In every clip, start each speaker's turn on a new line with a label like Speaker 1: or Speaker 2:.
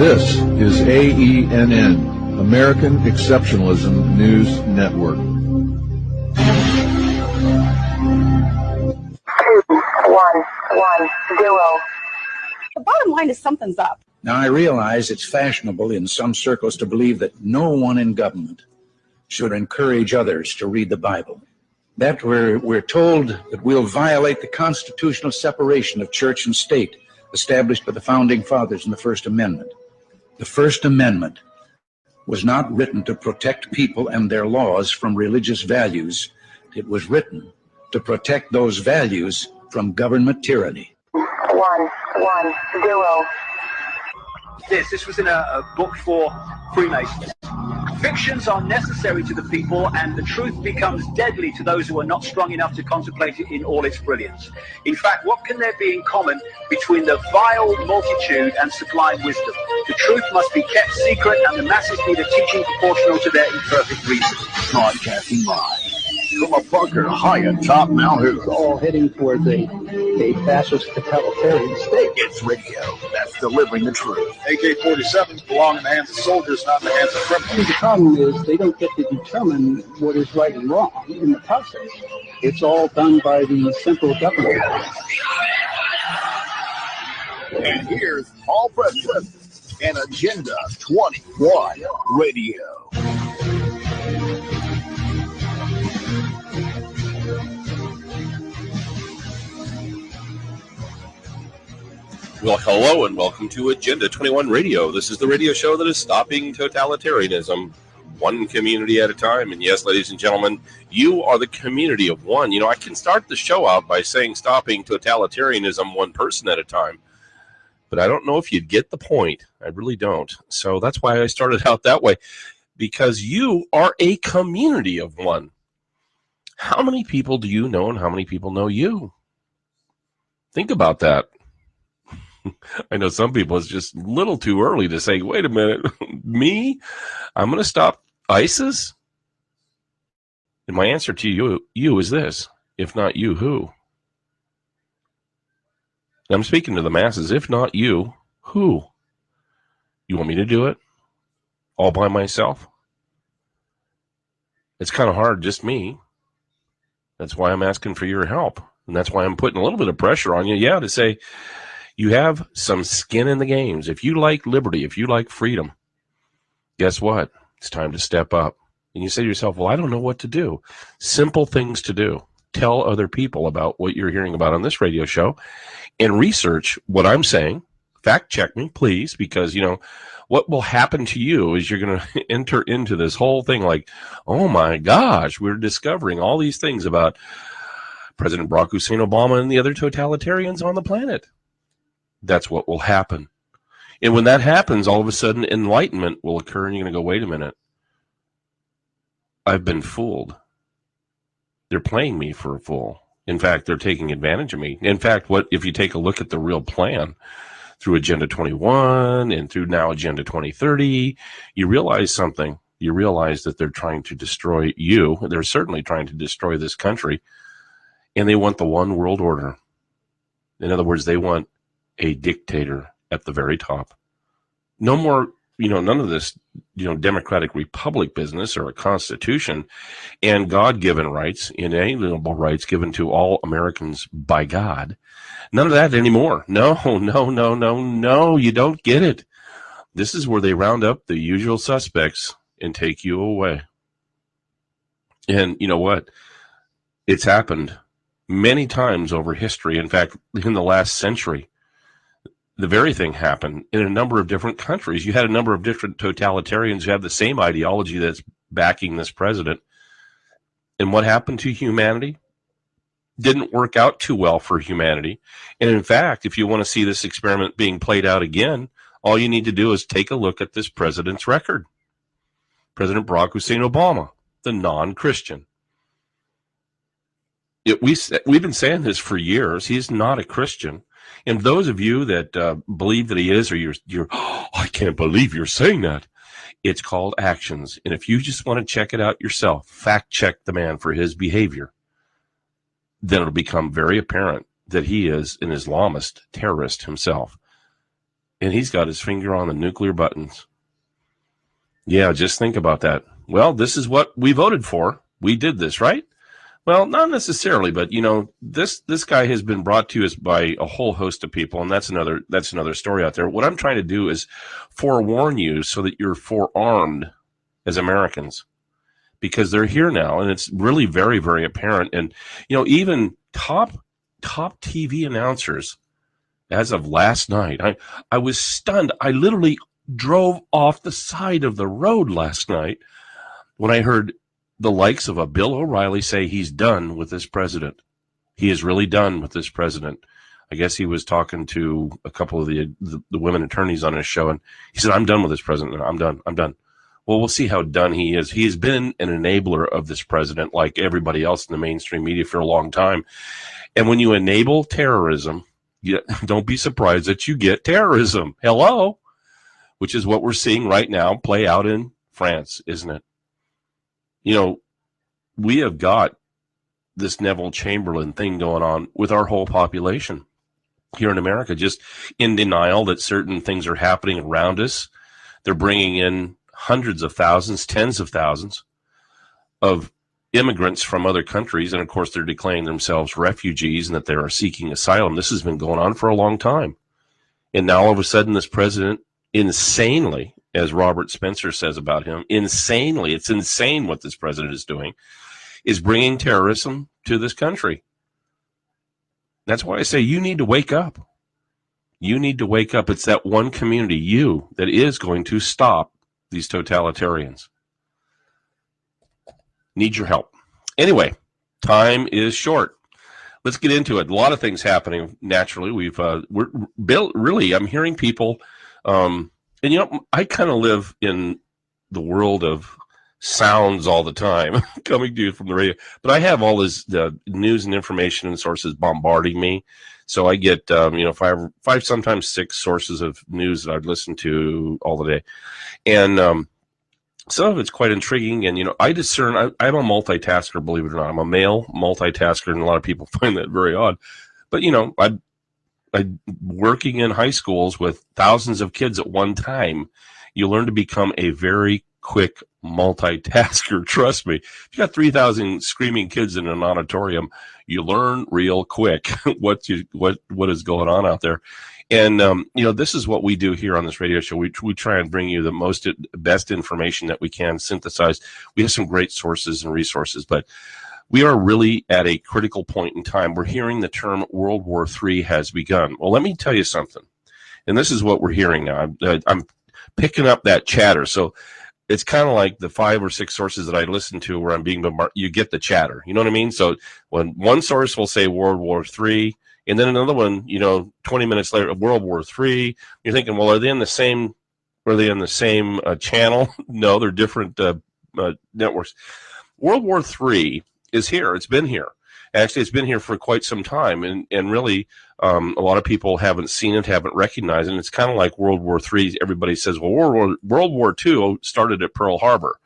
Speaker 1: This is AENN, American Exceptionalism News Network.
Speaker 2: 2110. The bottom line is something's up.
Speaker 3: Now, I realize it's fashionable in some circles to believe that no one in government should encourage others to read the Bible. That we're told that we'll violate the constitutional separation of church and state established by the Founding Fathers in the First Amendment. The First Amendment was not written to protect people and their laws from religious values. It was written to protect those values from government tyranny.
Speaker 2: 110.
Speaker 4: This was in a book for Freemasons. Fictions are necessary to the people, and the truth becomes deadly to those who are not strong enough to contemplate it in all its brilliance. In fact, what can there be in common between the vile multitude and sublime wisdom? The truth must be kept secret, and the masses need a teaching proportional to their imperfect reason.
Speaker 5: Broadcasting live from a bunker high atop Mount Hood.
Speaker 6: All heading towards a fascist totalitarian state.
Speaker 5: It's radio that's delivering the truth.
Speaker 7: AK-47s belong in the hands of soldiers, not in the hands of criminals.
Speaker 6: The problem is they don't get to determine what is right and wrong in the process. It's all done by the central government.
Speaker 5: And here's Paul Preston and Agenda 21 Radio.
Speaker 8: Well, hello and welcome to Agenda 21 Radio. This is the radio show that is stopping totalitarianism one community at a time. And yes, ladies and gentlemen, you are the community of one. You know, I can start the show out by saying stopping totalitarianism one person at a time, but I don't know if you'd get the point. I really don't. So that's why I started out that way, because you are a community of one. How many people do you know and how many people know you? Think about that. I know some people, it's just a little too early to say, wait a minute, me? I'm going to stop ISIS? And my answer to you is this: if not you, who? And I'm speaking to the masses. If not you, who? You want me to do it all by myself? It's kind of hard, just me. That's why I'm asking for your help. And that's why I'm putting a little bit of pressure on you, to say, you have some skin in the games. If you like liberty, if you like freedom, guess what? It's time to step up. And you say to yourself, well, I don't know what to do. Simple things to do. Tell other people about what you're hearing about on this radio show and research what I'm saying. Fact check me, please, because, what will happen to you is you're going to enter into this whole thing like, oh, my gosh, we're discovering all these things about President Barack Hussein Obama and the other totalitarians on the planet. That's what will happen. And when that happens, all of a sudden enlightenment will occur, and you're going to go, wait a minute. I've been fooled. They're playing me for a fool. In fact, they're taking advantage of me. In fact, if you take a look at the real plan through Agenda 21 and through now Agenda 2030, you realize something. You realize that they're trying to destroy you. They're certainly trying to destroy this country. And they want the one world order. In other words, they want a dictator at the very top. No more, none of this, democratic republic business or a constitution and God-given rights, inalienable rights given to all Americans by God. None of that anymore. No, you don't get it. This is where they round up the usual suspects and take you away. And you know what? It's happened many times over history. In fact, in the last century, the very thing happened in a number of different countries. You had a number of different totalitarians who have the same ideology that's backing this president. And what happened to humanity? Didn't work out too well for humanity. And in fact, if you want to see this experiment being played out again, all you need to do is take a look at this president's record. President Barack Hussein Obama, the non-Christian. We've been saying this for years. He's not a Christian. And those of you that believe that he is, or you're, oh, I can't believe you're saying that. It's called actions. And if you just want to check it out yourself, fact check the man for his behavior, then it'll become very apparent that he is an Islamist terrorist himself. and he's got his finger on the nuclear buttons. Yeah, just think about that. Well, this is what we voted for. We did this, right? Well, not necessarily, but this guy has been brought to us by a whole host of people, and that's another story out there. What I'm trying to do is forewarn you so that you're forearmed as Americans, because they're here now, and it's really very, very apparent. And even top TV announcers, as of last night, I was stunned. I literally drove off the side of the road last night when I heard the likes of a Bill O'Reilly say he's done with this president. He is really done with this president. I guess he was talking to a couple of the women attorneys on his show, and he said, I'm done with this president. I'm done. Well, we'll see how done he is. He has been an enabler of this president, like everybody else in the mainstream media, for a long time. And when you enable terrorism, don't be surprised that you get terrorism. Hello? Which is what we're seeing right now play out in France, isn't it? We have got this Neville Chamberlain thing going on with our whole population here in America, just in denial that certain things are happening around us. They're bringing in hundreds of thousands, tens of thousands of immigrants from other countries. And of course, they're declaring themselves refugees and that they are seeking asylum. This has been going on for a long time. And now all of a sudden, this president, insanely, as Robert Spencer says about him, insanely, it's insane what this president is doing, is bringing terrorism to this country. That's why I say you need to wake up. You need to wake up. It's that one community, that is going to stop these totalitarians. Need your help. Anyway, time is short. Let's get into it. A lot of things happening naturally. I'm hearing people, I kind of live in the world of sounds all the time, coming to you from the radio. But I have all this news and information and sources bombarding me. So I get, five, sometimes six sources of news that I've listened to all the day. And some of it's quite intriguing. And, I discern, I'm a multitasker, believe it or not. I'm a male multitasker, and a lot of people find that very odd. But, I'm working in high schools with thousands of kids at one time. You learn to become a very quick multitasker. Trust me. If you got 3,000 screaming kids in an auditorium, you learn real quick what is going on out there. And this is what we do here on this radio show. We try and bring you the best information that we can synthesize. We have some great sources and resources, but we are really at a critical point in time. We're hearing the term World War III has begun. Well, let me tell you something. And this is what we're hearing now. I'm picking up that chatter. So it's kind of like the 5 or 6 sources that I listen to where I'm being bombarded. You get the chatter. You know what I mean? So when one source will say World War III, and then another one, 20 minutes later, World War III, you're thinking, well, are they in the same channel? No, they're different networks. World War III is here. It's been here. Actually, it's been here for quite some time, and really, a lot of people haven't seen it, haven't recognized it. And it's kind of like World War III. Everybody says, well, World War II started at Pearl Harbor.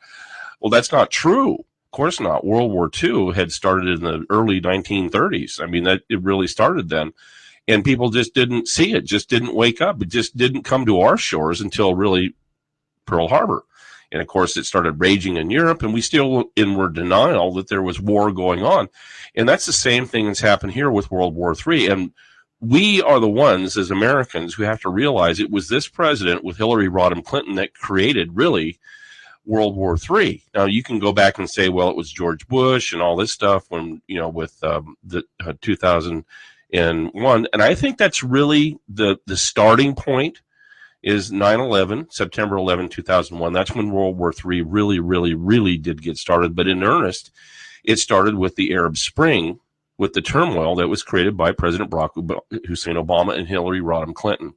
Speaker 8: Well, that's not true. Of course not. World War II had started in the early 1930s. I mean, it really started then. And people just didn't see it, just didn't wake up. It just didn't come to our shores until really Pearl Harbor. And of course, it started raging in Europe, and we still were in denial that there was war going on. And that's the same thing that's happened here with World War III. And we are the ones as Americans who have to realize it was this president with Hillary Rodham Clinton that created really World War III. Now, you can go back and say, well, it was George Bush and all this stuff when, with the 2001. And I think that's really the starting point. Is 9/11, September 11, 2001. That's when World War III really, really, really did get started. But in earnest, it started with the Arab Spring, with the turmoil that was created by President Barack Hussein Obama and Hillary Rodham Clinton.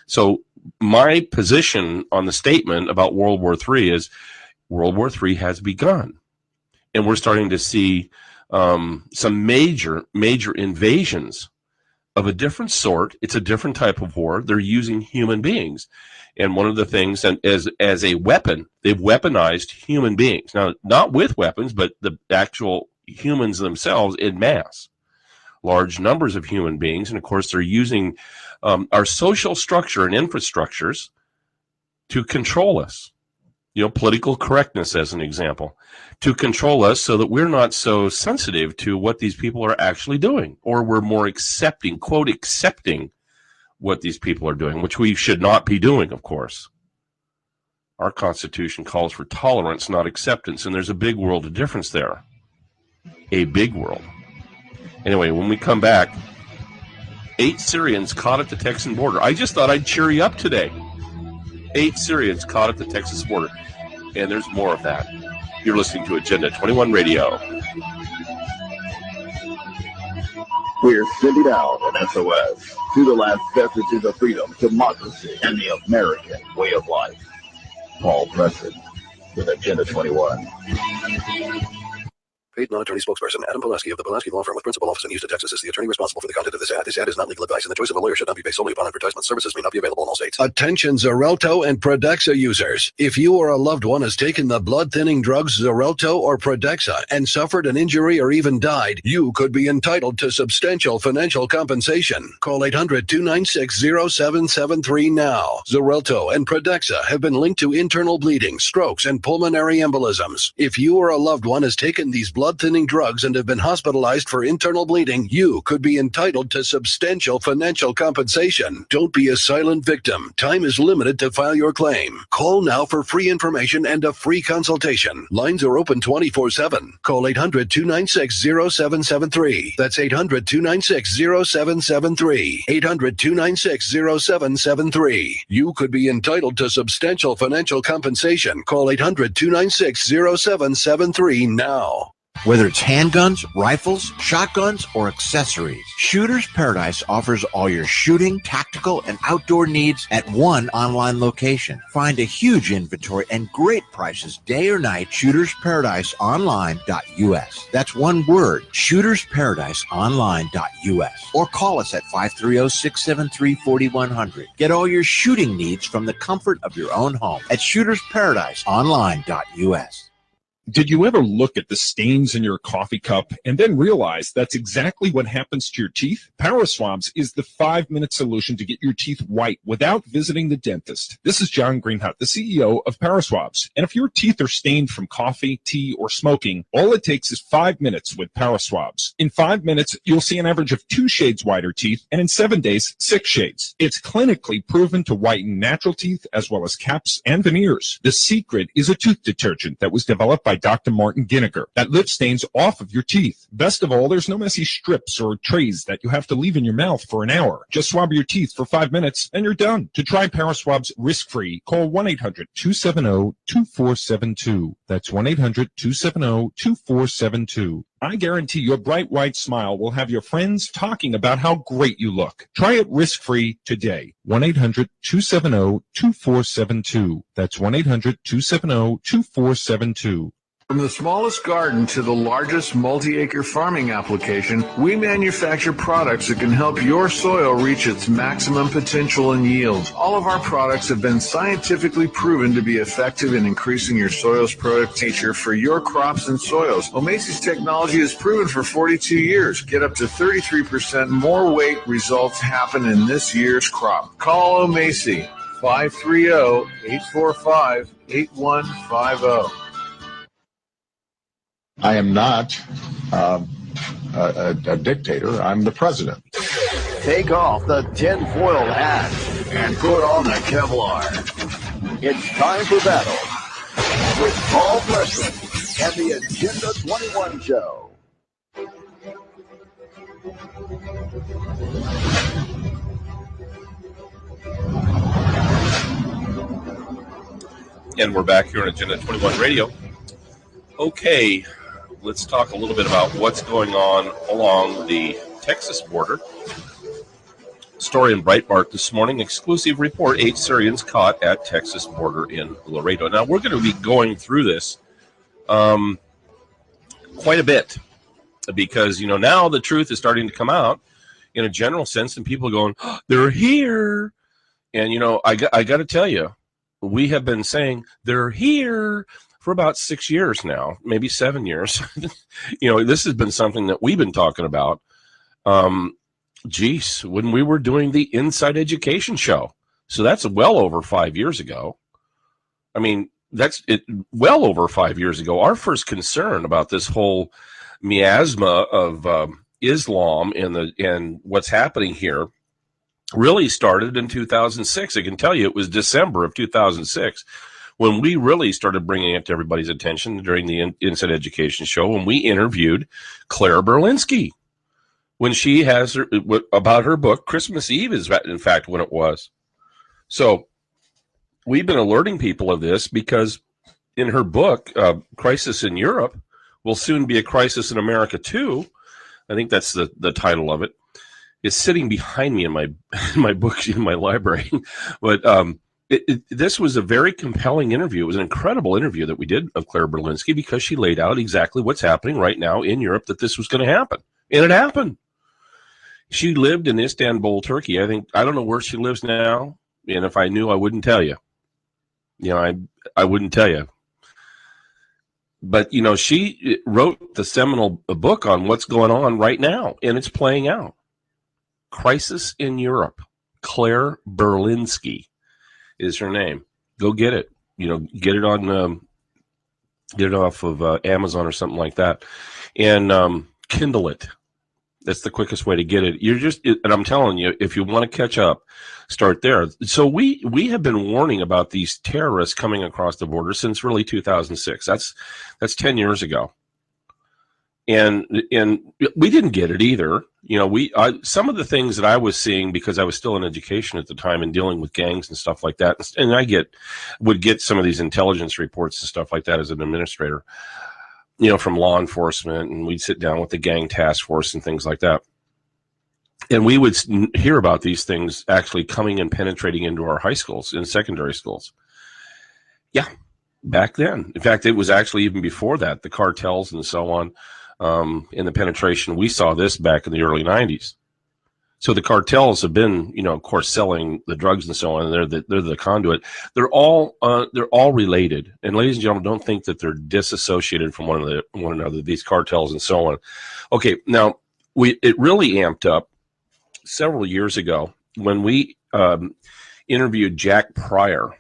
Speaker 8: So my position on the statement about World War III is World War III has begun. And we're starting to see some major, major invasions of a different sort. It's a different type of war. They're using human beings. And one of the things, and as a weapon, they've weaponized human beings. Now, not with weapons, but the actual humans themselves in mass. Large numbers of human beings. And of course, they're using our social structure and infrastructures to control us. Political correctness as an example, to control us so that we're not so sensitive to what these people are actually doing, or we're more accepting, quote, accepting what these people are doing, which we should not be doing, of course. Our Constitution calls for tolerance, not acceptance, and there's a big world of difference there. A big world. Anyway, when we come back, 8 Syrians caught at the Texan border. I just thought I'd cheer you up today. 8 Syrians caught at the Texas border. And there's more of that. You're listening to Agenda 21 Radio.
Speaker 5: We're sending out an SOS to the last vestiges of freedom, democracy, and the American way of life. Paul Preston with Agenda 21.
Speaker 9: Paid non-attorney spokesperson Adam Pulaski of the Pulaski Law Firm with principal office in Houston, Texas is the attorney responsible for the content of this ad. This ad is not legal advice, and the choice of a lawyer should not be based solely upon advertisement. Services may not be available in all states.
Speaker 10: Attention Xarelto and Protexta users. If you or a loved one has taken the blood-thinning drugs Xarelto or Protexta and suffered an injury or even died, you could be entitled to substantial financial compensation. Call 800-296-0773 now. Xarelto and Protexta have been linked to internal bleeding, strokes, and pulmonary embolisms. If you or a loved one has taken these blood-thinning drugs and have been hospitalized for internal bleeding, you could be entitled to substantial financial compensation. Don't be a silent victim. Time is limited to file your claim. Call now for free information and a free consultation. Lines are open 24/7. Call 800-296-0773. That's 800-296-0773. 800-296-0773. You could be entitled to substantial financial compensation. Call 800-296-0773 now.
Speaker 11: Whether it's handguns, rifles, shotguns, or accessories, Shooter's Paradise offers all your shooting, tactical, and outdoor needs at one online location. Find a huge inventory and great prices day or night. ShootersParadiseOnline.us. That's one word, ShootersParadiseOnline.us. Or call us at 530-673-4100. Get all your shooting needs from the comfort of your own home at ShootersParadiseOnline.us.
Speaker 12: Did you ever look at the stains in your coffee cup and then realize that's exactly what happens to your teeth? Paraswabs is the 5-minute solution to get your teeth white without visiting the dentist. This is John Greenhut, the CEO of Paraswabs. And if your teeth are stained from coffee, tea, or smoking, all it takes is 5 minutes with Paraswabs. In 5 minutes, you'll see an average of 2 shades whiter teeth, and in 7 days, 6 shades. It's clinically proven to whiten natural teeth as well as caps and veneers. The secret is a tooth detergent that was developed by Dr. Martin Ginniger that lifts stains off of your teeth. Best of all, there's no messy strips or trays that you have to leave in your mouth for an hour. Just swab your teeth for 5 minutes and you're done. To try Paraswabs risk-free, call 1-800-270-2472. That's 1-800-270-2472. I guarantee your bright white smile will have your friends talking about how great you look. Try it risk-free today. 1-800-270-2472. That's 1-800-270-2472.
Speaker 1: From the smallest garden to the largest multi-acre farming application, we manufacture products that can help your soil reach its maximum potential and yield. All of our products have been scientifically proven to be effective in increasing your soil's productivity for your crops and soils. Omacy's technology is proven for 42 years. Get up to 33% more weight results happen in this year's crop. Call Omacy, 530-845-8150.
Speaker 5: I am not a dictator. I'm the president.
Speaker 9: Take off the tinfoil hat
Speaker 5: And put on the Kevlar.
Speaker 9: It's time for battle with Paul Preston and the Agenda 21 Show.
Speaker 8: And we're back here on Agenda 21 Radio. Okay, let's talk a little bit about what's going on along the Texas border. Story in Breitbart this morning, exclusive report, 8 Syrians caught at Texas border in Laredo. Now, we're going to be going through this quite a bit because, you know, now the truth is starting to come out in a general sense, and people are going, oh, they're here. And, you know, I got to tell you, we have been saying they're here for about 6 years now, maybe 7 years. You know, this has been something that we've been talking about. geez, when we were doing the Inside Education show. So that's well over 5 years ago. I mean, that's it. Well over 5 years ago. Our first concern about this whole miasma of Islam and what's happening here really started in 2006. I can tell you it was December of 2006 when we really started bringing it to everybody's attention during the Inside Education show, when we interviewed Claire Berlinski, when she has about her book. Christmas Eve is, in fact, when it was. So we've been alerting people of this because in her book, Crisis in Europe Will Soon Be a Crisis in America Too, I think that's the title of it. It's sitting behind me in my book in my library. But this was a very compelling interview. It was an incredible interview that we did of Claire Berlinski because she laid out exactly what's happening right now in Europe, that this was going to happen. And it happened. She lived in Istanbul, Turkey. I don't know where she lives now. And if I knew, I wouldn't tell you. I wouldn't tell you. But, she wrote the seminal book on what's going on right now, and it's playing out. Crisis in Europe. Claire Berlinski is her name. Go get it. Get it on, get it off of Amazon or something like that, and Kindle it. That's the quickest way to get it. And I'm telling you, if you want to catch up, start there. So we have been warning about these terrorists coming across the border since really 2006. That's 10 years ago. And we didn't get it either. Some of the things that I was seeing, because I was still in education at the time and dealing with gangs and stuff like that, and I would get some of these intelligence reports and stuff like that as an administrator, from law enforcement, and we'd sit down with the gang task force and things like that. And we would hear about these things actually coming and penetrating into our high schools and secondary schools. Yeah, back then. In fact, it was actually even before that, the cartels and so on, in the penetration. We saw this back in the early 90s. So the cartels have been, of course, selling the drugs and so on. And they're the conduit. They're all related. And ladies and gentlemen, don't think that they're disassociated from one another. These cartels and so on. Okay, now it really amped up several years ago when we interviewed Jack Pryor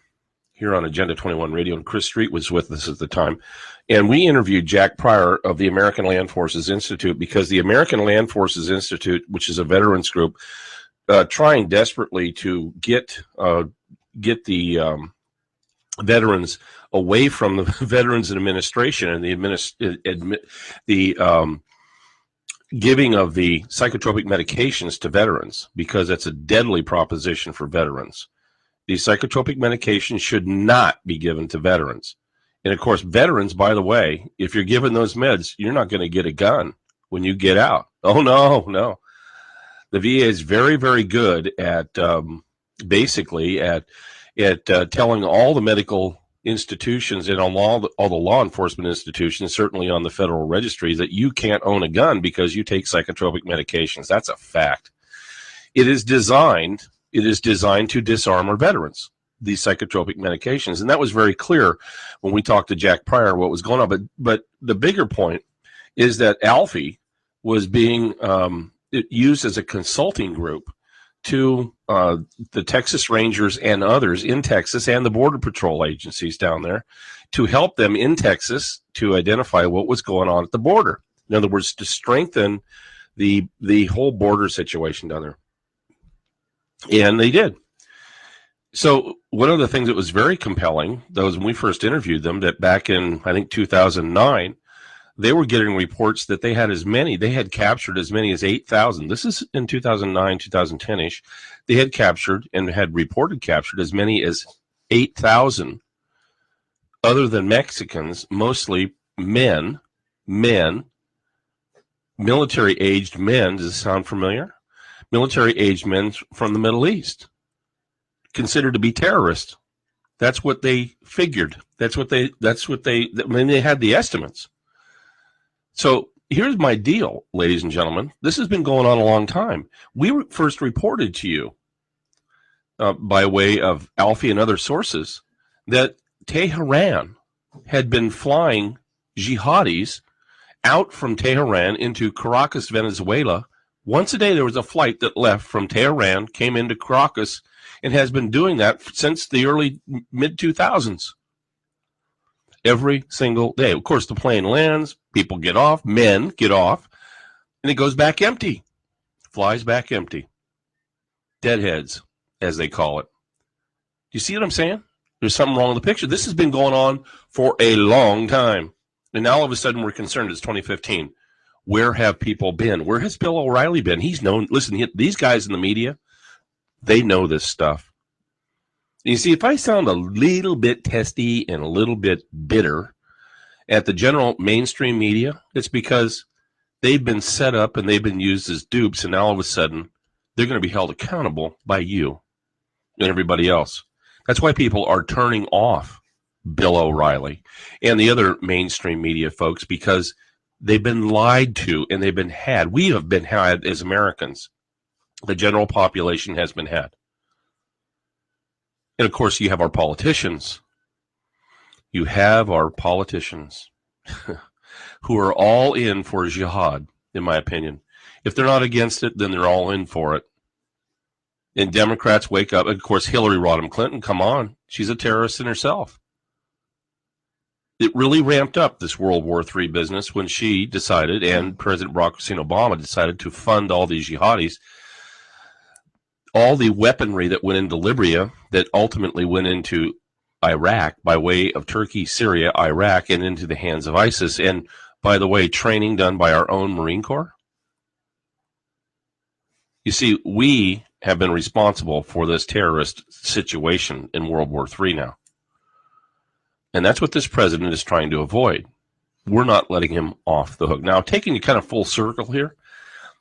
Speaker 8: here on Agenda 21 Radio, and Chris Street was with us at the time. And we interviewed Jack Pryor of the American Land Forces Institute, because the American Land Forces Institute, which is a veterans group, trying desperately to get the veterans away from the Veterans Administration and the giving of the psychotropic medications to veterans, because that's a deadly proposition for veterans. These psychotropic medications should not be given to veterans. And of course, veterans, by the way, if you're given those meds, you're not going to get a gun when you get out. Oh, no. The VA is very, very good at basically at telling all the medical institutions and all the law enforcement institutions, certainly on the Federal Registry, that you can't own a gun because you take psychotropic medications. That's a fact. It is designed to disarm our veterans, these psychotropic medications. And that was very clear when we talked to Jack Pryor what was going on. But the bigger point is that Alfie was being used as a consulting group to the Texas Rangers and others in Texas and the Border Patrol agencies down there to help them in Texas to identify what was going on at the border. In other words, to strengthen the whole border situation down there. And they did. So one of the things that was very compelling, that was when we first interviewed them, that back in, I think, 2009, they were getting reports that they had captured as many as 8,000. This is in 2009, 2010-ish. They had captured and had reported captured as many as 8,000 other than Mexicans, mostly men, military-aged men. Does this sound familiar? Military-aged men from the Middle East, considered to be terrorists. That's what they figured. They had the estimates. So here's my deal, ladies and gentlemen. This has been going on a long time. We first reported to you by way of Alfie and other sources that Tehran had been flying jihadis out from Tehran into Caracas, Venezuela, Once a day, there was a flight that left from Tehran, came into Caracas, and has been doing that since the early mid-2000s. Every single day. Of course, the plane lands, people get off, men get off, and it goes back empty. Flies back empty. Deadheads, as they call it. Do you see what I'm saying? There's something wrong with the picture. This has been going on for a long time. And now all of a sudden we're concerned it's 2015. Where have people been? Where has Bill O'Reilly been? He's known. Listen, these guys in the media, they know this stuff. You see, if I sound a little bit testy and a little bit bitter at the general mainstream media, it's because they've been set up and they've been used as dupes, and now all of a sudden they're going to be held accountable by you and everybody else. That's why people are turning off Bill O'Reilly and the other mainstream media folks, because they've been lied to and they've been had. We have been had as Americans. The general population has been had. And, of course, you have our politicians. You have our politicians who are all in for jihad, in my opinion. If they're not against it, then they're all in for it. And Democrats wake up. Of course, Hillary Rodham Clinton, come on. She's a terrorist in herself. It really ramped up this World War III business when she decided, and President Barack Hussein Obama decided, to fund all these jihadis. All the weaponry that went into Libya that ultimately went into Iraq by way of Turkey, Syria, Iraq, and into the hands of ISIS. And, by the way, training done by our own Marine Corps. You see, we have been responsible for this terrorist situation in World War III now. And that's what this president is trying to avoid. We're not letting him off the hook. Now, taking you kind of full circle here,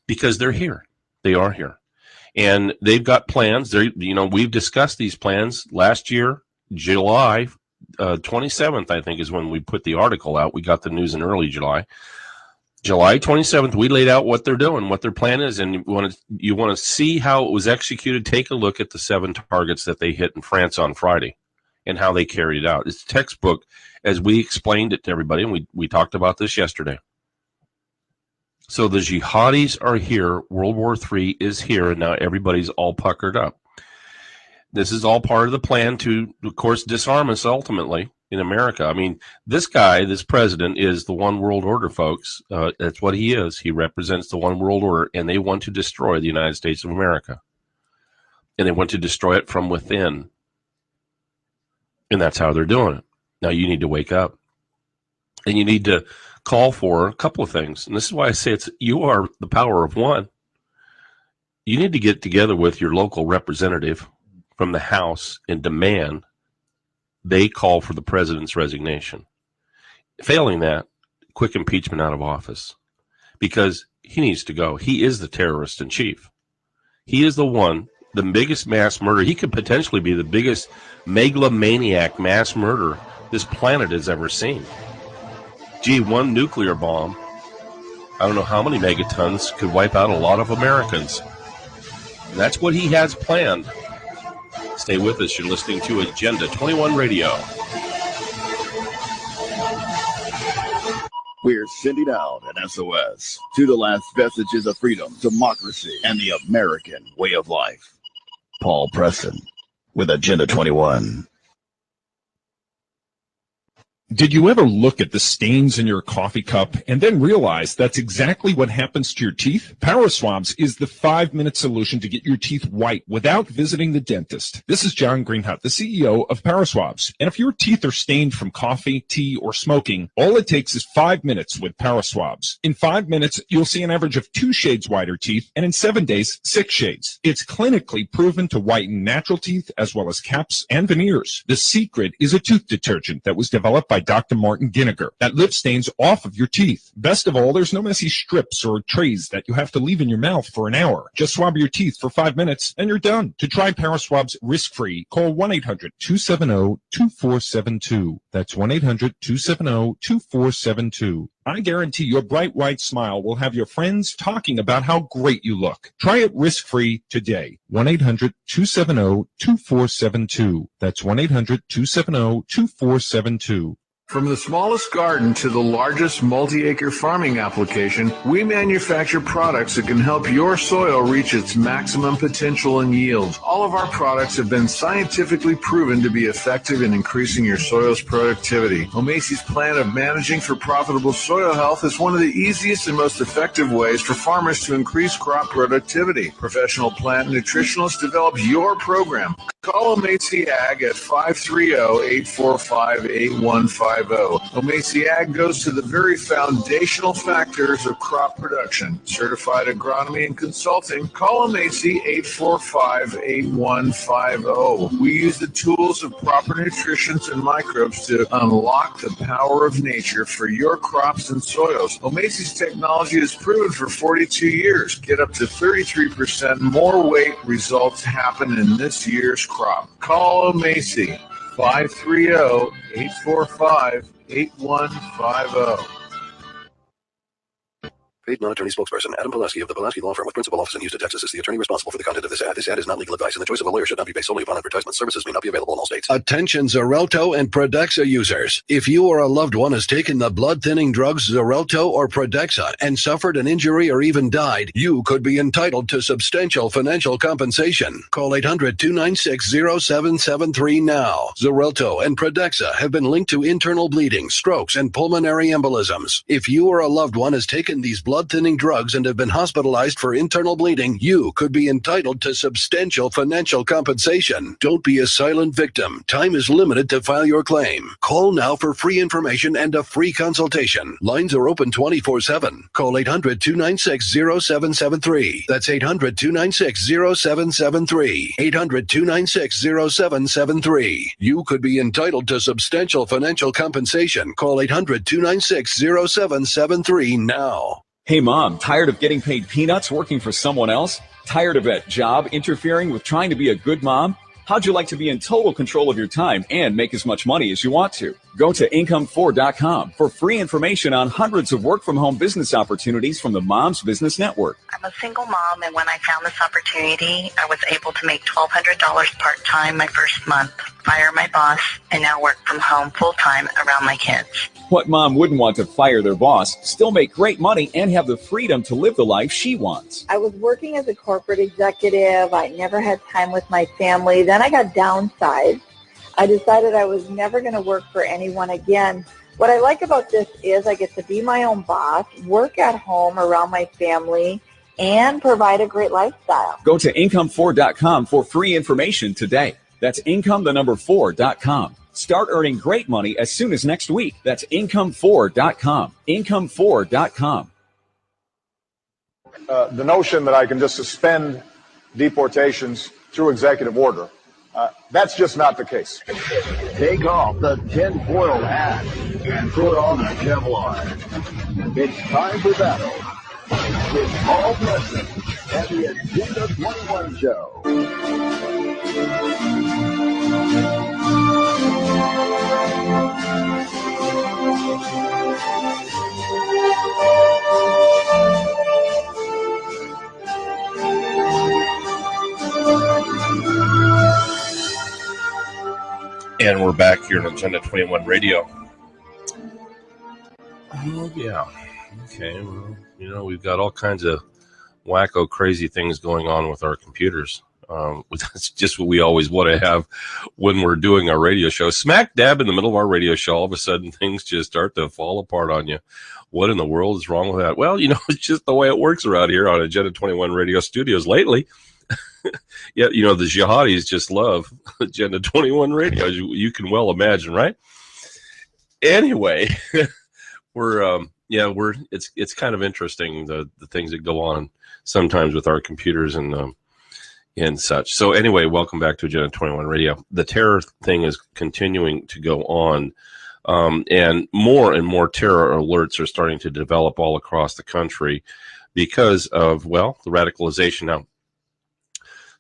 Speaker 8: because they're here. They are here. And they've got plans. We've discussed these plans last year. July 27th, I think, is when we put the article out. We got the news in early July. July 27th, we laid out what they're doing, what their plan is, and you want to see how it was executed. Take a look at the 7 targets that they hit in France on Friday and how they carried it out. It's textbook as we explained it to everybody, and we talked about this yesterday. So the jihadis are here. World War III is here, and now everybody's all puckered up. This is all part of the plan to, of course, disarm us ultimately in America. I mean, this guy, this president, is the one world order, folks. That's what he is. He represents the one world order, and they want to destroy the United States of America. And they want to destroy it from within. And that's how they're doing it. Now, you need to wake up. And you need to call for a couple of things. And this is why I say you are the power of one. You need to get together with your local representative from the House and demand they call for the president's resignation. Failing that, quick impeachment out of office, because he needs to go. He is the terrorist in chief. He is the biggest mass murderer. He could potentially be the biggest megalomaniac mass murderer this planet has ever seen. Gee, one nuclear bomb, I don't know how many megatons, could wipe out a lot of Americans. And that's what he has planned. Stay with us. You're listening to Agenda 21 Radio.
Speaker 5: We're sending out an SOS to the last vestiges of freedom, democracy, and the American way of life. Paul Preston with Agenda 21.
Speaker 12: Did you ever look at the stains in your coffee cup and then realize that's exactly what happens to your teeth? Power Swabs is the 5-minute solution to get your teeth white without visiting the dentist. This is John Greenhut, the CEO of Power Swabs. And if your teeth are stained from coffee, tea, or smoking, all it takes is 5 minutes with Power Swabs. In 5 minutes, you'll see an average of 2 shades whiter teeth, and in 7 days, 6 shades. It's clinically proven to whiten natural teeth as well as caps and veneers. The secret is a tooth detergent that was developed by Dr. Martin Ginniger that lifts stains off of your teeth. Best of all, there's no messy strips or trays that you have to leave in your mouth for an hour. Just swab your teeth for 5 minutes and you're done. To try Power Swabs risk-free, call 1-800-270-2472. That's 1-800-270-2472. I guarantee your bright white smile will have your friends talking about how great you look. Try it risk-free today. 1-800-270-2472. That's 1-800-270-2472.
Speaker 1: From the smallest garden to the largest multi-acre farming application, we manufacture products that can help your soil reach its maximum potential and yields. All of our products have been scientifically proven to be effective in increasing your soil's productivity. O'Macy's plan of managing for profitable soil health is one of the easiest and most effective ways for farmers to increase crop productivity. Professional plant nutritionists develop your program. Call O'Macy Ag at 530-845-8150. O'Macy Ag goes to the very foundational factors of crop production. Certified agronomy and consulting. Call O'Macy 845-8150. We use the tools of proper nutrition and microbes to unlock the power of nature for your crops and soils. O'Macy's technology is proven for 42 years. Get up to 33% more weight. Results happen in this year's crop. Call O'Macy 530-845-8150.
Speaker 10: Paid non-attorney spokesperson Adam Pulaski of the Pulaski Law Firm with principal office in Houston, Texas is the attorney responsible for the content of this ad. This ad is not legal advice, and the choice of a lawyer should not be based solely upon advertisement. Services may not be available in all states. Attention Xarelto and Pradaxa users. If you or a loved one has taken the blood-thinning drugs Xarelto or Pradaxa and suffered an injury or even died, you could be entitled to substantial financial compensation. Call 800-296-0773 now. Xarelto and Pradaxa have been linked to internal bleeding, strokes, and pulmonary embolisms. If you or a loved one has taken these blood-thinning drugs and have been hospitalized for internal bleeding, you could be entitled to substantial financial compensation. Don't be a silent victim. Time is limited to file your claim. Call now for free information and a free consultation. Lines are open 24/7. Call 800-296-0773. That's 800-296-0773. 800-296-0773. You could be entitled to substantial financial compensation. Call 800-296-0773 now.
Speaker 13: Hey mom, tired of getting paid peanuts working for someone else? Tired of that job interfering with trying to be a good mom? How'd you like to be in total control of your time and make as much money as you want to? Go to income4.com for free information on hundreds of work-from-home business opportunities from the Mom's Business Network.
Speaker 14: I'm a single mom, and when I found this opportunity, I was able to make $1,200 part-time my first month, fire my boss, and now work from home full-time around my kids.
Speaker 13: What mom wouldn't want to fire their boss, still make great money, and have the freedom to live the life she wants?
Speaker 15: I was working as a corporate executive. I never had time with my family. Then I got downsized. I decided I was never going to work for anyone again. What I like about this is I get to be my own boss, work at home around my family, and provide a great lifestyle.
Speaker 13: Go to income4.com for free information today. That's income4.com. Start earning great money as soon as next week. That's income4.com. Income4.com.
Speaker 7: The notion that I can just suspend deportations through executive order, that's just not the case.
Speaker 5: Take off the tinfoil hat and put on the Kevlar. It's time for battle with Paul Preston and the Agenda 21 Show.
Speaker 8: And we're back here on Agenda 21 Radio. Oh, yeah. Okay. Well, you know, we've got all kinds of wacko, crazy things going on with our computers. That's just what we always want to have when we're doing our radio show. Smack dab in the middle of our radio show, all of a sudden things just start to fall apart on you. What in the world is wrong with that? Well, you know, it's just the way it works around here on Agenda 21 Radio Studios lately. Yeah, you know, the jihadis just love Agenda 21 Radio, as you can well imagine, right? Anyway, it's kind of interesting, the things that go on sometimes with our computers and such. So anyway, welcome back to Agenda 21 Radio. The terror thing is continuing to go on, and more terror alerts are starting to develop all across the country because of, well, the radicalization. Now,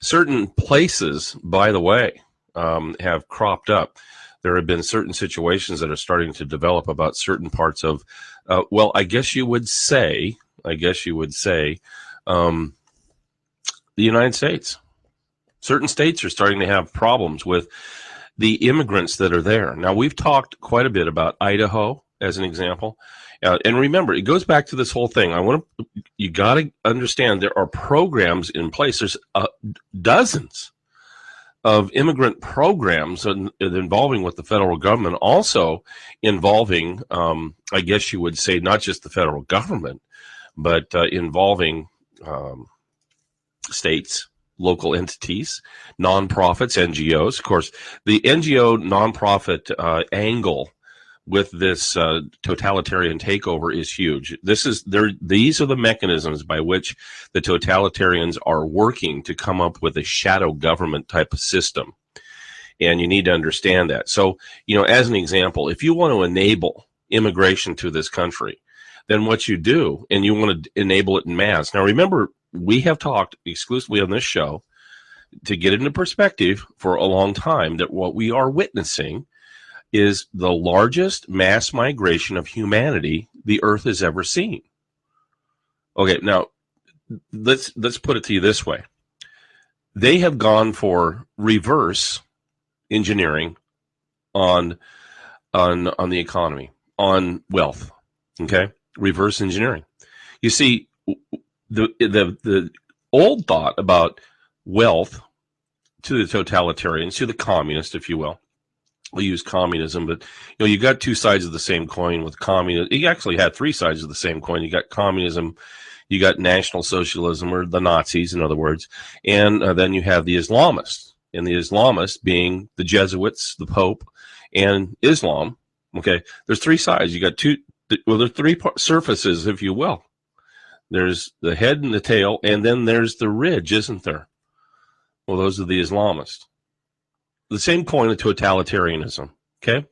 Speaker 8: certain places, by the way, have cropped up. There have been certain situations that are starting to develop about certain parts of, well, I guess you would say, the United States. Certain states are starting to have problems with the immigrants that are there. Now, we've talked quite a bit about Idaho as an example. And remember, it goes back to this whole thing. You got to understand there are programs in place. There's dozens of immigrant programs involving with the federal government, also involving, I guess you would say, not just the federal government, but involving states, local entities, nonprofits, NGOs. Of course, the NGO nonprofit angle with this totalitarian takeover is huge. These are the mechanisms by which the totalitarians are working to come up with a shadow government type of system. And you need to understand that. So, as an example, if you want to enable immigration to this country, then what you do, and you want to enable it in mass. Now, remember, we have talked exclusively on this show to get into perspective for a long time that what we are witnessing is the largest mass migration of humanity the earth has ever seen. Okay, now let's put it to you this way. They have gone for reverse engineering on the economy, on wealth. Okay? Reverse engineering. You see, the old thought about wealth to the totalitarians, to the communists, if you will. We'll use communism, but you got two sides of the same coin with communism. You actually had three sides of the same coin. You got communism, you got National Socialism, or the Nazis, in other words, and then you have the Islamists, and the Islamists being the Jesuits, the Pope, and Islam. Okay, there's three sides. You got there's three surfaces, if you will. There's the head and the tail, and then there's the ridge, isn't there? Well, those are the Islamists. The same coin of totalitarianism. Okay,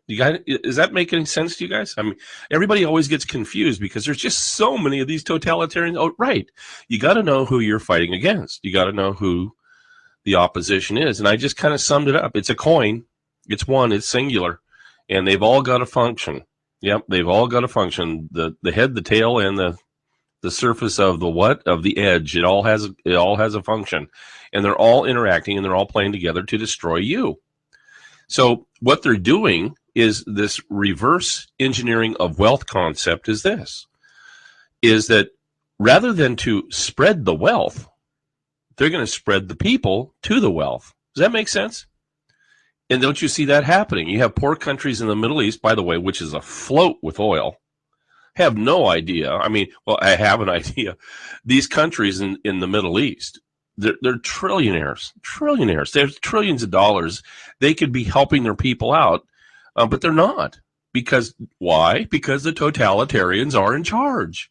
Speaker 8: is that making sense to you guys? I mean, everybody always gets confused because there's just so many of these totalitarians. Oh, right. You got to know who you're fighting against. You got to know who the opposition is. And I just kind of summed it up. It's a coin. It's one. It's singular, and they've all got a function. Yep, they've all got a function. The head, the tail, and the surface of the edge. It all has a function, and they're all interacting and they're all playing together to destroy you. So what they're doing is this reverse engineering of wealth concept is that rather than to spread the wealth, they're going to spread the people to the wealth. Does that make sense? And don't you see that happening? You have poor countries in the Middle East, by the way, which is afloat with oil, have no idea. I mean, well, I have an idea. These countries in the Middle East, they're trillionaires. There's trillions of dollars. They could be helping their people out, but they're not. Because why? Because the totalitarians are in charge.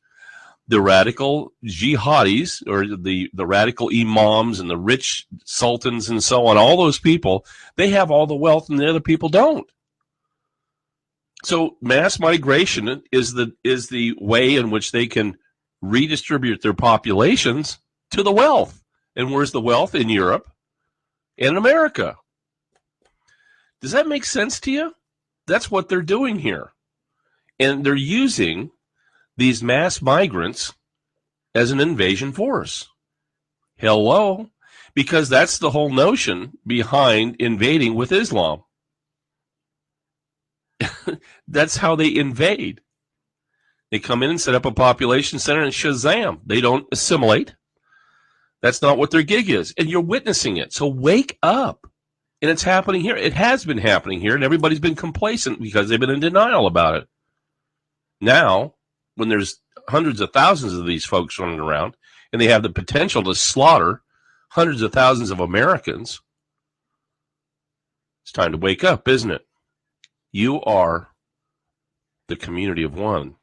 Speaker 8: The radical jihadis, or the radical imams and the rich sultans and so on, all those people, they have all the wealth and the other people don't. So mass migration is the way in which they can redistribute their populations to the wealth. And where's the wealth? In Europe and in America. Does that make sense to you? That's what they're doing here. And they're using these mass migrants as an invasion force. Hello? Because that's the whole notion behind invading with Islam. That's how they invade. They come in and set up a population center and shazam. They don't assimilate. That's not what their gig is. And you're witnessing it. So wake up. And it's happening here. It has been happening here, and everybody's been complacent because they've been in denial about it. Now, when there's hundreds of thousands of these folks running around, and they have the potential to slaughter hundreds of thousands of Americans, it's time to wake up, isn't it? You are the community of one.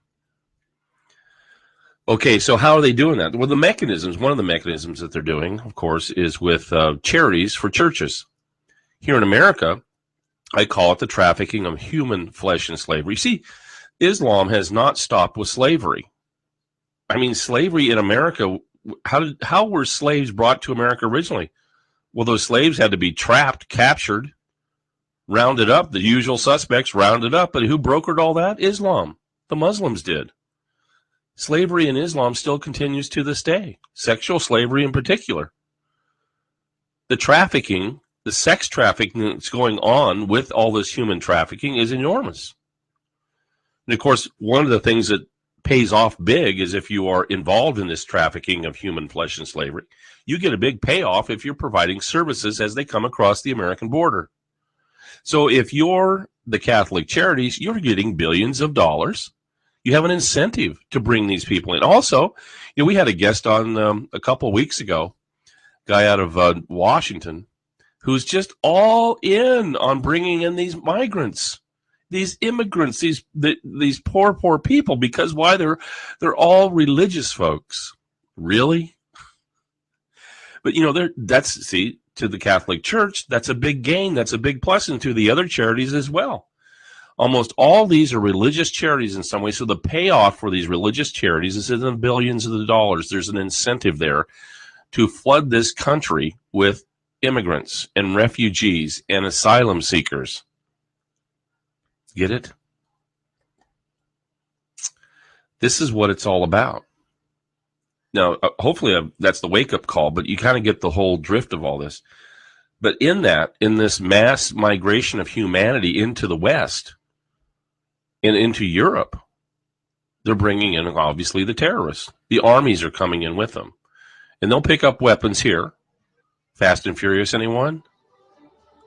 Speaker 8: Okay, so how are they doing that? Well, one of the mechanisms that they're doing, of course, is with charities for churches. Here in America, I call it the trafficking of human flesh and slavery. See, Islam has not stopped with slavery. I mean, slavery in America, how were slaves brought to America originally? Well, those slaves had to be trapped, captured, rounded up, the usual suspects rounded up. But who brokered all that? Islam. The Muslims did. Slavery in Islam still continues to this day, sexual slavery in particular. The trafficking the sex trafficking that's going on with all this human trafficking is enormous. And of course, one of the things that pays off big is if you are involved in this trafficking of human flesh and slavery, you get a big payoff if you're providing services as they come across the American border. So if you're the Catholic Charities, you're getting billions of dollars. You have an incentive to bring these people in. Also, we had a guest on a couple of weeks ago, guy out of Washington, who's just all in on bringing in these migrants, these immigrants, these poor people. Because why? They're all religious folks. Really? But to the Catholic Church, that's a big gain. That's a big plus, and to the other charities as well. Almost all these are religious charities in some way. So the payoff for these religious charities is in the billions of the dollars. There's an incentive there to flood this country with immigrants and refugees and asylum seekers. Get it? This is what it's all about. Now, hopefully that's the wake-up call, but you kind of get the whole drift of all this. But in this mass migration of humanity into the West and into Europe, they're bringing in, obviously, the terrorists. The armies are coming in with them. And they'll pick up weapons here. Fast and Furious, anyone?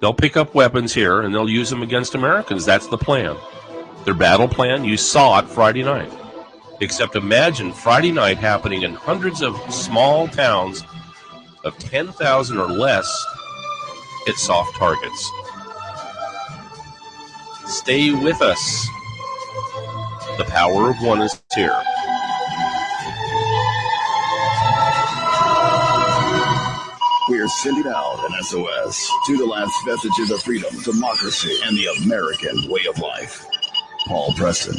Speaker 8: They'll pick up weapons here, and they'll use them against Americans. That's the plan. Their battle plan, you saw it Friday night. Except imagine Friday night happening in hundreds of small towns of 10,000 or less at soft targets. Stay with us. The power of one is here.
Speaker 5: We're sending out an SOS to the last vestiges of freedom, democracy, and the American way of life. Paul Preston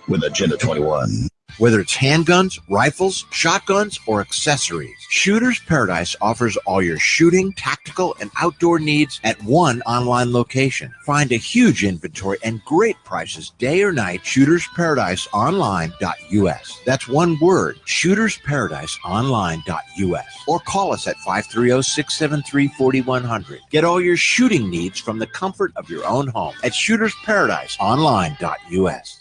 Speaker 5: with Agenda 21.
Speaker 11: Whether it's handguns, rifles, shotguns, or accessories, Shooter's Paradise offers all your shooting, tactical, and outdoor needs at one online location. Find a huge inventory and great prices day or night. ShootersParadiseOnline.us. That's one word, ShootersParadiseOnline.us. Or call us at 530-673-4100. Get all your shooting needs from the comfort of your own home at ShootersParadiseOnline.us.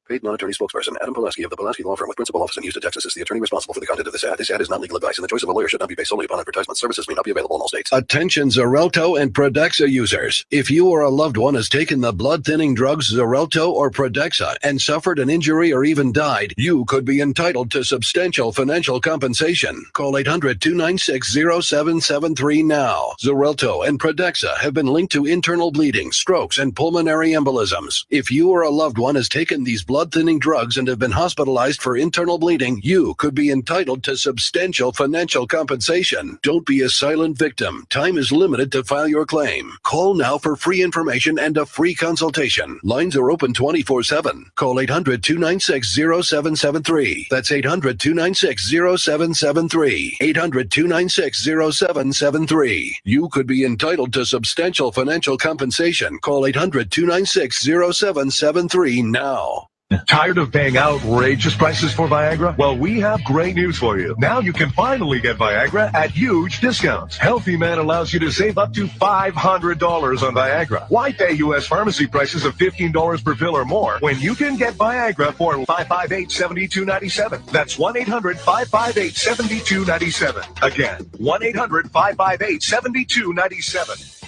Speaker 9: Paid non-attorney spokesperson Adam Pulaski of the Pulaski Law Firm with principal office in Houston, Texas is the attorney responsible for the content of this ad. This ad is not legal advice, and the choice of a lawyer should not be based solely upon advertisement. Services may not be available in all states.
Speaker 10: Attention Xarelto and Protexta users. If you or a loved one has taken the blood-thinning drugs Xarelto or Protexta and suffered an injury or even died, you could be entitled to substantial financial compensation. Call 800-296-0773 now. Xarelto and Protexta have been linked to internal bleeding, strokes, and pulmonary embolisms. If you or a loved one has taken these blood-thinning drugs and have been hospitalized for internal bleeding, you could be entitled to substantial financial compensation. Don't be a silent victim. Time is limited to file your claim. Call now for free information and a free consultation. Lines are open 24/7. Call 800-296-0773. That's 800-296-0773. 800-296-0773. You could be entitled to substantial financial compensation. Call 800-296-0773 now.
Speaker 16: Tired of paying outrageous prices for Viagra? Well, we have great news for you. Now you can finally get Viagra at huge discounts. Healthy Man allows you to save up to $500 on Viagra. Why pay U.S. pharmacy prices of $15 per pill or more when you can get Viagra for $558-7297? That's 1-800-558-7297. Again, 1-800-558-7297.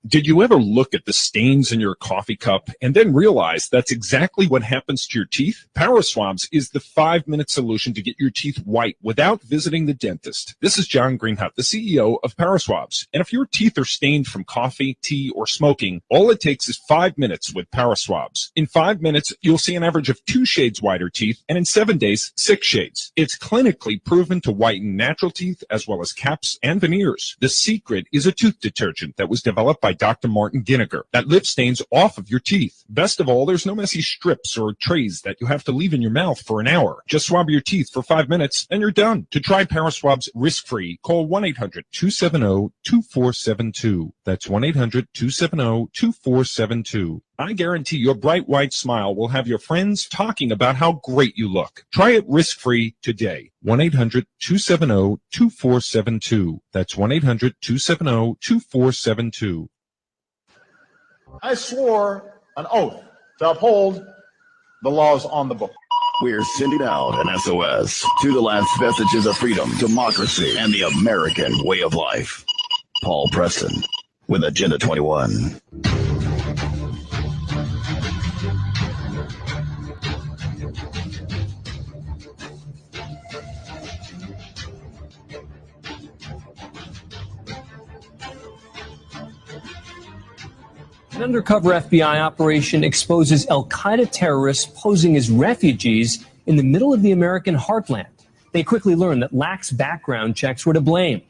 Speaker 12: Did you ever look at the stains in your coffee cup and then realize that's exactly what happens to your teeth? Power Swabs is the 5-minute solution to get your teeth white without visiting the dentist. This is John Greenhut, the CEO of Power Swabs. And if your teeth are stained from coffee, tea, or smoking, all it takes is 5 minutes with Power Swabs. In 5 minutes, you'll see an average of 2 shades whiter teeth, and in 7 days, 6 shades. It's clinically proven to whiten natural teeth as well as caps and veneers. The secret is a tooth detergent that was developed by Dr. Martin Ginniger that lifts stains off of your teeth. Best of all, there's no messy strips or trays that you have to leave in your mouth for an hour. Just swab your teeth for 5 minutes and you're done. To try Power Swabs risk-free, call 1-800-270-2472. That's 1-800-270-2472. I guarantee your bright white smile will have your friends talking about how great you look. Try it risk-free today. 1-800-270-2472. That's 1-800-270-2472.
Speaker 7: I swore an oath to uphold the laws on the book.
Speaker 5: We're sending out an SOS to the last vestiges of freedom, democracy, and the American way of life. Paul Preston with Agenda 21.
Speaker 17: An undercover FBI operation exposes al-Qaeda terrorists posing as refugees in the middle of the American heartland. They quickly learned that lax background checks were to blame.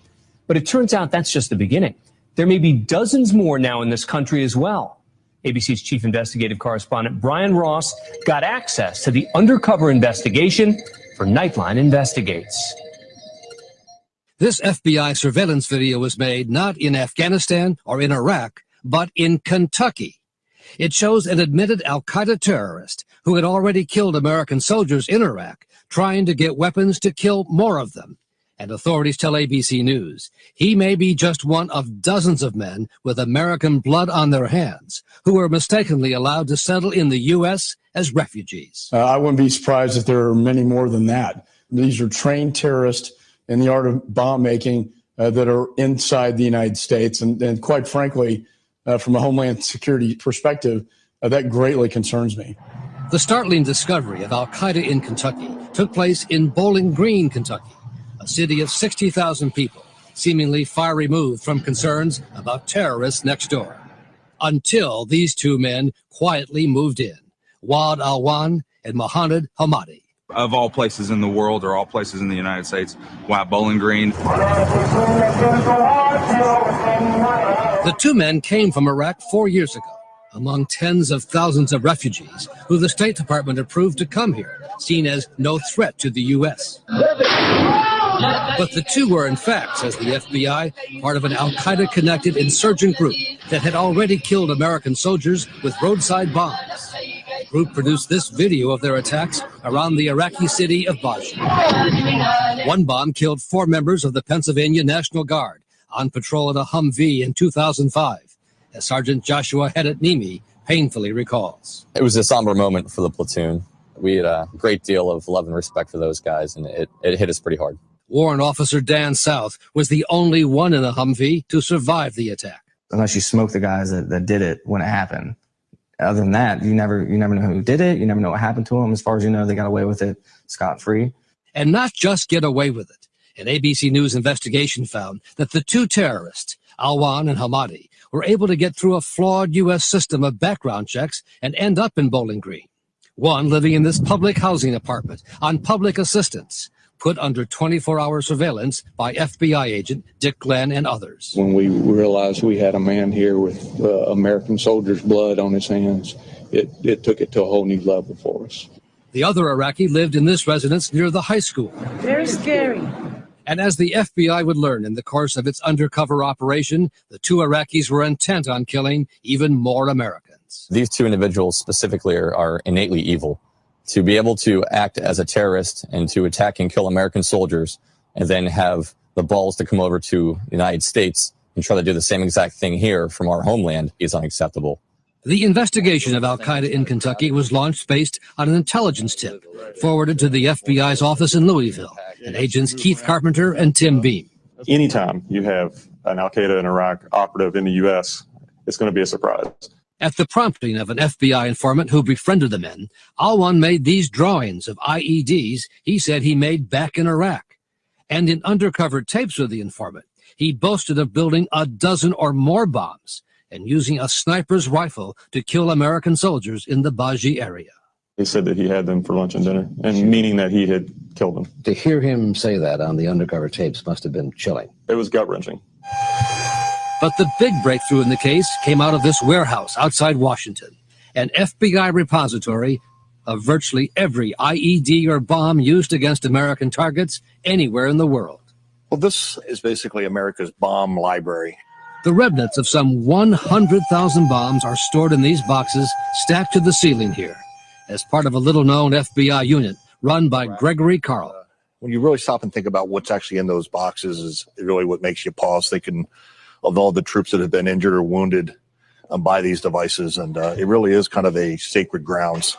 Speaker 17: But it turns out that's just the beginning. There may be dozens more now in this country as well. ABC's chief investigative correspondent Brian Ross got access to the undercover investigation for Nightline Investigates.
Speaker 18: This FBI surveillance video was made not in Afghanistan or in Iraq, but in Kentucky. It shows an admitted al-Qaeda terrorist who had already killed American soldiers in Iraq, trying to get weapons to kill more of them. And authorities tell ABC News he may be just one of dozens of men with American blood on their hands who were mistakenly allowed to settle in the U.S. as refugees.
Speaker 19: I wouldn't be surprised if there are many more than that. These are trained terrorists in the art of bomb making that are inside the United States. And quite frankly, from a Homeland Security perspective, that greatly concerns me.
Speaker 18: The startling discovery of al-Qaeda in Kentucky took place in Bowling Green, Kentucky, a city of 60,000 people, seemingly far removed from concerns about terrorists next door. Until these two men quietly moved in, Wad Alwan and Mohammed Hamadi.
Speaker 20: Of all places in the world, or all places in the United States, why Bowling Green?
Speaker 18: The two men came from Iraq 4 years ago, among tens of thousands of refugees who the State Department approved to come here, seen as no threat to the U.S. But the two were, in fact, says the FBI, part of an al-Qaeda-connected insurgent group that had already killed American soldiers with roadside bombs. The group produced this video of their attacks around the Iraqi city of Baji. One bomb killed 4 members of the Pennsylvania National Guard on patrol in a Humvee in 2005, as Sergeant Joshua Hedit-Nimi painfully recalls.
Speaker 21: It was a somber moment for the platoon. We had a great deal of love and respect for those guys, and it hit us pretty hard.
Speaker 18: Warrant Officer Dan South was the only one in the Humvee to survive the attack.
Speaker 22: Unless you smoke the guys that did it when it happened. Other than that, you never know who did it. You never know what happened to them. As far as you know, they got away with it scot-free.
Speaker 18: And not just get away with it. An ABC News investigation found that the two terrorists, Alwan and Hamadi, were able to get through a flawed U.S. system of background checks and end up in Bowling Green. One living in this public housing apartment on public assistance, put under 24-hour surveillance by FBI agent Dick Glenn and others.
Speaker 23: When we realized we had a man here with American soldiers' blood on his hands, it took it to a whole new level for us.
Speaker 18: The other Iraqi lived in this residence near the high school.
Speaker 24: Very scary.
Speaker 18: And as the FBI would learn in the course of its undercover operation, the two Iraqis were intent on killing even more Americans.
Speaker 21: These two individuals specifically are innately evil. To be able to act as a terrorist and to attack and kill American soldiers and then have the balls to come over to the United States and try to do the same exact thing here from our homeland is unacceptable.
Speaker 18: The investigation of al-Qaeda in Kentucky was launched based on an intelligence tip forwarded to the FBI's office in Louisville and agents Keith Carpenter and Tim Beam.
Speaker 25: Anytime you have an al-Qaeda and Iraq operative in the U.S., it's going to be a surprise.
Speaker 18: At the prompting of an FBI informant who befriended the men, Alwan made these drawings of IEDs he said he made back in Iraq. And in undercover tapes with the informant, he boasted of building a dozen or more bombs and using a sniper's rifle to kill American soldiers in the Baji area.
Speaker 25: He said that he had them for lunch and dinner, and meaning that he had killed them.
Speaker 26: To hear him say that on the undercover tapes must have been chilling.
Speaker 25: It was gut-wrenching.
Speaker 18: But the big breakthrough in the case came out of this warehouse outside Washington, an FBI repository of virtually every IED or bomb used against American targets anywhere in the world.
Speaker 27: Well, this is basically America's bomb library.
Speaker 18: The remnants of some 100,000 bombs are stored in these boxes stacked to the ceiling here as part of a little-known FBI unit run by Gregory Carl.
Speaker 1: When you really stop and think about what's actually in those boxes is really what makes you pause, thinking of all the troops that have been injured or wounded by these devices. And it really is kind of a sacred grounds.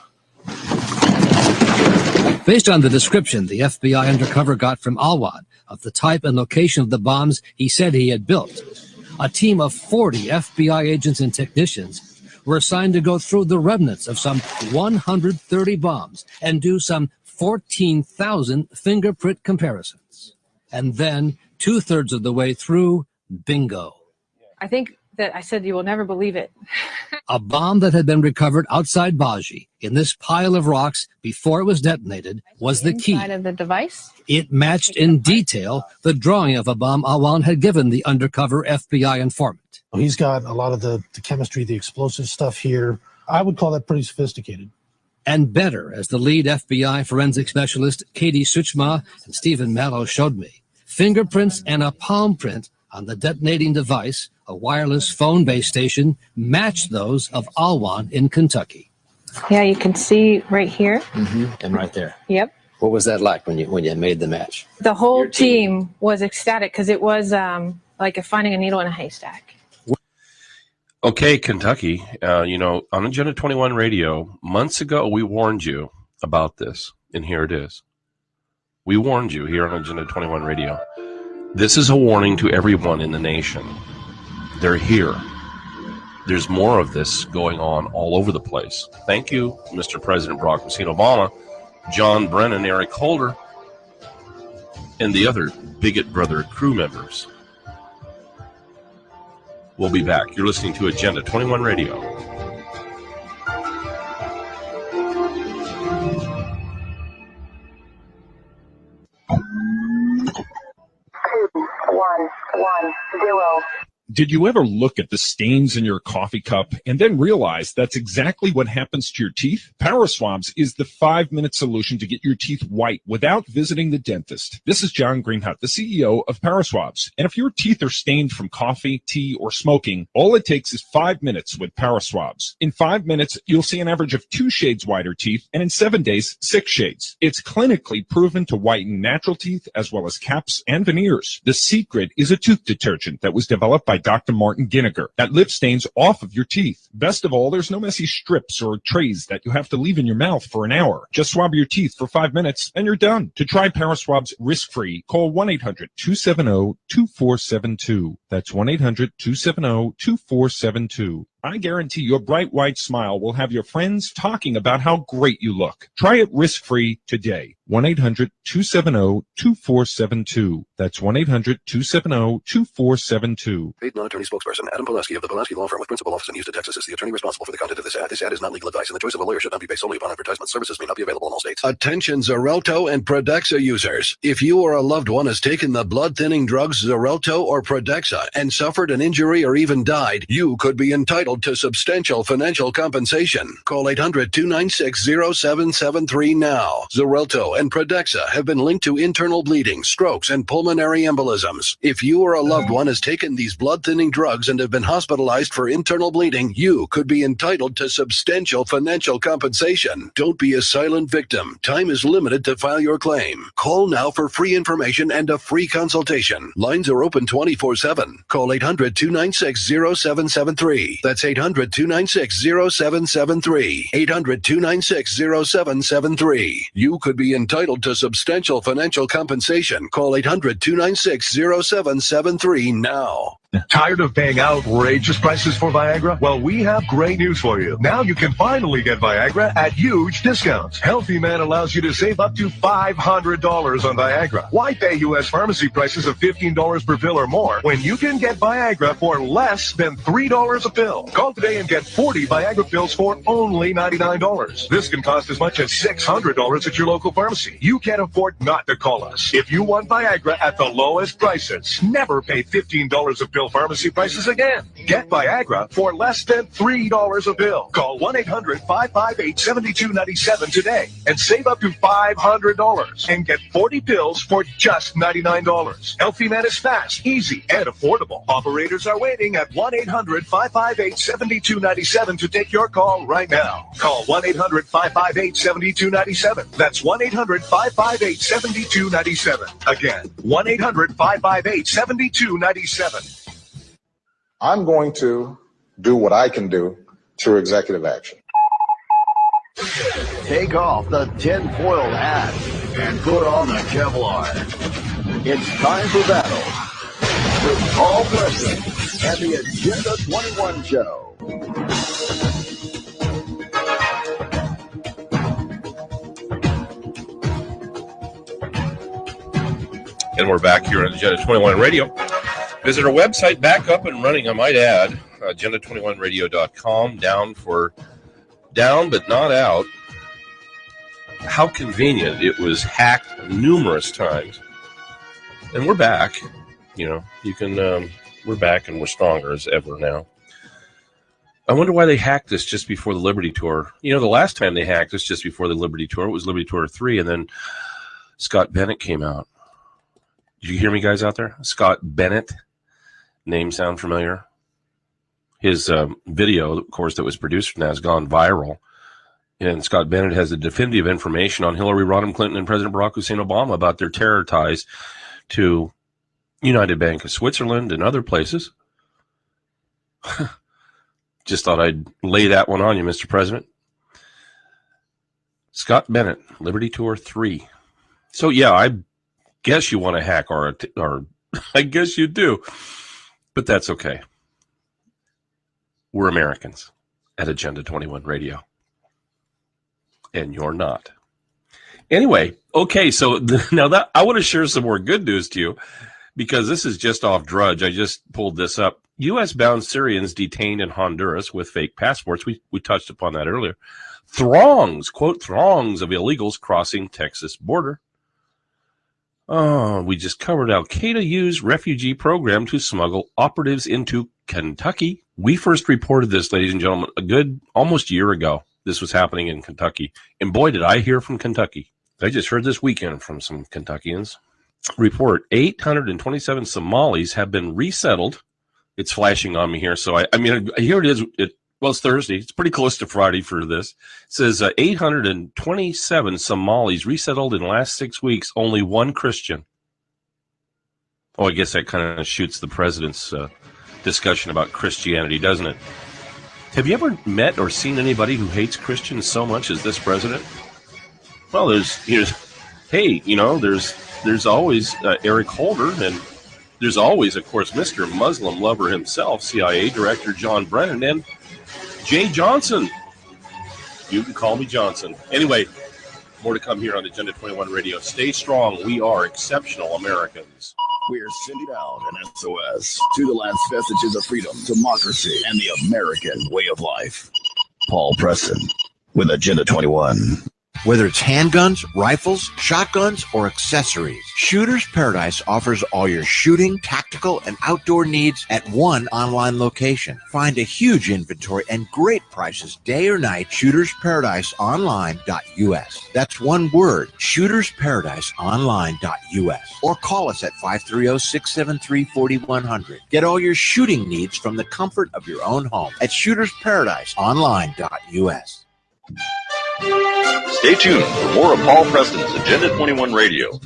Speaker 18: Based on the description the FBI undercover got from Alwad of the type and location of the bombs he said he had built, a team of 40 FBI agents and technicians were assigned to go through the remnants of some 130 bombs and do some 14,000 fingerprint comparisons. And then, 2/3 of the way through, bingo.
Speaker 2: I think that I said you will never believe it.
Speaker 18: A bomb that had been recovered outside Baji in this pile of rocks before it was detonated was the key.
Speaker 2: Inside of the device?
Speaker 18: It matched in detail the drawing of a bomb Awan had given the undercover FBI informant.
Speaker 3: He's got a lot of the chemistry, the explosive stuff here. I would call that pretty sophisticated.
Speaker 18: And better, as the lead FBI forensic specialist Katie Suchma and Stephen Mallow showed me. Fingerprints and a palm print on the detonating device, a wireless phone base station, matched those of Alwan in Kentucky.
Speaker 2: Yeah, you can see right here.
Speaker 26: And right there.
Speaker 2: Yep.
Speaker 26: What was that like when you made the match?
Speaker 2: The whole team was ecstatic because it was like finding a needle in a haystack.
Speaker 8: Okay, Kentucky, on Agenda 21 Radio, months ago, we warned you about this, and here it is. We warned you here on Agenda 21 Radio. This is a warning to everyone in the nation. They're here. There's more of this going on all over the place. Thank you, Mr. President Barack Hussein Obama, John Brennan, Eric Holder, and the other Bigot Brother crew members. We'll be back. You're listening to Agenda 21 Radio.
Speaker 12: Did you ever look at the stains in your coffee cup and then realize that's exactly what happens to your teeth? Power Swabs is the 5-minute solution to get your teeth white without visiting the dentist. This is John Greenhut, the CEO of Power Swabs. And if your teeth are stained from coffee, tea, or smoking, all it takes is 5 minutes with Power Swabs. In 5 minutes, you'll see an average of 2 shades whiter teeth, and in 7 days, 6 shades. It's clinically proven to whiten natural teeth as well as caps and veneers. The secret is a tooth detergent that was developed by Dr. Martin Ginniger that lifts stains off of your teeth. Best of all, there's no messy strips or trays that you have to leave in your mouth for an hour. Just swab your teeth for 5 minutes and you're done. To try Power Swabs risk-free, call 1-800-270-2472. That's 1-800-270-2472. I guarantee your bright white smile will have your friends talking about how great you look. Try it risk-free today. 1-800-270-2472. That's 1-800-270-2472.
Speaker 9: Paid non-attorney spokesperson Adam Pulaski of the Pulaski Law Firm with principal office in Houston, Texas is the attorney responsible for the content of this ad. This ad is not legal advice, and the choice of a lawyer should not be based solely upon advertisement. Services may not be available in all states.
Speaker 10: Attention Xarelto and Pradaxa users. If you or a loved one has taken the blood-thinning drugs Xarelto or Pradaxa and suffered an injury or even died, you could be entitled to substantial financial compensation. Call 800-296-0773 now. Xarelto and Pradaxa have been linked to internal bleeding, strokes, and pulmonary embolisms. If you or a loved one has taken these blood-thinning drugs and have been hospitalized for internal bleeding, you could be entitled to substantial financial compensation. Don't be a silent victim. Time is limited to file your claim. Call now for free information and a free consultation. Lines are open 24/7. Call 800-296-0773. That's 800-296-0773. 800-296-0773. You could be entitled to substantial financial compensation. Call 800-296-0773 now.
Speaker 16: Tired of paying outrageous prices for Viagra? Well, we have great news for you. Now you can finally get Viagra at huge discounts. Healthy Man allows you to save up to $500 on Viagra. Why pay U.S. pharmacy prices of $15 per pill or more when you can get Viagra for less than $3 a pill? Call today and get 40 Viagra pills for only $99. This can cost as much as $600 at your local pharmacy. You can't afford not to call us. If you want Viagra at the lowest prices, never pay $15 a pill real pharmacy prices again. Get Viagra for less than $3 a pill. Call 1-800-558-7297 today and save up to $500 and get 40 pills for just $99. Healthy Man is fast, easy, and affordable. Operators are waiting at 1-800-558-7297 to take your call right now. Call 1-800-558-7297. That's 1-800-558-7297. Again, 1-800-558-7297.
Speaker 7: I'm going to do what I can do through executive action.
Speaker 5: Take off the tinfoil hat and put on the Kevlar. It's time for battle with Paul Preston and the Agenda 21 Show.
Speaker 8: And we're back here on Agenda 21 Radio. Visit our website, back up and running, I might add, agenda21radio.com, down but not out. How convenient. It was hacked numerous times. And we're back. You know, you can, we're back and we're stronger as ever now. I wonder why they hacked us just before the Liberty Tour. You know, the last time they hacked us just before the Liberty Tour, it was Liberty Tour 3, and then Scott Bennett came out. Did you hear me, guys, out there? Scott Bennett. Name sound familiar? His video, of course, that was produced now has gone viral. And Scott Bennett has the definitive information on Hillary Rodham Clinton and President Barack Hussein Obama about their terror ties to United Bank of Switzerland and other places. Just thought I'd lay that one on you, Mr. President. Scott Bennett, Liberty Tour 3. So, yeah, I guess you want to hack our I guess you do. But that's okay. We're Americans at Agenda 21 Radio. And you're not. Anyway, okay, so now that I want to share some more good news to you, because this is just off Drudge. I just pulled this up. U.S.-bound Syrians detained in Honduras with fake passports. We touched upon that earlier. Throngs, quote, throngs of illegals crossing Texas border. Oh, we just covered Al-Qaeda used refugee program to smuggle operatives into Kentucky. We first reported this, ladies and gentlemen, a good almost year ago. This was happening in Kentucky. And boy, did I hear from Kentucky. I just heard this weekend from some Kentuckians. Report 827 Somalis have been resettled. It's flashing on me here. So, I mean, here it is. Well, it's Thursday. It's pretty close to Friday for this. It says 827 Somalis resettled in the last 6 weeks, only one Christian. Oh, I guess that kind of shoots the president's discussion about Christianity, doesn't it? Have you ever met or seen anybody who hates Christians so much as this president? Well, there's always Eric Holder, and there's always, of course, Mr. Muslim lover himself, CIA Director John Brennan, and Jay Johnson. You can call me Johnson. Anyway, more to come here on Agenda 21 Radio. Stay strong. We are exceptional Americans.
Speaker 5: We're sending out an SOS to the last vestiges of freedom, democracy, and the American way of life. Paul Preston with Agenda 21.
Speaker 11: Whether it's handguns, rifles, shotguns, or accessories, Shooter's Paradise offers all your shooting, tactical, and outdoor needs at one online location. Find a huge inventory and great prices day or night. ShootersParadiseOnline.us. That's one word, ShootersParadiseOnline.us. Or call us at 530-673-4100. Get all your shooting needs from the comfort of your own home at ShootersParadiseOnline.us.
Speaker 4: Stay tuned for more of Paul Preston's Agenda 21 Radio.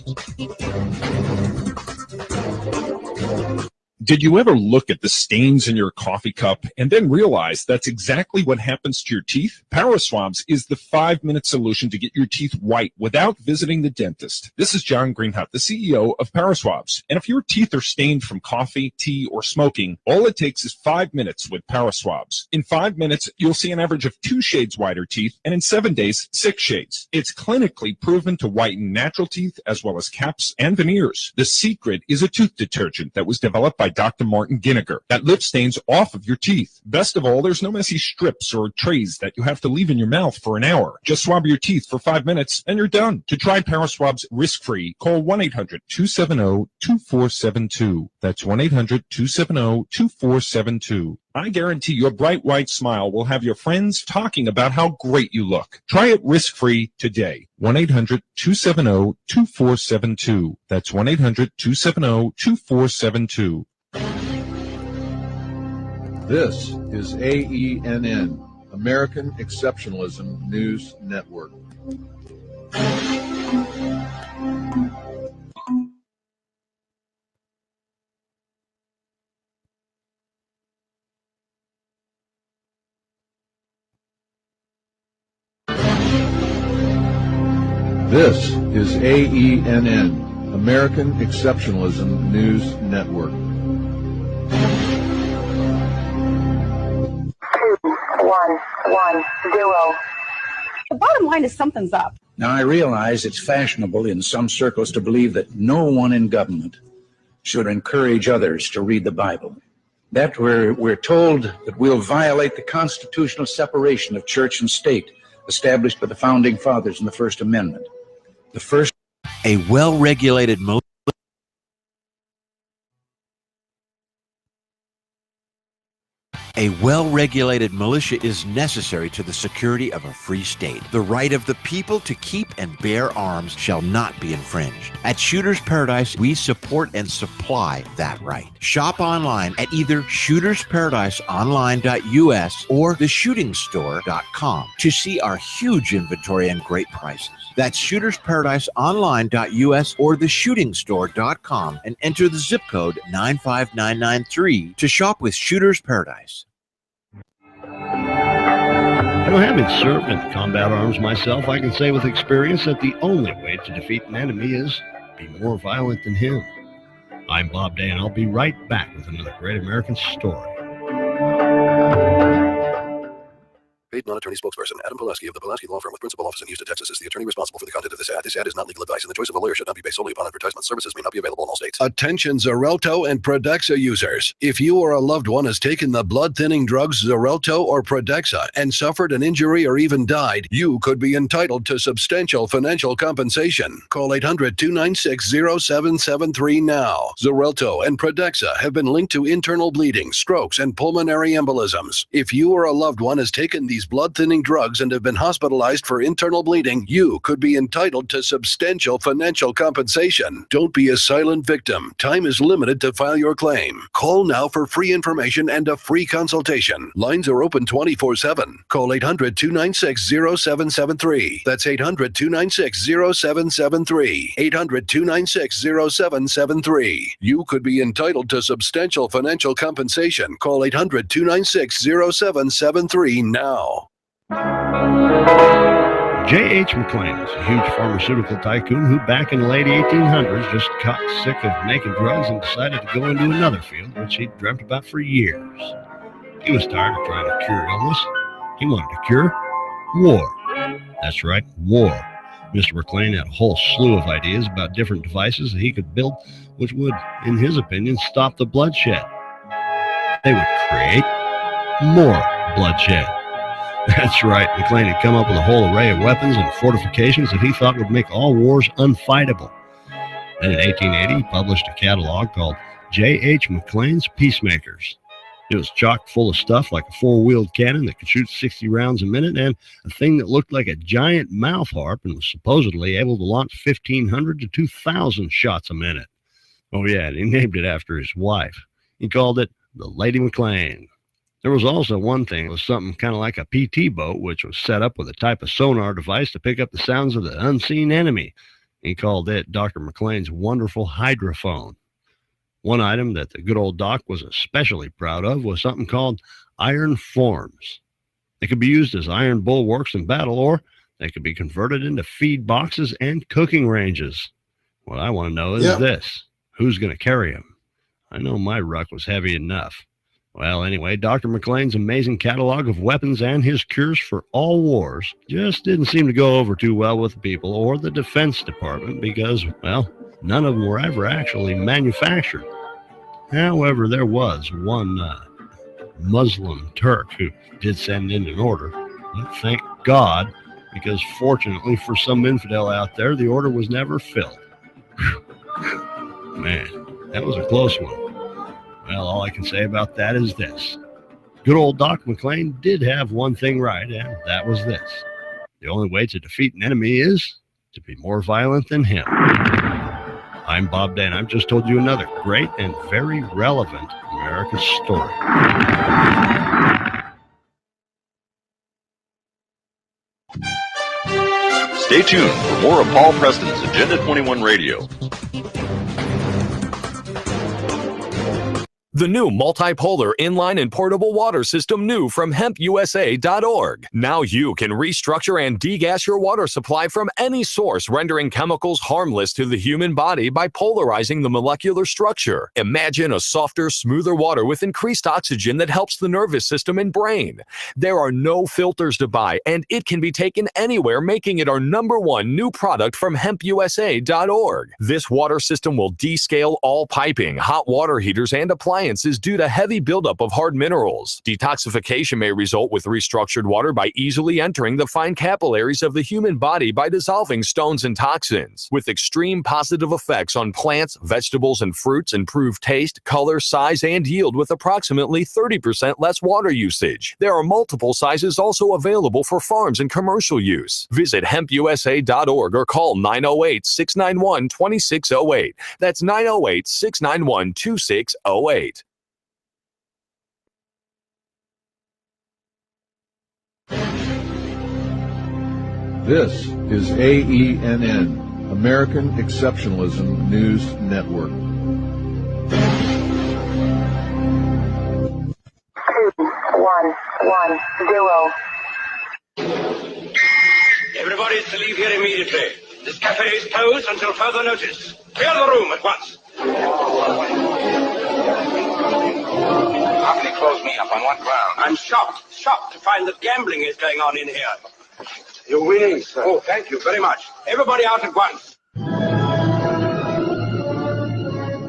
Speaker 12: Did you ever look at the stains in your coffee cup and then realize that's exactly what happens to your teeth? Paraswabs is the 5-minute solution to get your teeth white without visiting the dentist. This is John Greenhut, the CEO of Paraswabs. And if your teeth are stained from coffee, tea, or smoking, all it takes is 5 minutes with Paraswabs. In 5 minutes, you'll see an average of 2 shades whiter teeth, and in 7 days, 6 shades. It's clinically proven to whiten natural teeth as well as caps and veneers. The secret is a tooth detergent that was developed by Dr. Martin Ginniger that lifts stains off of your teeth. Best of all, there's no messy strips or trays that you have to leave in your mouth for an hour. Just swab your teeth for 5 minutes and you're done. To try Paraswabs risk-free, call 1-800-270-2472. That's 1-800-270-2472. I guarantee your bright white smile will have your friends talking about how great you look. Try it risk-free today. 1-800-270-2472. That's 1-800-270-2472.
Speaker 6: This is AENN, American Exceptionalism News Network. This is AENN, American Exceptionalism News Network.
Speaker 13: 2110. The bottom line is something's up.
Speaker 14: Now, I realize it's fashionable in some circles to believe that no one in government should encourage others to read the Bible. That we're told that we'll violate the constitutional separation of church and state established by the Founding Fathers in the First Amendment.
Speaker 11: A well-regulated A well-regulated militia is necessary to the security of a free state. The right of the people to keep and bear arms shall not be infringed. At Shooter's Paradise, we support and supply that right. Shop online at either shootersparadiseonline.us or theshootingstore.com to see our huge inventory and great prices. That's shootersparadiseonline.us or theshootingstore.com and enter the zip code 95993 to shop with Shooter's Paradise.
Speaker 15: Well, having served in combat arms myself, I can say with experience that the only way to defeat an enemy is be more violent than him. I'm Bob Day, and I'll be right back with another great American story.
Speaker 9: Paid non-attorney spokesperson Adam Pulaski of the Pulaski Law Firm with principal office in Houston, Texas is the attorney responsible for the content of this ad. This ad is not legal advice, and the choice of a lawyer should not be based solely upon advertisement. Services may not be available in all states.
Speaker 10: Attention Xarelto and Pradaxa users. If you or a loved one has taken the blood-thinning drugs Xarelto or Pradaxa and suffered an injury or even died, you could be entitled to substantial financial compensation. Call 800-296-0773 now. Xarelto and Pradaxa have been linked to internal bleeding, strokes, and pulmonary embolisms. If you or a loved one has taken these blood-thinning drugs and have been hospitalized for internal bleeding, you could be entitled to substantial financial compensation. Don't be a silent victim. Time is limited to file your claim. Call now for free information and a free consultation. Lines are open 24/7. Call 800-296-0773. That's 800-296-0773. 800-296-0773. You could be entitled to substantial financial compensation. Call 800-296-0773 now.
Speaker 15: J.H. McClain is a huge pharmaceutical tycoon who back in the late 1800s just got sick of making drugs and decided to go into another field which he'd dreamt about for years. He was tired of trying to cure illness. He wanted to cure war. That's right, war. Mr. McClain had a whole slew of ideas about different devices that he could build which would, in his opinion, stop the bloodshed. They would create more bloodshed. That's right, McClain had come up with a whole array of weapons and fortifications that he thought would make all wars unfightable. Then in 1880, he published a catalog called J.H. McClain's Peacemakers. It was chock full of stuff like a four-wheeled cannon that could shoot 60 rounds a minute and a thing that looked like a giant mouth harp and was supposedly able to launch 1,500 to 2,000 shots a minute. Oh yeah, and he named it after his wife. He called it the Lady McClain. There was also one thing that was something kind of like a PT boat, which was set up with a type of sonar device to pick up the sounds of the unseen enemy. He called it Dr. McClain's wonderful hydrophone. One item that the good old doc was especially proud of was something called iron forms. They could be used as iron bulwarks in battle, or they could be converted into feed boxes and cooking ranges. What I want to know is this: who's going to carry them? I know my ruck was heavy enough. Well, anyway, Dr. McClain's amazing catalog of weapons and his cures for all wars just didn't seem to go over too well with the people or the Defense Department because, well, none of them were ever actually manufactured. However, there was one Muslim Turk who did send in an order. But thank God, because fortunately for some infidel out there, the order was never filled. Man, that was a close one. Well, all I can say about that is this. Good old Doc McClain did have one thing right, and that was this. The only way to defeat an enemy is to be more violent than him. I'm Bob Dan. I've just told you another great and very relevant American story.
Speaker 4: Stay tuned for more of Paul Preston's Agenda 21 Radio.
Speaker 17: The new multipolar inline and portable water system new from hempusa.org. Now you can restructure and degas your water supply from any source, rendering chemicals harmless to the human body by polarizing the molecular structure. Imagine a softer, smoother water with increased oxygen that helps the nervous system and brain. There are no filters to buy, and it can be taken anywhere, making it our #1 new product from hempusa.org. This water system will descale all piping, hot water heaters, and appliances due to heavy buildup of hard minerals. Detoxification may result with restructured water by easily entering the fine capillaries of the human body by dissolving stones and toxins. With extreme positive effects on plants, vegetables, and fruits, improved taste, color, size, and yield with approximately 30% less water usage. There are multiple sizes also available for farms and commercial use. Visit hempusa.org or call 908-691-2608. That's 908-691-2608.
Speaker 6: This is AENN, American Exceptionalism News Network.
Speaker 19: 2110. Everybody is to leave here immediately. This cafe is closed until further notice. Clear the room at once. How can they close me up? On what ground? I'm shocked to find that gambling is going on in here. You're winning, sir. Oh, thank you very much. Everybody out at once.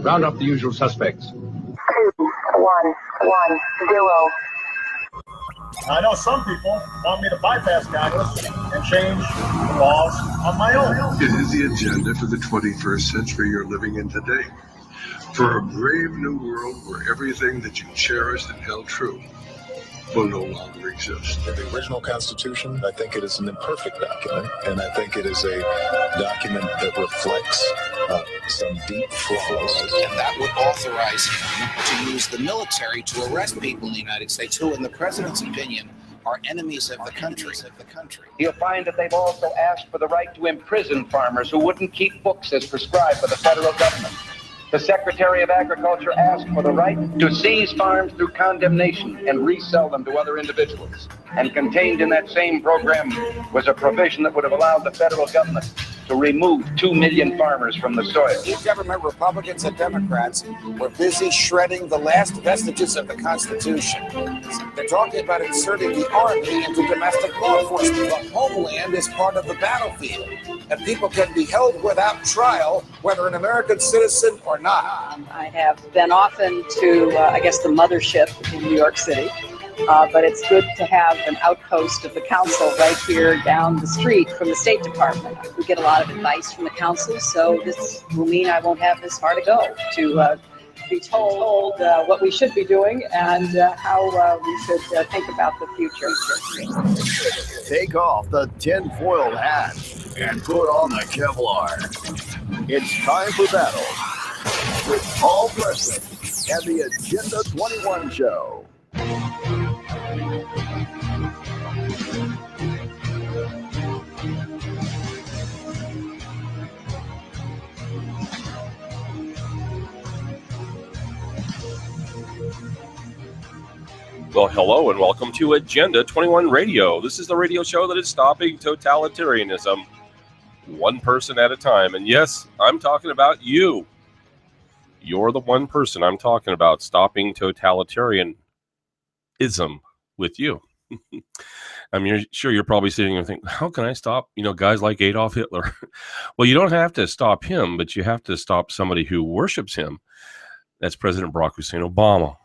Speaker 14: Round up the usual suspects.
Speaker 19: 2110.
Speaker 7: I know some people want me to bypass Congress and change the laws on my own.
Speaker 20: It is the agenda for the 21st century you're living in today. For a brave new world where everything that you cherished and held true will no longer exist.
Speaker 22: The original Constitution, I think it is an imperfect document, and I think it is a document that reflects some deep flaws.
Speaker 23: And that would authorize him to use the military to arrest people in the United States who, in the president's opinion, are enemies of the country.
Speaker 24: You'll find that they've also asked for the right to imprison farmers who wouldn't keep books as prescribed by the federal government. The Secretary of Agriculture asked for the right to seize farms through condemnation and resell them to other individuals. And contained in that same program was a provision that would have allowed the federal government to remove 2 million farmers from the soil.
Speaker 23: These government Republicans and Democrats were busy shredding the last vestiges of the Constitution. They're talking about inserting the Army into domestic law enforcement. The homeland is part of the battlefield, and people can be held without trial, whether an American citizen or not.
Speaker 13: I have been often to, the mothership in New York City. But it's good to have an outpost of the council right here down the street from the State Department. We get a lot of advice from the council, so this will mean I won't have this far to go to be told what we should be doing and how we should think about the future.
Speaker 5: Take off the tinfoil hat and put on the Kevlar. It's time for battle with Paul Preston and the Agenda 21 show.
Speaker 8: Well, hello and welcome to Agenda 21 Radio. This is the radio show that is stopping totalitarianism one person at a time. And yes, I'm talking about you. You're the one person I'm talking about stopping totalitarianism with you. I'm sure you're probably sitting there thinking, how can I stop, guys like Adolf Hitler? Well, you don't have to stop him, but you have to stop somebody who worships him. That's President Barack Hussein Obama.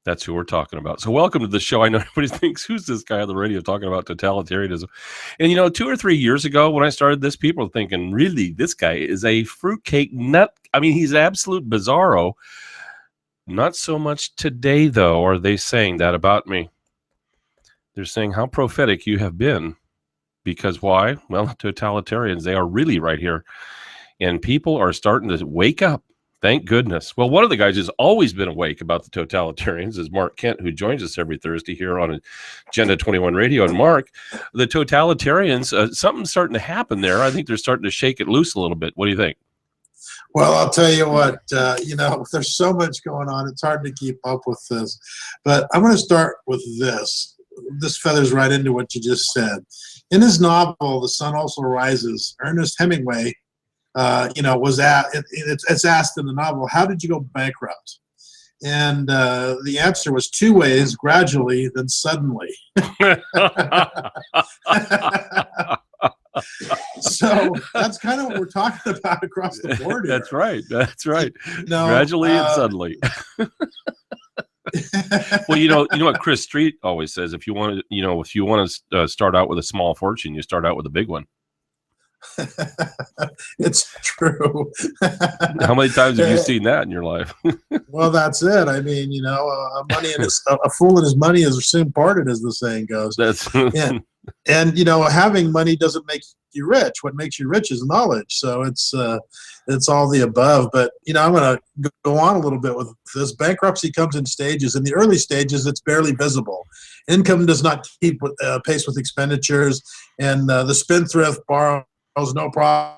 Speaker 8: That's who we're talking about. So welcome to the show. I know everybody thinks, who's this guy on the radio talking about totalitarianism? And, 2 or 3 years ago when I started this, people were thinking, really, this guy is a fruitcake nut. I mean, he's absolute bizarro. Not so much today, though, are they saying that about me. They're saying how prophetic you have been. Because why? Well, totalitarians, they are really right here. And people are starting to wake up. Thank goodness. Well, one of the guys who's always been awake about the totalitarians is Mark Kent, who joins us every Thursday here on Agenda 21 Radio. And Mark, the totalitarians, something's starting to happen there. I think they're starting to shake it loose a little bit. What do you think?
Speaker 1: Well, I'll tell you what, there's so much going on. It's hard to keep up with this. But I'm going to start with this. This feathers right into what you just said. In his novel, The Sun Also Rises, Ernest Hemingway, it's asked in the novel, how did you go bankrupt? And the answer was 2 ways, gradually, then suddenly. So that's kind of what we're talking about across the board here.
Speaker 8: That's right. Gradually and suddenly. Well, you know what Chris Street always says, if you want to start out with a small fortune, you start out with a big one.
Speaker 1: It's true.
Speaker 8: How many times have you seen that in your life?
Speaker 1: Well, that's it. I mean, a fool and his money is soon parted, as the saying goes.
Speaker 8: That's
Speaker 1: and having money doesn't make you rich. What makes you rich is knowledge. So it's all the above. But I'm going to go on a little bit with this. Bankruptcy comes in stages. In the early stages, it's barely visible. Income does not keep pace with expenditures, and the spendthrift borrows no problem.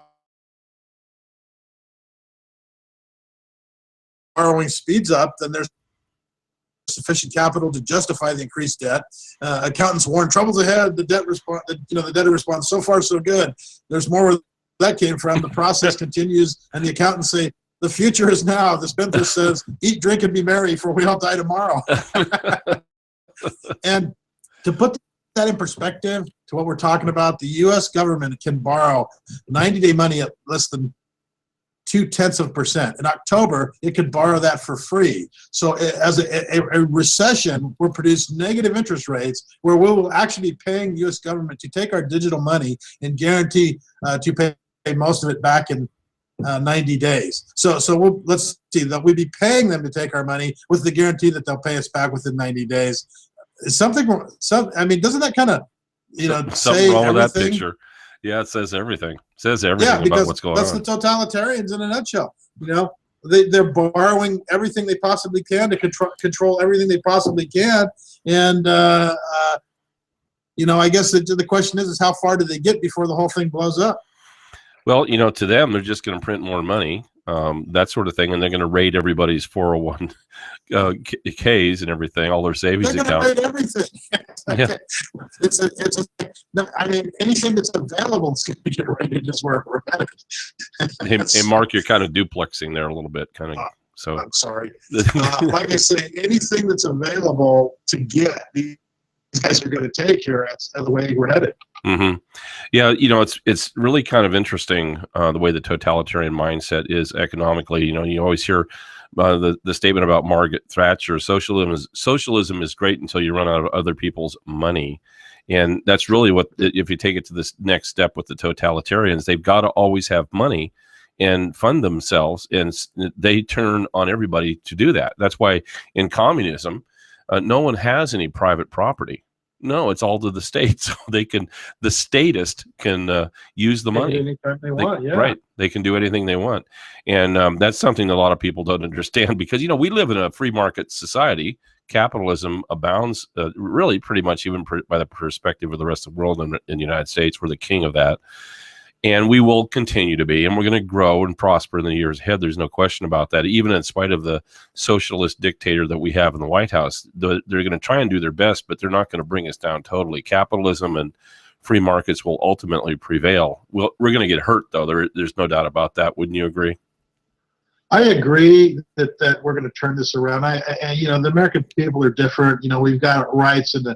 Speaker 1: Borrowing speeds up, then there's sufficient capital to justify the increased debt. Accountants warn troubles ahead. The debtor responds, so far so good. There's more where that came from. The process continues, and the accountants say, the future is now. The spendthrift says, eat, drink, and be merry, for we all die tomorrow. And to put that in perspective to what we're talking about, the U.S. government can borrow 90-day money at less than 0.2%. In October, it could borrow that for free. So as a recession will produce negative interest rates where we will actually be paying the U.S. government to take our digital money and guarantee to pay most of it back in 90 days. So let's see, that we'd be paying them to take our money with the guarantee that they'll pay us back within 90 days. Doesn't that kind of,
Speaker 8: something
Speaker 1: say
Speaker 8: wrong with
Speaker 1: everything?
Speaker 8: that picture? Yeah, it says everything. It says everything about what's going
Speaker 1: that's
Speaker 8: on.
Speaker 1: That's the totalitarians in a nutshell. They're borrowing everything they possibly can to control everything they possibly can. And, I guess the question is how far do they get before the whole thing blows up?
Speaker 8: Well, to them, they're just going to print more money, that sort of thing, and they're going to raid everybody's 401 Ks and everything, all their savings accounts.
Speaker 1: They're going to raid everything.
Speaker 8: Yeah.
Speaker 1: Anything that's available is going to get raided is where we're headed.
Speaker 8: Hey, Mark, you're kind of duplexing there a little bit, kind of. So
Speaker 1: I'm sorry. Like I say, anything that's available to get, these guys are going to take here. That's the way we're headed.
Speaker 8: Mm-hmm. Yeah, it's really kind of interesting the way the totalitarian mindset is economically. You always hear the statement about Margaret Thatcher: socialism is great until you run out of other people's money. And that's really what, if you take it to this next step with the totalitarians, they've got to always have money and fund themselves, and they turn on everybody to do that. That's why in communism, no one has any private property. No, it's all to the state. So the statist can use the money.
Speaker 1: Anytime they want, yeah.
Speaker 8: Right. They can do anything they want. And that's something that a lot of people don't understand because, we live in a free market society. Capitalism abounds really pretty much even by the perspective of the rest of the world in the United States. We're the king of that. And we will continue to be, and we're going to grow and prosper in the years ahead. There's no question about that. Even in spite of the socialist dictator that we have in the White House, they're going to try and do their best, but they're not going to bring us down totally. Capitalism and free markets will ultimately prevail. We're going to get hurt, though. There's no doubt about that. Wouldn't you agree?
Speaker 1: I agree that we're going to turn this around. The American people are different. We've got rights and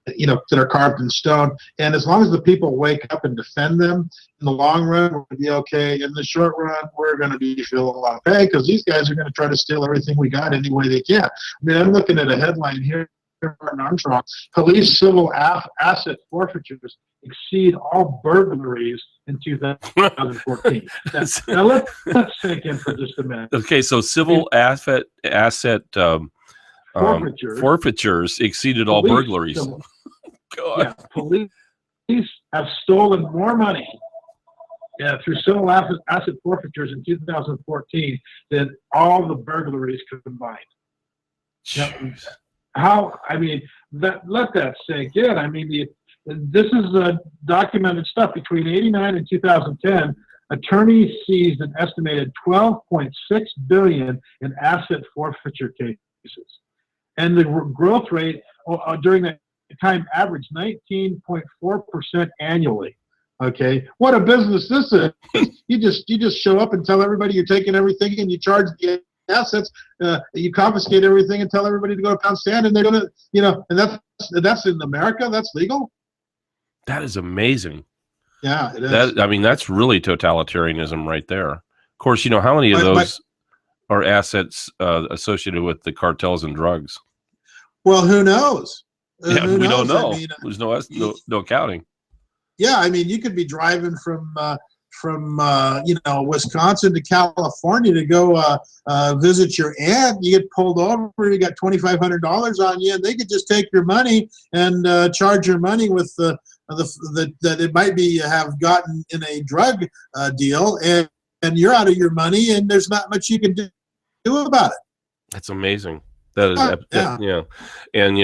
Speaker 1: that are carved in stone. And as long as the people wake up and defend them, in the long run, we're going to be okay. In the short run, we're going to be feeling a lot of pain because these guys are going to try to steal everything we got any way they can. I mean, I'm looking at a headline here, Martin Armstrong, police civil asset forfeitures exceed all burglaries in 2014. Now let's sink in for just a minute.
Speaker 8: Okay, so civil asset forfeitures exceeded all burglaries. God.
Speaker 1: Yeah, police have stolen more money through civil asset forfeitures in 2014 than all the burglaries combined. Now, let that sink in. I mean, this is documented stuff. Between 89 and 2010, attorneys seized an estimated $12.6 billion in asset forfeiture cases. And the growth rate during that time averaged 19.4% annually. Okay, what a business this is! You just show up and tell everybody you're taking everything, and you charge the assets. You confiscate everything and tell everybody to go to pound stand, and they're gonna, and that's in America. That's legal.
Speaker 8: That is amazing.
Speaker 1: Yeah, it is.
Speaker 8: That's really totalitarianism right there. Of course, how many of those are assets associated with the cartels and drugs?
Speaker 1: Well, who knows?
Speaker 8: Yeah, we don't know. There's no accounting.
Speaker 1: Yeah, I mean, you could be driving from Wisconsin to California to go visit your aunt. You get pulled over, you got $2,500 on you, and they could just take your money and charge your money with that it might be have gotten in a drug deal, and you're out of your money, and there's not much you can do about it.
Speaker 8: That's amazing. That is, And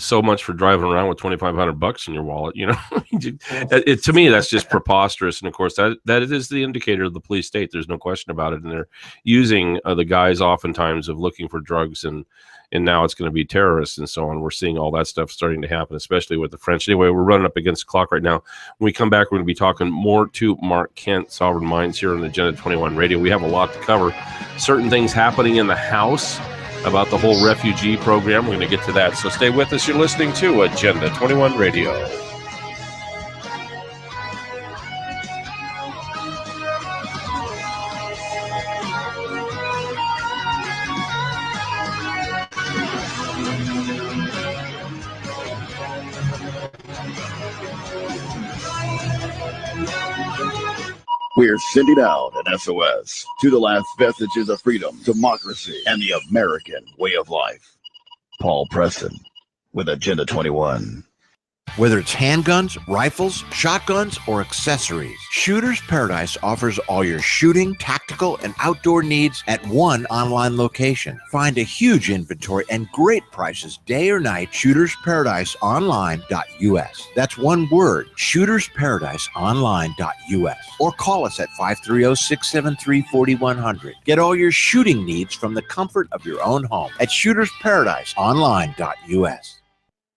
Speaker 8: so much for driving around with $2,500 in your wallet. To me, that's just preposterous. And of course, that is the indicator of the police state. There's no question about it. And they're using the guys oftentimes of looking for drugs, and now it's going to be terrorists and so on. We're seeing all that stuff starting to happen, especially with the French. Anyway, we're running up against the clock right now. When we come back, we're going to be talking more to Mark Kent, Sovereign Minds, here on Agenda 21 Radio. We have a lot to cover. Certain things happening in the House about the whole refugee program. We're going to get to that. So stay with us. You're listening to Agenda 21 Radio.
Speaker 5: We're sending out an SOS to the last vestiges of freedom, democracy, and the American way of life. Paul Preston with Agenda 21.
Speaker 11: Whether it's handguns, rifles, shotguns, or accessories, Shooter's Paradise offers all your shooting, tactical, and outdoor needs at one online location. Find a huge inventory and great prices day or night. ShootersParadiseOnline.us. That's one word, ShootersParadiseOnline.us. Or call us at 530-673-4100. Get all your shooting needs from the comfort of your own home at ShootersParadiseOnline.us.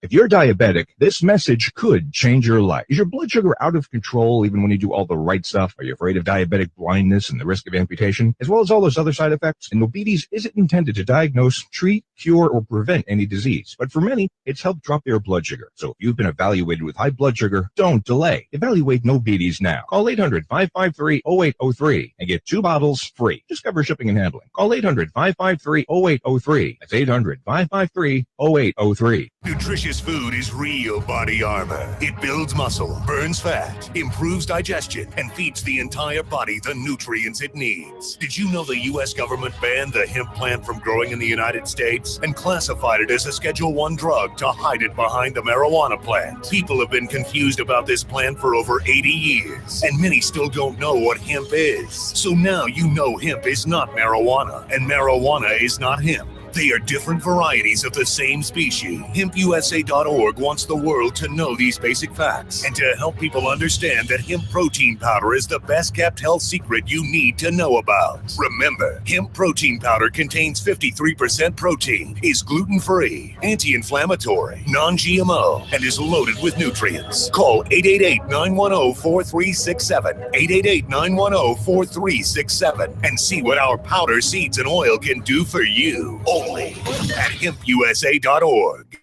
Speaker 2: If you're diabetic, this message could change your life. Is your blood sugar out of control even when you do all the right stuff? Are you afraid of diabetic blindness and the risk of amputation, as well as all those other side effects? And Mobetes isn't intended to diagnose, treat, cure, or prevent any disease. But for many, it's helped drop their blood sugar. So if you've been evaluated with high blood sugar, don't delay. Evaluate Mobetes now. Call 800-553-0803 and get 2 bottles free. Just cover shipping and handling. Call 800-553-0803. That's 800-553-0803.
Speaker 3: Nutritious food is real body armor. It builds muscle, burns fat, improves digestion, and feeds the entire body the nutrients it needs. Did you know the U.S. government banned the hemp plant from growing in the United States and classified it as a Schedule I drug to hide it behind the marijuana plant? People have been confused about this plant for over 80 years, and many still don't know what hemp is. So now you know hemp is not marijuana, and marijuana is not hemp. They are different varieties of the same species. HempUSA.org wants the world to know these basic facts and to help people understand that hemp protein powder is the best kept health secret you need to know about. Remember, hemp protein powder contains 53% protein, is gluten-free, anti-inflammatory, non-GMO, and is loaded with nutrients. Call 888-910-4367, 888-910-4367, and see what our powder, seeds, and oil can do for you. Only at HempUSA.org.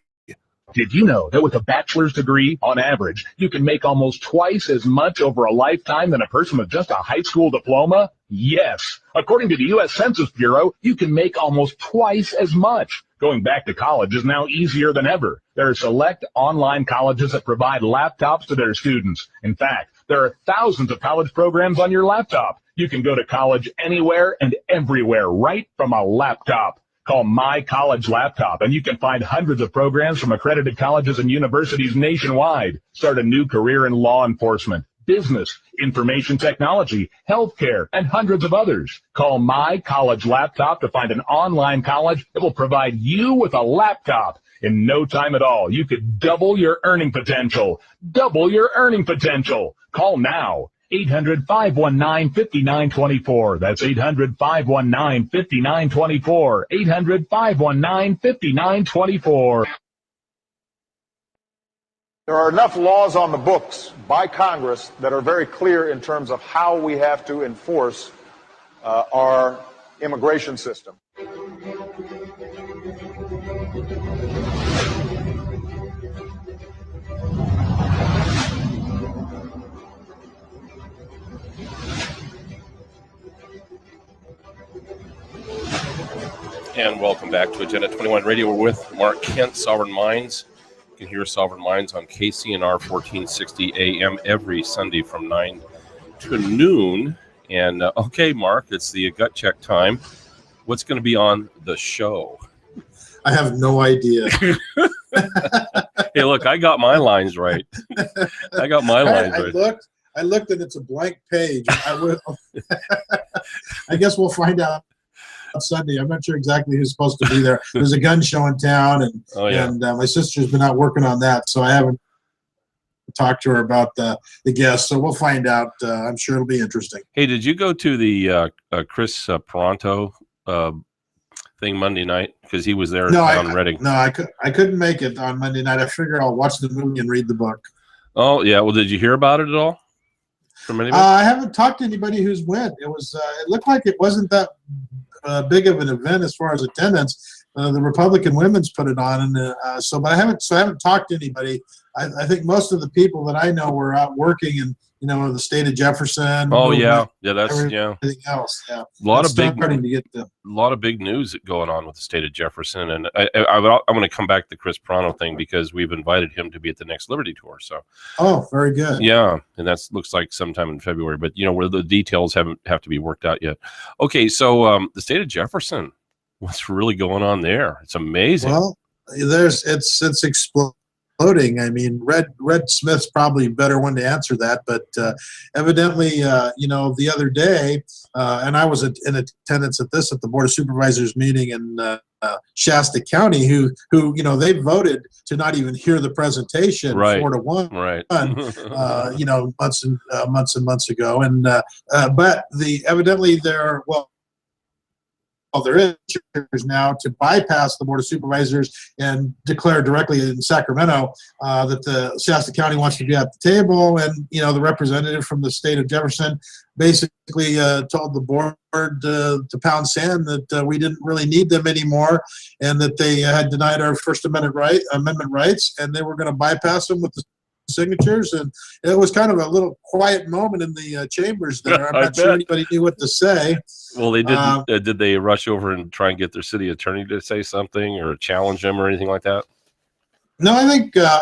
Speaker 12: Did you know that with a bachelor's degree, on average, you can make almost twice as much over a lifetime than a person with just a high school diploma? Yes. According to the U.S. Census Bureau, you can make almost twice as much. Going back to college is now easier than ever. There are select online colleges that provide laptops to their students. In fact, there are thousands of college programs on your laptop. You can go to college anywhere and everywhere right from a laptop. Call My College Laptop, and you can find hundreds of programs from accredited colleges and universities nationwide. Start a new career in law enforcement, business, information technology, healthcare, and hundreds of others. Call My College Laptop to find an online college that will provide you with a laptop. In no time at all, you could double your earning potential. Double your earning potential. Call now. 800-519-5924. That's 800-519-5924. 800-519-5924.
Speaker 7: There are enough laws on the books by Congress that are very clear in terms of how we have to enforce our immigration system.
Speaker 8: And welcome back to Agenda 21 Radio. We're with Mark Kent, Sovereign Minds. You can hear Sovereign Minds on KCNR 1460 AM every Sunday from 9 to noon. And, okay, Mark, it's the gut check time. What's going to be on the show?
Speaker 1: I have no idea.
Speaker 8: Hey, look, I got my lines right. I got my lines right.
Speaker 1: I looked and it's a blank page. I guess we'll find out on Sunday. I'm not sure exactly who's supposed to be there. There's a gun show in town, and my sister's been out working on that, so I haven't talked to her about the guests. So we'll find out. I'm sure it'll be interesting.
Speaker 8: Hey, did you go to the Chris Peranto thing Monday night? Because he was there in Reading.
Speaker 1: No, I couldn't make it on Monday night. I figured I'll watch the movie and read the book.
Speaker 8: Oh yeah. Well, did you hear about it at all from anybody?
Speaker 1: I haven't talked to anybody who's went. It was. It looked like it wasn't that big of an event as far as attendance. The Republican women's put it on, and but I haven't talked to anybody. I think most of the people that I know were out working in the state of Jefferson.
Speaker 8: Oh yeah,
Speaker 1: everything else. Yeah,
Speaker 8: a lot of big news going on with the state of Jefferson, and I'm going to come back to the Chris Peranto thing because we've invited him to be at the next Liberty Tour. So
Speaker 1: very good.
Speaker 8: Yeah, and that looks like sometime in February, but where the details have to be worked out yet. Okay, so the state of Jefferson, what's really going on there? It's amazing.
Speaker 1: Well, it's exploding. I mean, Red Smith's probably a better one to answer that, but evidently, the other day, and I was in attendance at the Board of Supervisors meeting in Shasta County, who they voted to not even hear the presentation 4-1,
Speaker 8: right?
Speaker 1: Months and months ago, and but evidently there is now to bypass the Board of Supervisors and declare directly in Sacramento that the Shasta County wants to be at the table. And, the representative from the state of Jefferson basically told the board to pound sand that we didn't really need them anymore and that they had denied our First Amendment rights, and they were going to bypass them with the signatures. And it was kind of a little quiet moment in the chambers there. I'm not sure anybody knew what to say.
Speaker 8: Well, they didn't. Did they rush over and try and get their city attorney to say something or challenge them or anything like that?
Speaker 1: No, I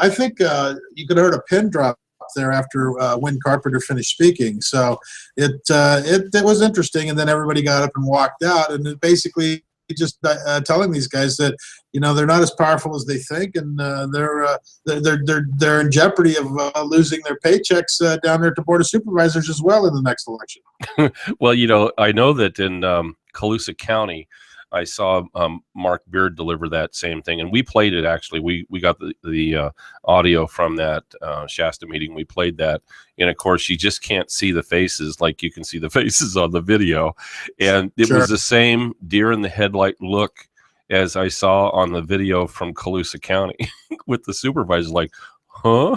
Speaker 1: think you could have heard a pin drop there after Win Carpenter finished speaking. So it was interesting, and then everybody got up and walked out, and it basically just telling these guys that they're not as powerful as they think, and they're in jeopardy of losing their paychecks down there at the Board of Supervisors as well in the next election.
Speaker 8: Well, I know that in Colusa County, I saw Mark Beard deliver that same thing, and we played it. Actually, we got the audio from that Shasta meeting. We played that, and of course, you just can't see the faces like you can see the faces on the video, and it was the same deer in the headlight look as I saw on the video from Colusa County with the supervisors, like, huh?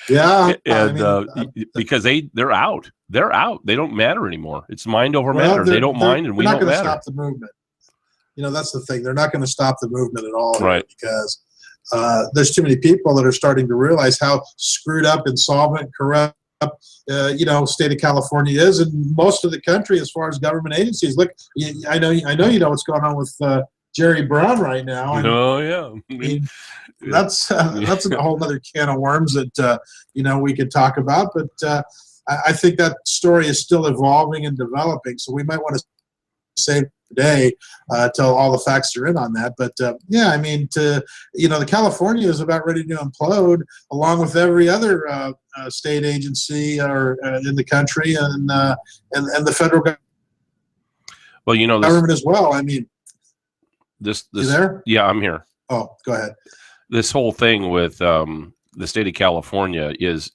Speaker 1: Yeah,
Speaker 8: and because they're out. They don't matter anymore. It's mind over matter. They don't mind, and we don't matter.
Speaker 1: They're not going to stop the movement. That's the thing. They're not going to stop the movement at all,
Speaker 8: right?
Speaker 1: Because there's too many people that are starting to realize how screwed up, insolvent, corrupt, state of California is, and most of the country as far as government agencies. Look, I know you know what's going on with Jerry Brown right now. And,
Speaker 8: oh yeah,
Speaker 1: I mean, that's a whole other can of worms that we could talk about. But I think that story is still evolving and developing. So we might want to save today till all the facts are in on that. But I mean, the California is about ready to implode, along with every other state agency or in the country, and the federal government.
Speaker 8: Well,
Speaker 1: government as well. I mean,
Speaker 8: this
Speaker 1: you there?
Speaker 8: Yeah, I'm here.
Speaker 1: Oh, go ahead.
Speaker 8: This whole thing with the state of California is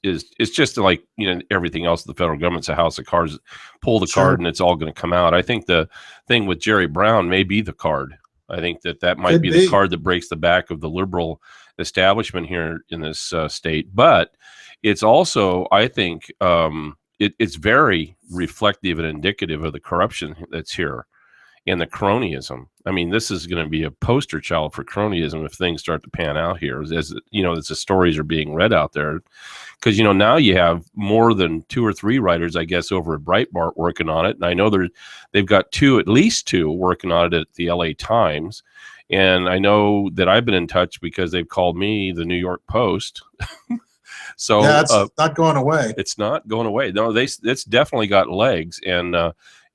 Speaker 8: just like everything else. The federal government's a house of cards. Pull the card and it's all going to come out. I think the thing with Jerry Brown may be the card. I think that might be the card that breaks the back of the liberal establishment here in this state. But it's also, I think, it's very reflective and indicative of the corruption that's here and the cronyism. I mean, this is going to be a poster child for cronyism if things start to pan out here, as as the stories are being read out there. Because, now you have more than 2 or 3 writers, I guess, over at Breitbart working on it. And I know they've got at least two working on it at the LA Times. And I know that I've been in touch because they've called me the New York Post. So
Speaker 1: yeah, it's not going away.
Speaker 8: It's not going away. No, it's definitely got legs. And,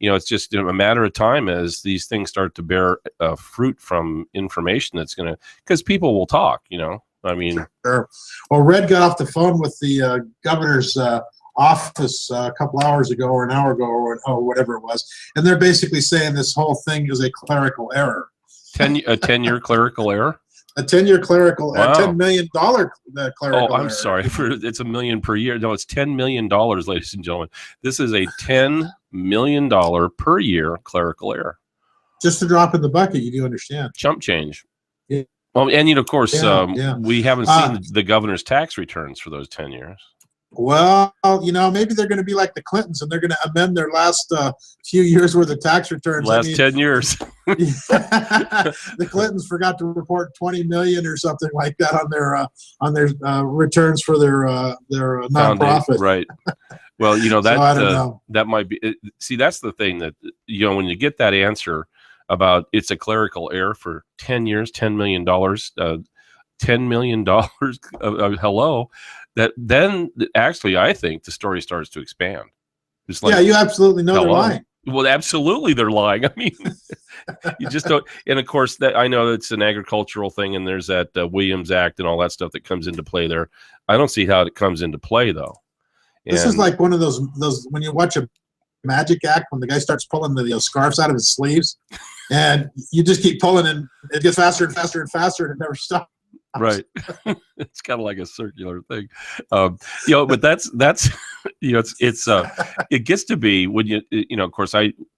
Speaker 8: it's just a matter of time as these things start to bear fruit from information that's going to, because people will talk, I mean.
Speaker 1: Sure. Well, Red got off the phone with the governor's office a couple hours ago or an hour ago or whatever it was. And they're basically saying this whole thing is a clerical error.
Speaker 8: A 10-year clerical error?
Speaker 1: A 10-year clerical,
Speaker 8: wow.
Speaker 1: $10 million clerical
Speaker 8: Oh, I'm
Speaker 1: error.
Speaker 8: sorry. It's $1 million per year. No, it's $10 million, ladies and gentlemen. This is a $10 million per year clerical error.
Speaker 1: Just a drop in the bucket, you do understand.
Speaker 8: Chump change.
Speaker 1: Yeah.
Speaker 8: Well, and of course,
Speaker 1: yeah.
Speaker 8: we haven't seen the governor's tax returns for those 10 years.
Speaker 1: Well, maybe they're going to be like the Clintons, and they're going to amend their last few years worth of tax returns.
Speaker 8: Last 10 years.
Speaker 1: The Clintons forgot to report 20 million or something like that on their returns for their nonprofit.
Speaker 8: Right. Well, that
Speaker 1: So I don't know.
Speaker 8: That might be. See, that's the thing that when you get that answer about it's a clerical error for 10 years, $10 million, $10 million. Hello. That then actually, I think the story starts to expand. It's like,
Speaker 1: yeah, you absolutely know they're lying.
Speaker 8: Well, absolutely, they're lying. I mean, you just don't. And of course, that I know it's an agricultural thing, and there's that Williams Act and all that stuff that comes into play there. I don't see how it comes into play though.
Speaker 1: This is like one of those when you watch a magic act when the guy starts pulling the scarves out of his sleeves, and you just keep pulling, and it gets faster and faster and faster, and it never stops.
Speaker 8: Right. It's kind of like a circular thing. But that's it gets to be when of course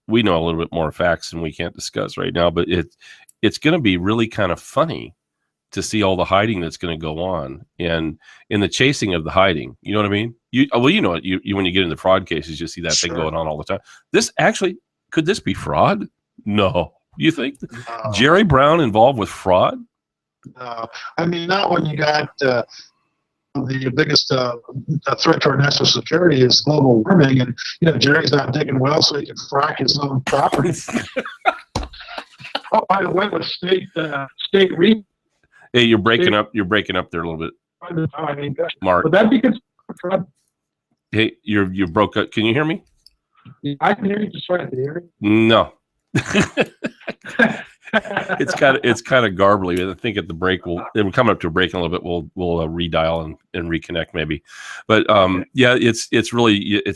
Speaker 8: we know a little bit more facts than we can't discuss right now, but it's going to be really kind of funny to see all the hiding that's going to go on and in the chasing of the hiding. You know what I mean? You when you get into fraud cases, you see that thing going on all the time. Could this be fraud? No. You think Jerry Brown involved with fraud?
Speaker 9: No, I mean, not when you got the biggest threat to our national security is global warming, and Jerry's not digging wells so he can frack his own property. Oh, by the way, with state
Speaker 8: Hey, you're breaking up. You're breaking up there a little bit,
Speaker 9: I mean,
Speaker 8: Mark.
Speaker 9: Would that be considered?
Speaker 8: Hey, you broke up. Can you hear me?
Speaker 9: I can hear you just fine. Can you hear me?
Speaker 8: No. It's kind of garbly. I think at the break we're coming up to a break in a little bit. We'll redial and reconnect maybe, but yeah, it's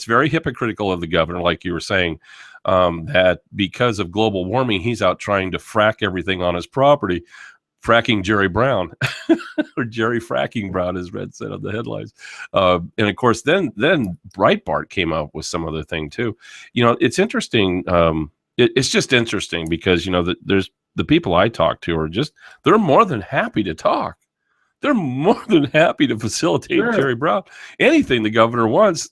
Speaker 8: very hypocritical of the governor, like you were saying, that because of global warming, he's out trying to frack everything on his property, fracking Jerry Brown, or Jerry Fracking Brown, as Red said on the headlines, and of course then Breitbart came up with some other thing too. It's interesting. It's just interesting because there's the people I talk to they're more than happy to talk. They're more than happy to facilitate Jerry Brown. Anything the governor wants,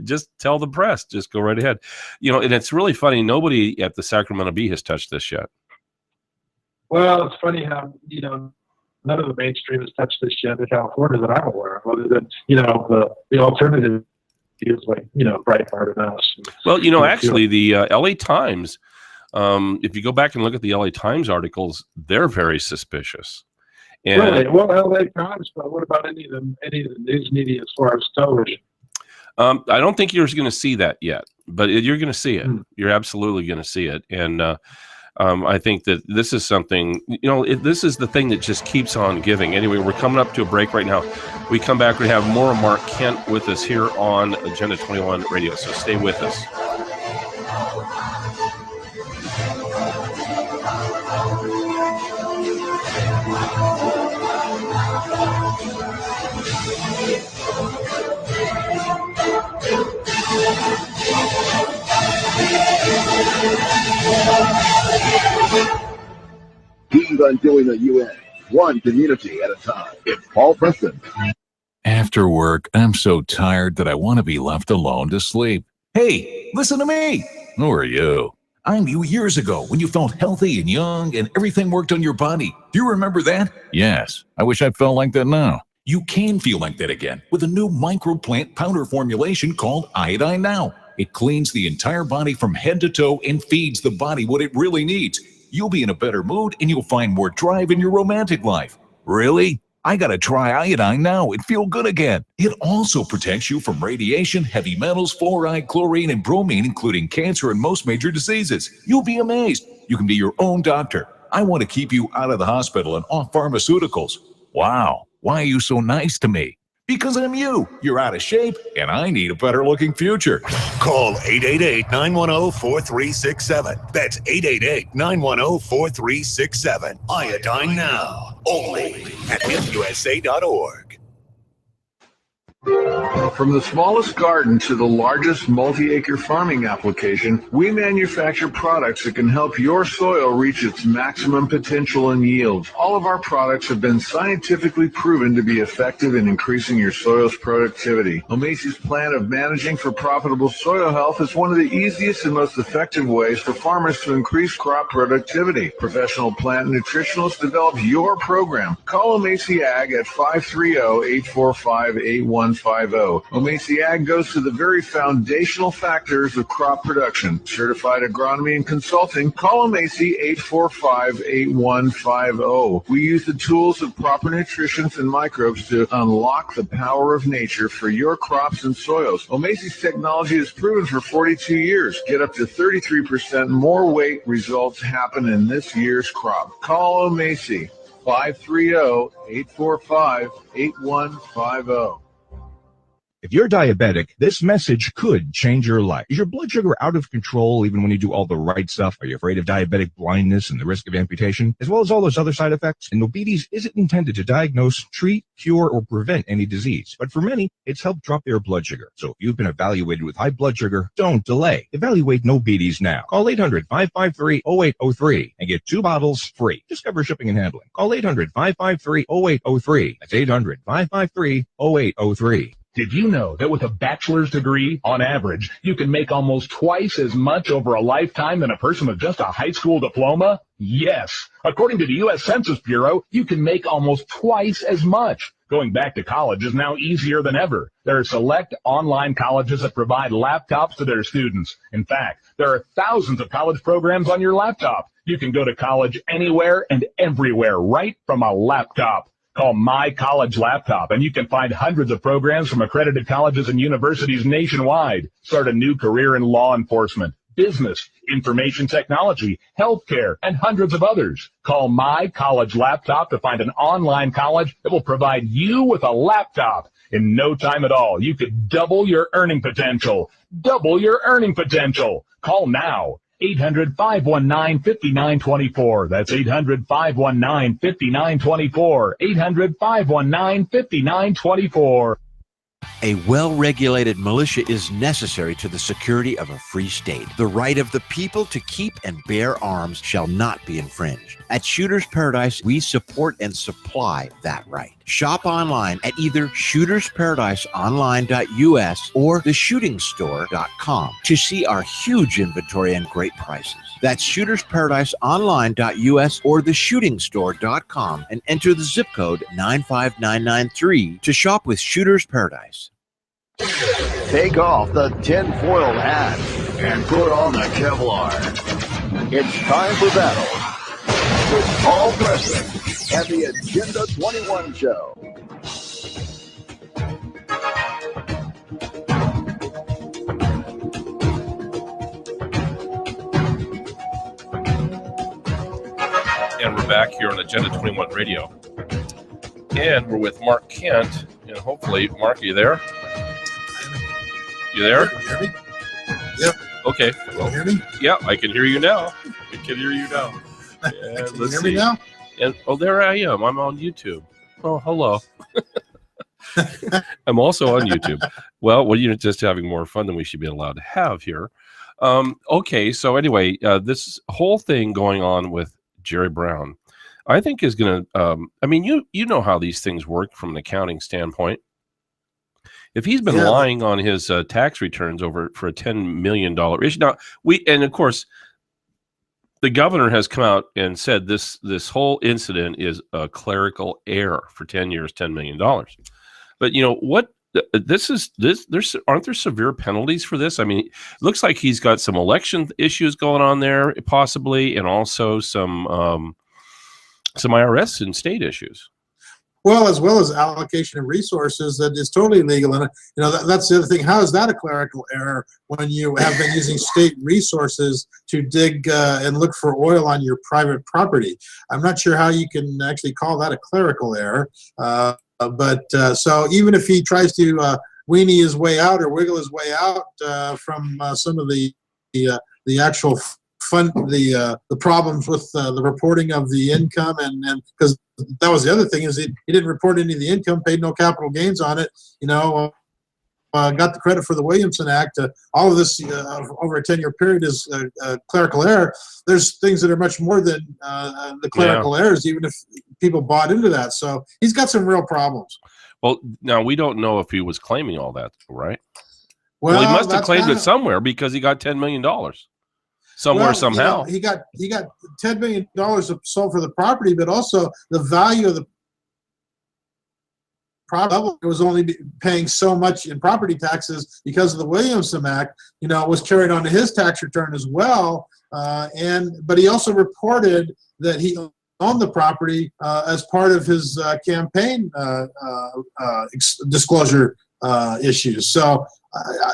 Speaker 8: just tell the press. Just go right ahead. And it's really funny. Nobody at the Sacramento Bee has touched this yet.
Speaker 9: Well, it's funny how none of the mainstream has touched this yet in California that I'm aware of, other than, the alternative is like, Breitbart and us.
Speaker 8: Well, actually, the LA Times, if you go back and look at the LA Times articles, they're very suspicious. And,
Speaker 9: really? Well, LA Times, but what about any of the news media as far as television?
Speaker 8: I don't think you're going to see that yet, but you're going to see it. You're absolutely going to see it. And I think that this is something, this is the thing that just keeps on giving. Anyway, we're coming up to a break right now. We come back, we have more Mark Kent with us here on Agenda 21 Radio. So stay with us.
Speaker 5: He's undoing the UN, one community at a time. It's Paul Preston.
Speaker 10: After work, I'm so tired that I want to be left alone to sleep. Hey, listen to me. Who are you? I'm you years ago when you felt healthy and young and everything worked on your body. Do you remember that? Yes. I wish I felt like that now. You can feel like that again with a new microplant powder formulation called Iodine Now. It cleans the entire body from head to toe and feeds the body what it really needs. You'll be in a better mood and you'll find more drive in your romantic life. Really? I gotta try Iodine Now and feel good again. It also protects you from radiation, heavy metals, fluoride, chlorine, and bromine, including cancer and most major diseases. You'll be amazed. You can be your own doctor. I want to keep you out of the hospital and off pharmaceuticals. Wow. Why are you so nice to me? Because I'm you. You're out of shape, and I need a better-looking future.
Speaker 3: Call 888-910-4367. That's 888-910-4367. Iodine Now. Only at HempUSA.org.
Speaker 6: From the smallest garden to the largest multi-acre farming application, we manufacture products that can help your soil reach its maximum potential and yield. All of our products have been scientifically proven to be effective in increasing your soil's productivity. Omacy's plan of managing for profitable soil health is one of the easiest and most effective ways for farmers to increase crop productivity. Professional plant nutritionalists develop your program. Call Omacy Ag at 530-845-8150. Omacy Ag goes to the very foundational factors of crop production. Certified agronomy and consulting. Call Omacy 845-8150. We use the tools of proper nutrition and microbes to unlock the power of nature for your crops and soils. Omacy's technology is proven for 42 years. Get up to 33% more weight. Results happen in this year's crop. Call Omacy 530-845-8150.
Speaker 2: If you're diabetic, this message could change your life. Is your blood sugar out of control even when you do all the right stuff? Are you afraid of diabetic blindness and the risk of amputation, as well as all those other side effects? And Nobides isn't intended to diagnose, treat, cure, or prevent any disease. But for many, it's helped drop their blood sugar. So if you've been evaluated with high blood sugar, don't delay. Evaluate Nobides now. Call 800-553-0803 and get 2 bottles free. Discover shipping and handling. Call 800-553-0803. That's 800-553-0803.
Speaker 12: Did you know that with a bachelor's degree, on average, you can make almost twice as much over a lifetime than a person with just a high school diploma? Yes. According to the U.S. Census Bureau, you can make almost twice as much. Going back to college is now easier than ever. There are select online colleges that provide laptops to their students. In fact, there are thousands of college programs on your laptop. You can go to college anywhere and everywhere right from a laptop. Call My College Laptop, and you can find hundreds of programs from accredited colleges and universities nationwide. Start a new career in law enforcement, business, information technology, healthcare, and hundreds of others. Call My College Laptop to find an online college that will provide you with a laptop. In no time at all, you could double your earning potential. Double your earning potential. Call now. 800-519-5924. That's 800-519-5924. 800-519-5924.
Speaker 11: A well-regulated militia is necessary to the security of a free state. The right of the people to keep and bear arms shall not be infringed. At Shooter's Paradise, we support and supply that right. Shop online at either shootersparadiseonline.us or theshootingstore.com to see our huge inventory and great prices. That's shootersparadiseonline.us or theshootingstore.com and enter the zip code 95993 to shop with Shooters Paradise.
Speaker 5: Take off the tinfoil hat and put on the Kevlar. It's time for battle with Paul Preston and the Agenda 21 Show.
Speaker 8: And we're back here on Agenda 21 Radio. And we're with Mark Kent. And hopefully, Mark, are you there? You there?
Speaker 1: Can you hear me? Yep.
Speaker 8: Okay.
Speaker 1: Can you hear me?
Speaker 8: Yeah, I can hear you now. I can hear you now. And
Speaker 1: Can you hear me now?
Speaker 8: And there I am. I'm on YouTube. Oh, hello. I'm also on YouTube. Well, you're just having more fun than we should be allowed to have here. Okay, so anyway, this whole thing going on with Jerry Brown, I think is going to, I mean, you know how these things work from an accounting standpoint. If he's been lying on his tax returns for a $10 million issue, now and of course, the governor has come out and said this whole incident is a clerical error for 10 years, $10 million. But you know what? Aren't there severe penalties for this? I mean, it looks like he's got some election issues going on there, possibly, and also some IRS and state issues.
Speaker 1: Well as allocation of resources that is totally legal. And you know that's the other thing. How is that a clerical error when you have been using state resources to dig and look for oil on your private property? I'm not sure how you can actually call that a clerical error. But so even if he tries to weenie his way out or wiggle his way out from some of the actual the problems with the reporting of the income, and because that was the other thing is he didn't report any of the income, paid no capital gains on it, you know, got the credit for the Williamson Act. All of this over a 10-year period is a clerical error. There's things that are much more than the clerical errors, even if people bought into that. So he's got some real problems.
Speaker 8: Well, now we don't know if he was claiming all that, right? Well, he must have claimed it somewhere because he got $10 million. Somewhere, somehow.
Speaker 1: You know, he got $10 million sold for the property, but also the value of the property was only paying so much in property taxes because of the Williamson Act. You know, it was carried on to his tax return as well. But he also reported that he owned the property as part of his campaign disclosure issues. So,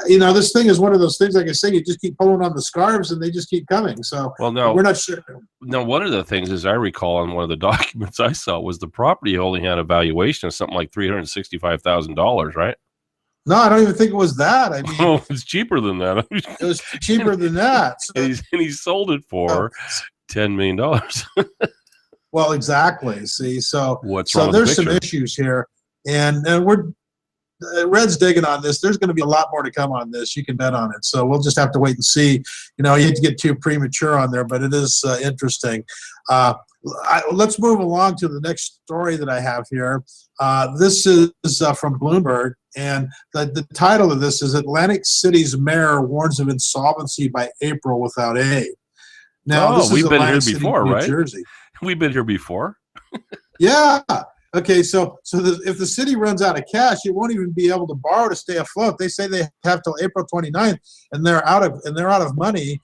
Speaker 1: you know, this thing is one of those things, like I say, you just keep pulling on the scarves and they just keep coming. So we're not sure.
Speaker 8: No, one of the things, as I recall on one of the documents I saw, was the property only had a valuation of something like $365,000, right?
Speaker 1: No, I don't even think it was that. I mean,
Speaker 8: it's cheaper than that.
Speaker 1: It was cheaper than that. So,
Speaker 8: and he sold it for $10 million.
Speaker 1: Well, exactly. See, so
Speaker 8: there's
Speaker 1: some issues here, and we're Red's digging on this. There's going to be a lot more to come on this. You can bet on it. So we'll just have to wait and see. You know, you hate to get too premature on there, but it is interesting. Let's move along to the next story that I have here. This is from Bloomberg, and the title of this is Atlantic City's Mayor Warns of Insolvency by April Without Aid. Now,
Speaker 8: we've been here before, right?
Speaker 1: Jersey.
Speaker 8: We've been here before.
Speaker 1: Yeah. Okay, so if the city runs out of cash, it won't even be able to borrow to stay afloat. They say they have till April 29th, and they're out of money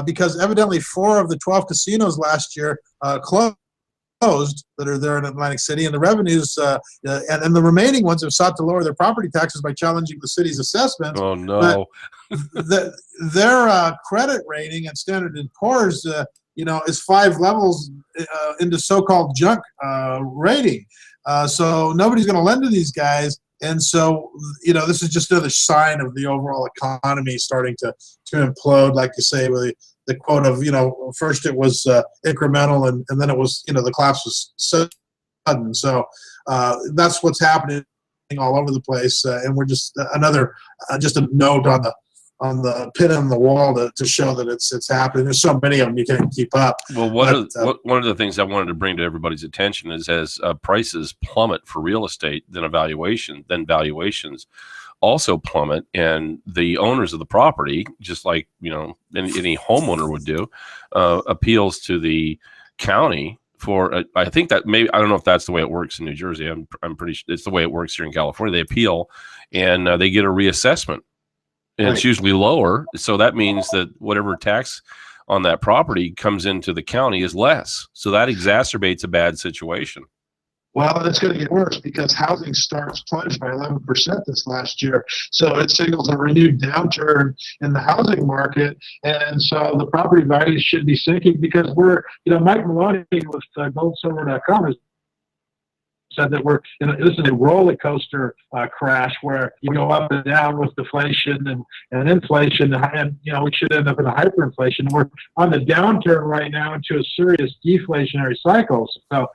Speaker 1: because evidently 4 of the 12 casinos last year closed that are there in Atlantic City, and the revenues and the remaining ones have sought to lower their property taxes by challenging the city's assessments.
Speaker 8: Oh no!
Speaker 1: Their credit rating at Standard & Poor's is 5 levels into so-called junk rating. So nobody's going to lend to these guys. And so, this is just another sign of the overall economy starting to implode, like you say, with the quote of, first it was incremental and then it was, the collapse was sudden. So that's what's happening all over the place. And we're just just a note on the pin on the wall to show that it's happening. There's so many of them you can't keep up.
Speaker 8: Well, one of the things I wanted to bring to everybody's attention is as prices plummet for real estate, then valuations also plummet, and the owners of the property, just like any homeowner would do, appeals to the county for. I think that maybe, I don't know if that's the way it works in New Jersey. I'm pretty sure it's the way it works here in California. They appeal, and they get a reassessment. And it's usually lower. So that means that whatever tax on that property comes into the county is less. So that exacerbates a bad situation.
Speaker 9: Well, it's going to get worse because housing starts plunged by 11% this last year. So it signals a renewed downturn in the housing market. And so the property values should be sinking because Mike Maloney with goldsilver.com has said that this is a roller coaster crash where you go up and down with deflation and inflation, and we should end up in a hyperinflation. We're on the downturn right now into a serious deflationary cycle. So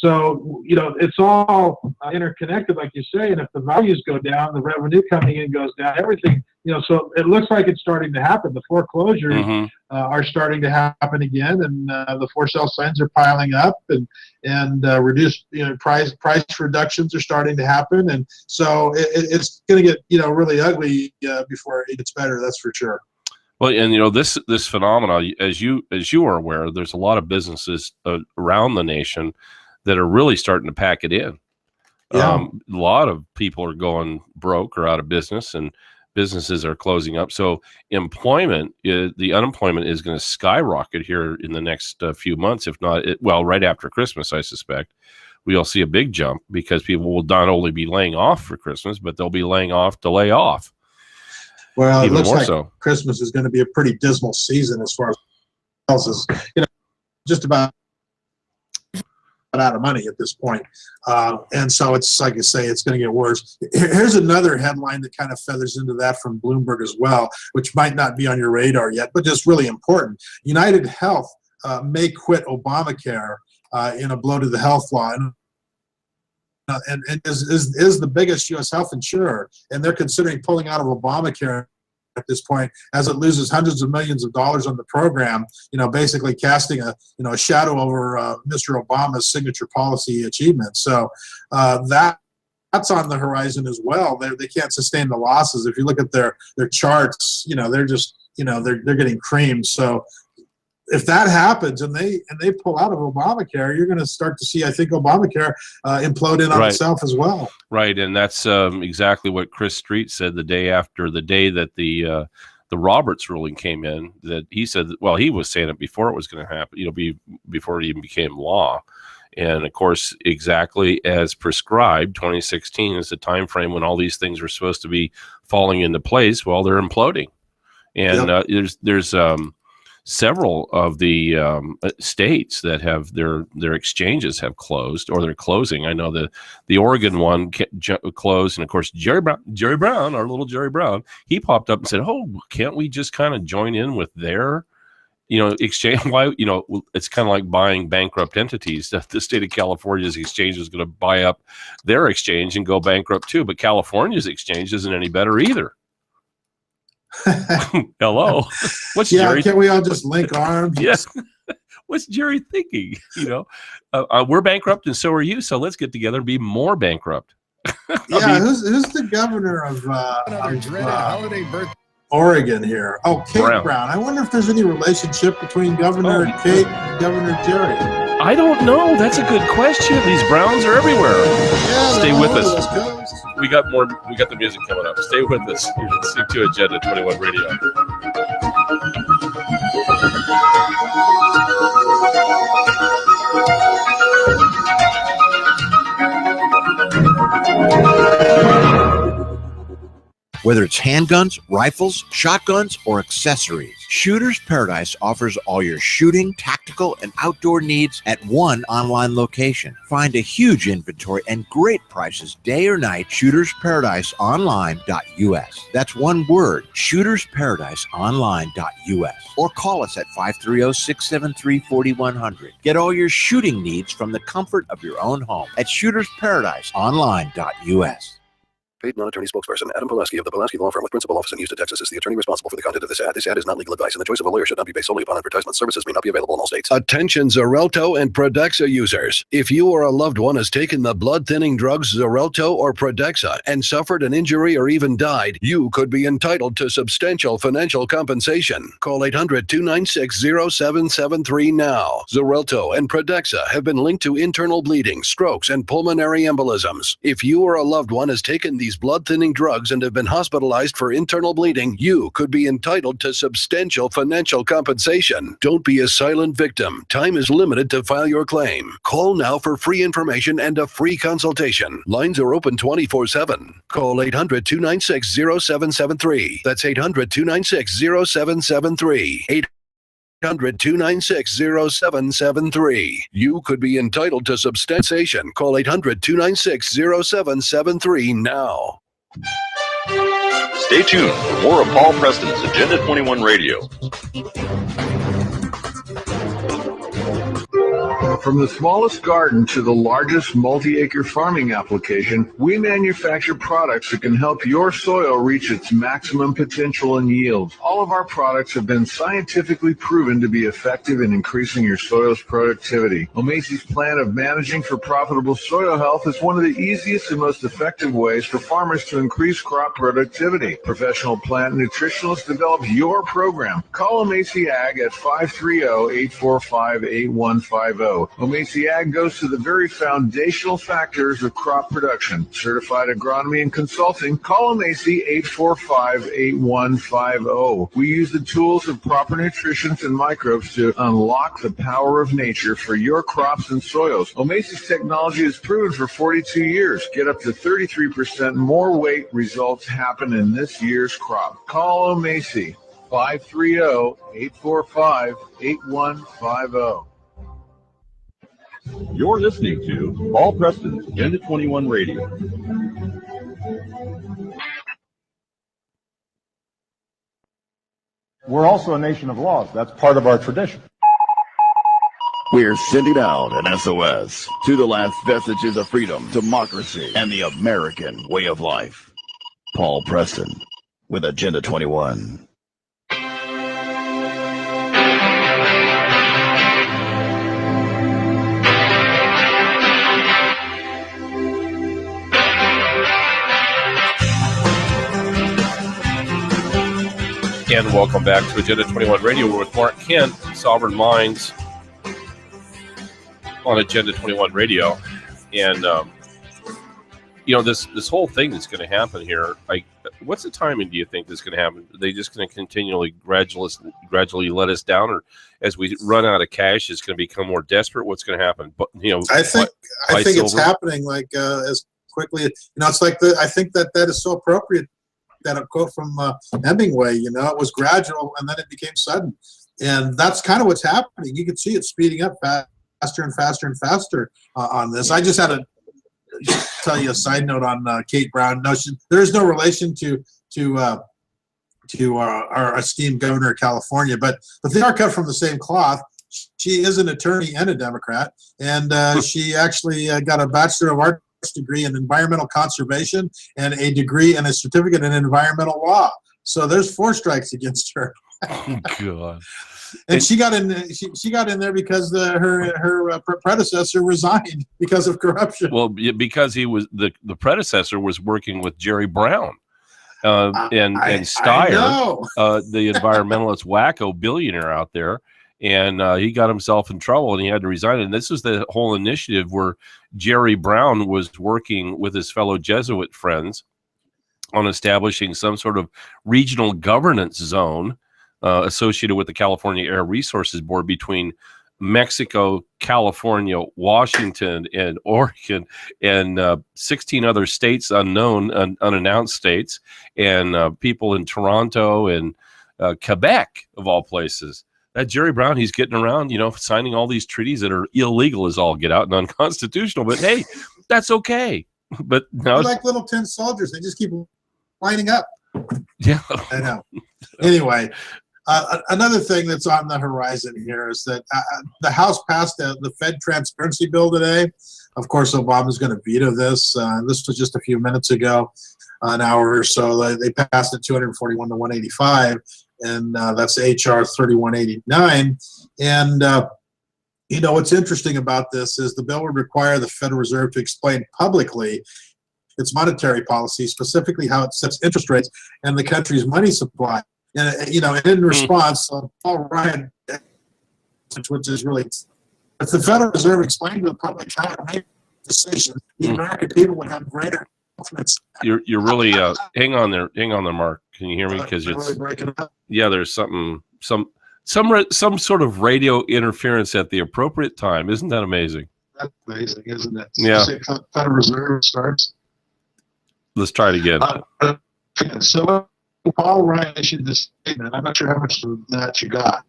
Speaker 9: it's all interconnected, like you say, and if the values go down, the revenue coming in goes down, everything, so it looks like it's starting to happen. The foreclosures are starting to happen again, and the for sale signs are piling up, and reduced, price reductions are starting to happen. And so it's going to get, really ugly before it gets better. That's for sure.
Speaker 8: Well, and this phenomena, as you are aware, there's a lot of businesses around the nation that are really starting to pack it in.
Speaker 1: Yeah.
Speaker 8: A lot of people are going broke or out of business, and businesses are closing up. So the unemployment is going to skyrocket here in the next few months, if not, right after Christmas, I suspect. We'll see a big jump because people will not only be laying off for Christmas, but they'll be laying off to lay off.
Speaker 1: Well, it looks like Christmas is going to be a pretty dismal season as far as else is, just about out of money at this point. And so it's like I say, it's going to get worse. Here's another headline that kind of feathers into that from Bloomberg as well, which might not be on your radar yet, but just really important. United Health may quit Obamacare in a blow to the health law. And is the biggest U.S. health insurer, and they're considering pulling out of Obamacare at this point as it loses hundreds of millions of dollars on the program, basically casting a shadow over Mr. Obama's signature policy achievements. So that's on the horizon as well. They can't sustain the losses. If you look at their charts, they're just they're getting creamed. So if that happens and they pull out of Obamacare, you're going to start to see, I think, Obamacare implode in on itself as well.
Speaker 8: Right, and that's exactly what Chris Street said the day that the Roberts ruling came in. That he said, he was saying it before it was going to happen. Before it even became law. And of course, exactly as prescribed, 2016 is the time frame when all these things were supposed to be falling into place. Well, they're imploding, and there's several of the states that have their exchanges have closed or they're closing. I know the Oregon one closed, and of course Jerry Brown, our little Jerry Brown, he popped up and said, "Oh, can't we just kind of join in with their exchange? Why, it's kind of like buying bankrupt entities. The state of California's exchange is going to buy up their exchange and go bankrupt too, but California's exchange isn't any better either." Hello. What's Jerry?
Speaker 1: Can't we all just link arms?
Speaker 8: Yes. What's Jerry thinking? We're bankrupt and so are you. So let's get together and be more bankrupt.
Speaker 1: Who's the governor of Oregon here? Oh, Kate Brown. I wonder if there's any relationship between Governor Kate and Governor Jerry.
Speaker 8: I don't know. That's a good question. These Browns are everywhere.
Speaker 1: Yeah,
Speaker 8: stay with us. We got more. We got the music coming up. Stay with us. You're listening to Agenda 21 Radio.
Speaker 11: Whether it's handguns, rifles, shotguns, or accessories, Shooter's Paradise offers all your shooting, tactical, and outdoor needs at one online location. Find a huge inventory and great prices day or night. ShootersParadiseOnline.us. That's one word, ShootersParadiseOnline.us. Or call us at 530-673-4100. Get all your shooting needs from the comfort of your own home at ShootersParadiseOnline.us.
Speaker 15: Paid non-attorney spokesperson Adam Pulaski of the Pulaski Law Firm with principal office in Houston, Texas is the attorney responsible for the content of this ad. This ad is not legal advice, and the choice of a lawyer should not be based solely upon advertisement. Services may not be available in all states.
Speaker 16: Attention Xarelto and Protexia users. If you or a loved one has taken the blood-thinning drugs Xarelto or Protexia and suffered an injury or even died, you could be entitled to substantial financial compensation. Call 800-296-0773 now. Xarelto and Protexia have been linked to internal bleeding, strokes, and pulmonary embolisms. If you or a loved one has taken these blood-thinning drugs and have been hospitalized for internal bleeding, you could be entitled to substantial financial compensation. Don't be a silent victim. Time is limited to file your claim. Call now for free information and a free consultation. Lines are open 24/7. Call 800-296-0773. That's 800-296-0773. 800-296-0773. You could be entitled to substantiation. Call 800-296-0773 now.
Speaker 4: Stay tuned for more of Paul Preston's Agenda 21 Radio.
Speaker 6: From the smallest garden to the largest multi-acre farming application, we manufacture products that can help your soil reach its maximum potential and yield. All of our products have been scientifically proven to be effective in increasing your soil's productivity. Omacy's plan of managing for profitable soil health is one of the easiest and most effective ways for farmers to increase crop productivity. Professional plant nutritionists develop your program. Call Omacy Ag at 530-845-8150. Omacy Ag goes to the very foundational factors of crop production. Certified agronomy and consulting. Call Omacy 845-8150. We use the tools of proper nutrition and microbes to unlock the power of nature for your crops and soils. Omacy's technology is proven for 42 years. Get up to 33% more weight. Results happen in this year's crop. Call Omacy 530-845-8150.
Speaker 4: You're listening to Paul Preston's Agenda 21 Radio.
Speaker 7: We're also a nation of laws. That's part of our tradition.
Speaker 5: We're sending out an SOS to the last vestiges of freedom, democracy, and the American way of life. Paul Preston with Agenda 21.
Speaker 8: And welcome back to Agenda 21 Radio. We're with Mark Kent, Sovereign Minds, on Agenda 21 Radio. And, this whole thing that's going to happen here, what's the timing do you think that's going to happen? Are they just going to continually, gradually let us down? Or as we run out of cash, it's going to become more desperate? What's going to happen? But,
Speaker 1: I think it's happening as quickly. It's like I think that is so appropriate. That a quote from Hemingway, it was gradual and then it became sudden. And that's kind of what's happening. You can see it speeding up faster and faster and faster on this. I just had to tell you a side note on Kate Brown. No, there is no relation to our esteemed governor of California, but they are cut from the same cloth. She is an attorney and a Democrat, and she actually got a Bachelor of Arts degree in environmental conservation and a degree and a certificate in environmental law. So there's 4 strikes against her.
Speaker 8: Oh, God.
Speaker 1: And she got in. She got in there because her predecessor resigned because of corruption.
Speaker 8: Well, because he was the predecessor was working with Jerry Brown and Steyer, the environmentalist wacko billionaire out there. And he got himself in trouble and he had to resign. And this is the whole initiative where Jerry Brown was working with his fellow Jesuit friends on establishing some sort of regional governance zone associated with the California Air Resources Board between Mexico, California, Washington, and Oregon, and 16 other states, unannounced states, and people in Toronto and Quebec, of all places. That Jerry Brown, he's getting around, signing all these treaties that are illegal as all get out and unconstitutional. But hey, that's okay. But now
Speaker 1: they're like little tin soldiers. They just keep lining up.
Speaker 8: Yeah,
Speaker 1: I know. Anyway, another thing that's on the horizon here is that the House passed the Fed transparency bill today. Of course, Obama's going to veto this. This was just a few minutes ago. an hour or so. They passed it 241 to 185, and that's HR 3189. And what's interesting about this is the bill would require the Federal Reserve to explain publicly its monetary policy, specifically how it sets interest rates and the country's money supply. And and in response, Paul Ryan, which is really, if the Federal Reserve explained to the public how it made decisions, the American people would have greater confidence.
Speaker 8: You're really hang on there, Mark. Can you hear me? Because it's
Speaker 1: really breaking up.
Speaker 8: Yeah, there's some sort of radio interference at the appropriate time. Isn't that amazing?
Speaker 9: That's amazing, isn't it?
Speaker 8: Yeah.
Speaker 9: Federal Reserve starts.
Speaker 8: Let's try it again.
Speaker 9: So Paul Ryan issued this statement. I'm not sure how much of that you got.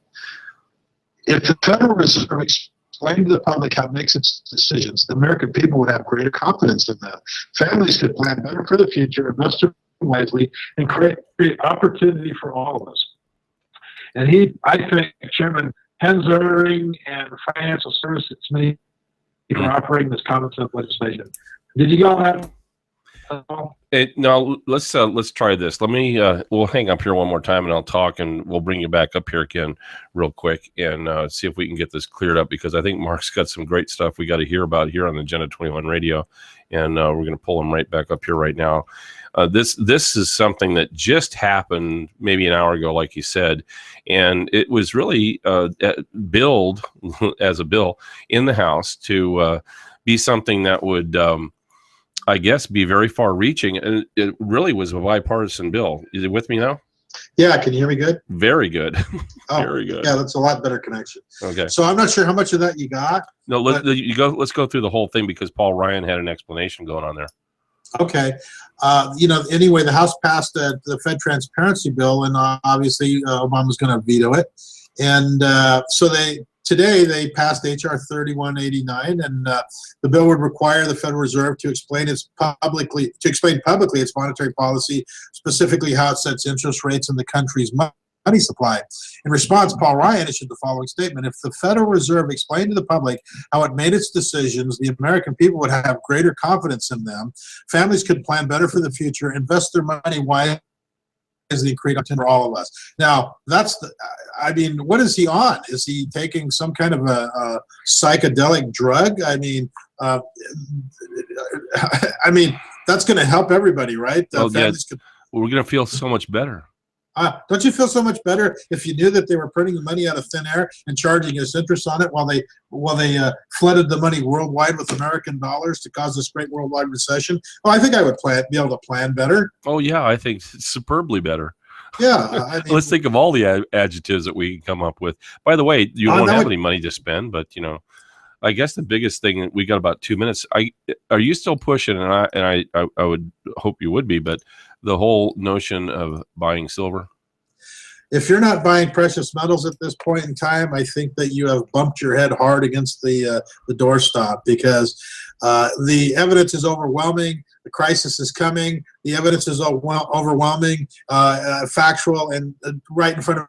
Speaker 9: If the Federal Reserve explained to the public how it makes its decisions, the American people would have greater confidence in them. Families could plan better for the future, invest wisely, and create opportunity for all of us. And I think, Chairman Hensering and Financial Services Committee are operating this common sense legislation. Did you get all that?
Speaker 8: No, let's try this. Let me we'll hang up here one more time and I'll talk, and we'll bring you back up here again real quick and see if we can get this cleared up, because I think Mark's got some great stuff we got to hear about here on the Agenda 21 radio, and we're going to pull him right back up here right now. This is something that just happened maybe an hour ago, like you said, and it was really billed as a bill in the House to be something that would I guess, be very far-reaching, and it really was a bipartisan bill. Is it with me now?
Speaker 1: Yeah, can you hear me good?
Speaker 8: Very good.
Speaker 1: Oh,
Speaker 8: very good.
Speaker 1: Yeah, that's a lot better connection.
Speaker 8: Okay.
Speaker 1: So I'm not sure how much of that you got.
Speaker 8: No, let's go through the whole thing, because Paul Ryan had an explanation going on there.
Speaker 1: Okay. Anyway, the House passed the Fed transparency bill, and obviously Obama's going to veto it. And so today they passed HR 3189, and the bill would require the Federal Reserve to explain publicly its monetary policy, specifically how it sets interest rates in the country's money supply. In response, Paul Ryan issued the following statement: if the Federal Reserve explained to the public how it made its decisions, the American people would have greater confidence in them. Families could plan better for the future, invest their money wisely, and create opportunity for all of us. Now, what is he on? Is he taking some kind of a psychedelic drug? That's going to help everybody, right?
Speaker 8: We're going to feel so much better.
Speaker 1: Don't you feel so much better if you knew that they were printing the money out of thin air and charging us interest on it while they flooded the money worldwide with American dollars to cause this great worldwide recession? Oh, I think I would be able to plan better.
Speaker 8: Oh yeah, I think superbly better.
Speaker 1: Yeah,
Speaker 8: let's think of all the adjectives that we can come up with. By the way, you won't have any money to spend, but I guess the biggest thing, we got about 2 minutes. Are you still pushing? And I would hope you would be, but the whole notion of buying silver.
Speaker 1: If you're not buying precious metals at this point in time, I think that you have bumped your head hard against the doorstop, because the evidence is overwhelming. The crisis is coming. The evidence is overwhelming, factual, and right in front of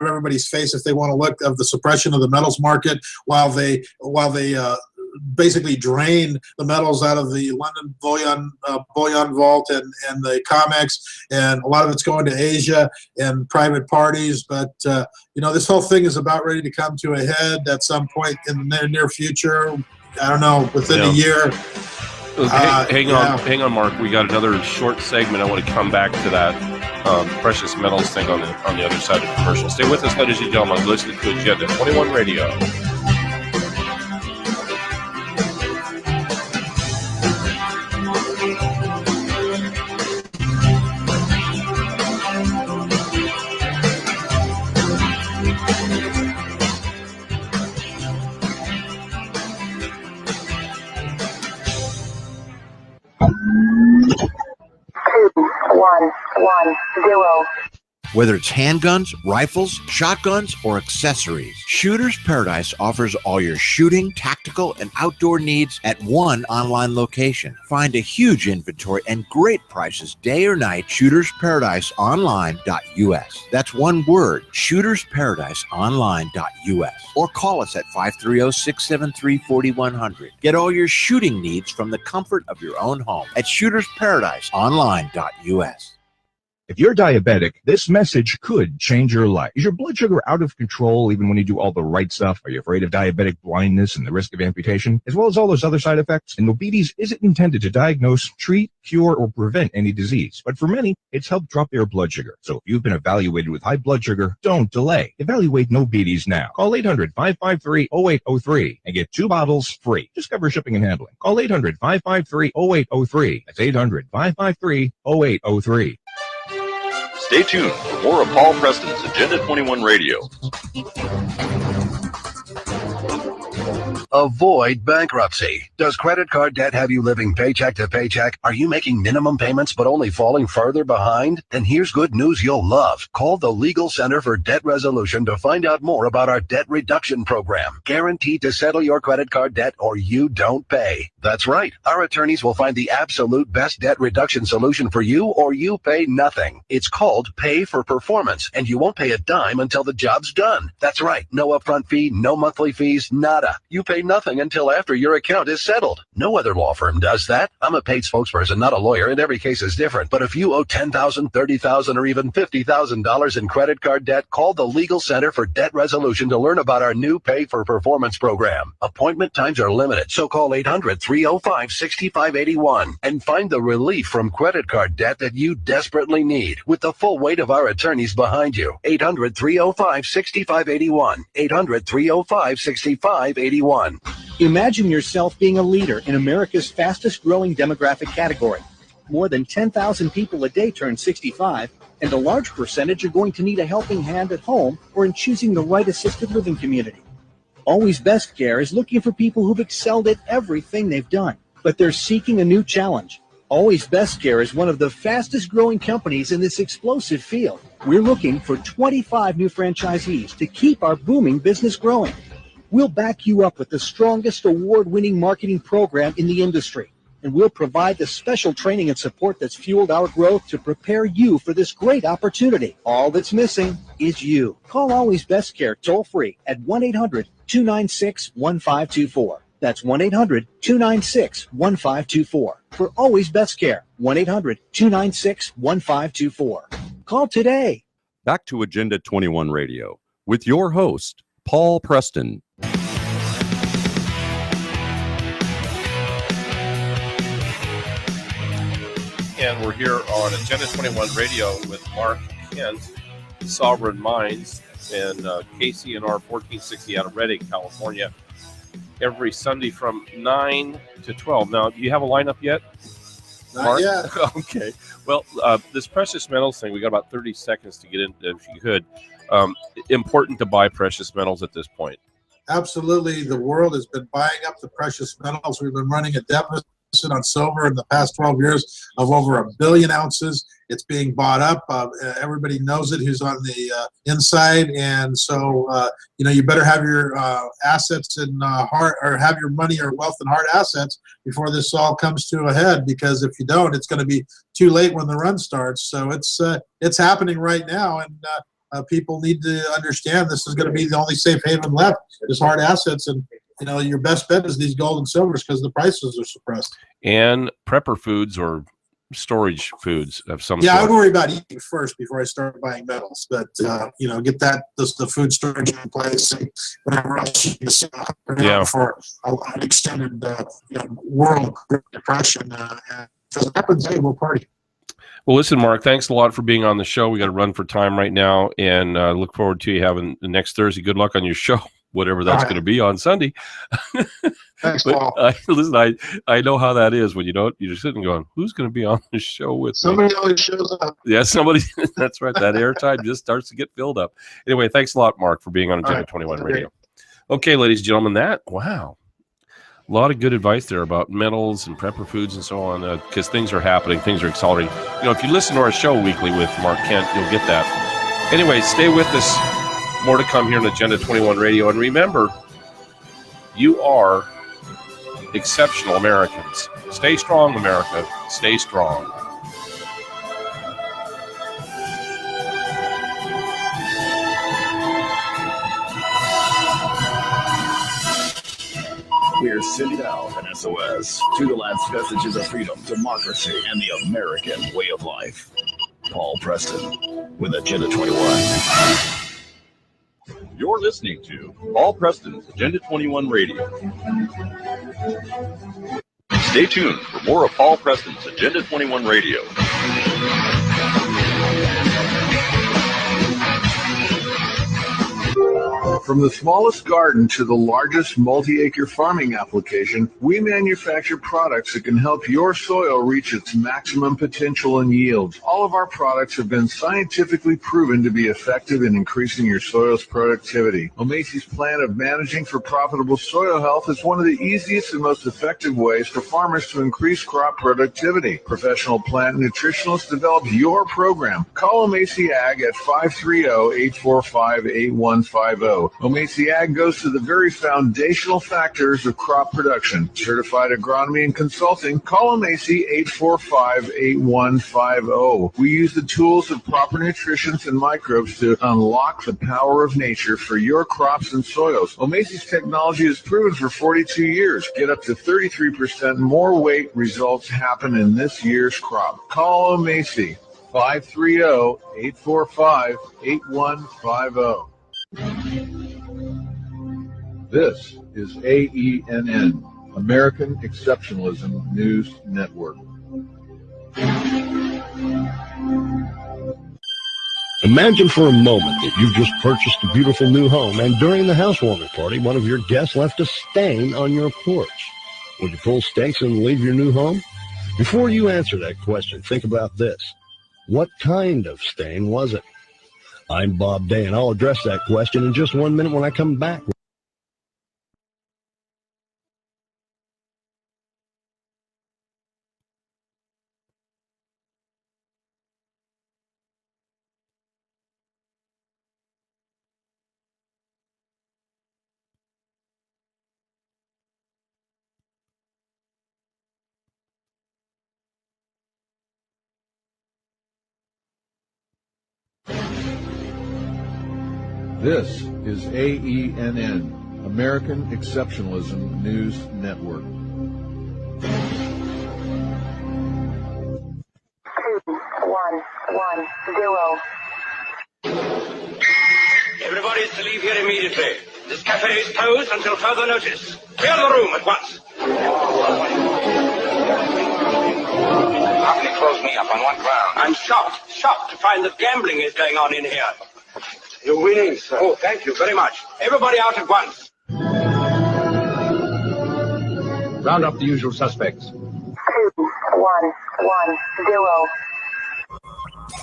Speaker 1: everybody's face, if they want to look, of the suppression of the metals market while they basically drain the metals out of the London bullion vault and the COMEX, and a lot of it's going to Asia and private parties. But this whole thing is about ready to come to a head at some point in the near future. I don't know, within a year.
Speaker 8: Hang on, Mark. We got another short segment. I want to come back to that precious metals thing on the other side of the commercial. Stay with us, ladies and gentlemen. Listen to Agenda 21 Radio.
Speaker 11: Whether it's handguns, rifles, shotguns, or accessories, Shooter's Paradise offers all your shooting, tactical, and outdoor needs at one online location. Find a huge inventory and great prices day or night. ShootersParadiseOnline.us. That's one word, ShootersParadiseOnline.us. Or call us at 530-673-4100. Get all your shooting needs from the comfort of your own home at ShootersParadiseOnline.us.
Speaker 2: If you're diabetic, this message could change your life. Is your blood sugar out of control even when you do all the right stuff? Are you afraid of diabetic blindness and the risk of amputation, as well as all those other side effects? And Nobides isn't intended to diagnose, treat, cure, or prevent any disease. But for many, it's helped drop their blood sugar. So if you've been evaluated with high blood sugar, don't delay. Evaluate Nobides now. Call 800-553-0803 and get 2 bottles free. Discover shipping and handling. Call 800-553-0803. That's 800-553-0803.
Speaker 4: Stay tuned for more of Paul Preston's Agenda 21 Radio.
Speaker 14: Avoid bankruptcy. Does credit card debt have you living paycheck to paycheck? Are you making minimum payments but only falling further behind? Then here's good news you'll love. Call the Legal Center for Debt Resolution to find out more about our debt reduction program. Guaranteed to settle your credit card debt or you don't pay. That's right. Our attorneys will find the absolute best debt reduction solution for you or you pay nothing. It's called Pay for Performance, and you won't pay a dime until the job's done. That's right. No upfront fee, no monthly fees, nada. You pay nothing until after your account is settled. No other law firm does that. I'm a paid spokesperson, not a lawyer, and every case is different. But if you owe $10,000, $30,000, or even $50,000 in credit card debt, call the Legal Center for Debt Resolution to learn about our new Pay for Performance program. Appointment times are limited, so call 800-305-6581 and find the relief from credit card debt that you desperately need with the full weight of our attorneys behind you. 800-305-6581. 800-305-6581.
Speaker 17: Imagine yourself being a leader in America's fastest growing demographic category. More than 10,000 people a day turn 65, and a large percentage are going to need a helping hand at home or in choosing the right assisted living community. Always Best Care is looking for people who've excelled at everything they've done, but they're seeking a new challenge. Always Best Care is one of the fastest growing companies in this explosive field. We're looking for 25 new franchisees to keep our booming business growing. We'll back you up with the strongest award-winning marketing program in the industry, and we'll provide the special training and support that's fueled our growth to prepare you for this great opportunity. All that's missing is you. Call Always Best Care toll-free at 1-800-296-1524. That's 1-800-296-1524. For Always Best Care, 1-800-296-1524. Call today.
Speaker 18: Back to Agenda 21 Radio with your host, Paul Preston.
Speaker 8: And we're here on Agenda 21 Radio with Mark Kent, Sovereign Minds, and KCNR 1460 out of Redding, California, every Sunday from 9 to 12. Now, do you have a lineup yet?
Speaker 1: Not yet.
Speaker 8: Okay. Well, this precious metals thing, we got about 30 seconds to get into, if you could. Important to buy precious metals at this point.
Speaker 1: Absolutely. The world has been buying up the precious metals. We've been running a deficit on silver in the past 12 years of over 1 billion ounces. It's being bought up. Everybody knows it who's on the inside. And so, you better have your assets in hard, or have your money or wealth in hard assets before this all comes to a head, because if you don't, it's going to be too late when the run starts. So it's happening right now. And people need to understand this is going to be the only safe haven left is hard assets. And, your best bet is these gold and silvers because the prices are suppressed.
Speaker 8: And prepper foods or storage foods of some
Speaker 1: sort.
Speaker 8: I
Speaker 1: would worry about eating first before I start buying metals. But, get the food storage in place and whatever else you see for an extended world depression. And if it happens, hey, we'll party.
Speaker 8: Well, listen, Mark, thanks a lot for being on the show. We got to run for time right now, and look forward to you having the next Thursday. Good luck on your show, whatever that's going to be on Sunday.
Speaker 1: Thanks, Paul.
Speaker 8: Listen, I know how that is when you're sitting going, who's going to be on the show with
Speaker 1: somebody always shows up.
Speaker 8: Yeah, somebody. That's right. That airtime just starts to get filled up. Anyway, thanks a lot, Mark, for being on Agenda 21 Radio. Okay, ladies and gentlemen, wow. A lot of good advice there about metals and prepper foods and so on, because things are happening, things are accelerating. If you listen to our show weekly with Mark Kent, you'll get that. Anyway, stay with us. More to come here on Agenda 21 Radio. And remember, you are exceptional Americans. Stay strong, America. Stay strong.
Speaker 5: We're sending out an SOS to the last vestiges of freedom, democracy, and the American way of life. Paul Preston with Agenda 21.
Speaker 18: You're listening to Paul Preston's Agenda 21 Radio.
Speaker 4: Stay tuned for more of Paul Preston's Agenda 21 Radio.
Speaker 6: From the smallest garden to the largest multi-acre farming application, we manufacture products that can help your soil reach its maximum potential and yields. All of our products have been scientifically proven to be effective in increasing your soil's productivity. Omacy's plan of managing for profitable soil health is one of the easiest and most effective ways for farmers to increase crop productivity. Professional plant nutritionists develop your program. Call Omacy Ag at 530-845-8150. Omacy Ag goes to the very foundational factors of crop production. Certified agronomy and consulting. Call Omacy 845-8150. We use the tools of proper nutrition and microbes to unlock the power of nature for your crops and soils. Omacy's technology is proven for 42 years. Get up to 33% more weight. Results happen in this year's crop. Call Omacy 530-845-8150. This is AENN, American Exceptionalism News Network.
Speaker 19: Imagine for a moment that you've just purchased a beautiful new home, and during the housewarming party, one of your guests left a stain on your porch. Would you pull stakes and leave your new home? Before you answer that question, think about this. What kind of stain was it? I'm Bob Day, and I'll address that question in just 1 minute when I come back.
Speaker 6: This is AENN, American Exceptionalism News Network.
Speaker 20: 2110. Everybody is to leave here immediately. This cafe is closed until further notice. Clear the room at once. How can you close me up on what ground? I'm shocked to find that gambling is going on in here. You're winning, sir. Oh, thank you very much. Everybody out at once.
Speaker 12: Round up the usual suspects.
Speaker 20: 2110.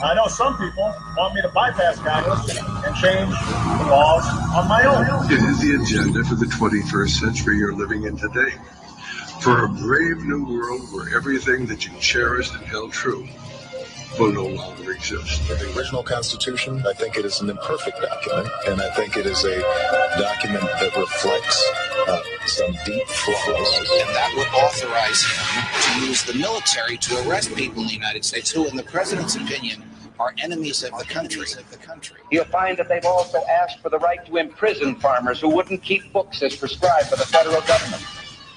Speaker 21: I know some people want me to bypass Congress and change the laws on my own.
Speaker 22: It is the agenda for the 21st century you're living in today. For a brave new world where everything that you cherished and held true will no longer exist.
Speaker 25: The original Constitution, I think it is an imperfect document, and I think it is a document that reflects some deep flaws.
Speaker 23: And that would authorize him to use the military to arrest people in the United States who, in the president's opinion, are enemies of the country.
Speaker 24: You'll find that they've also asked for the right to imprison farmers who wouldn't keep books as prescribed by the federal government.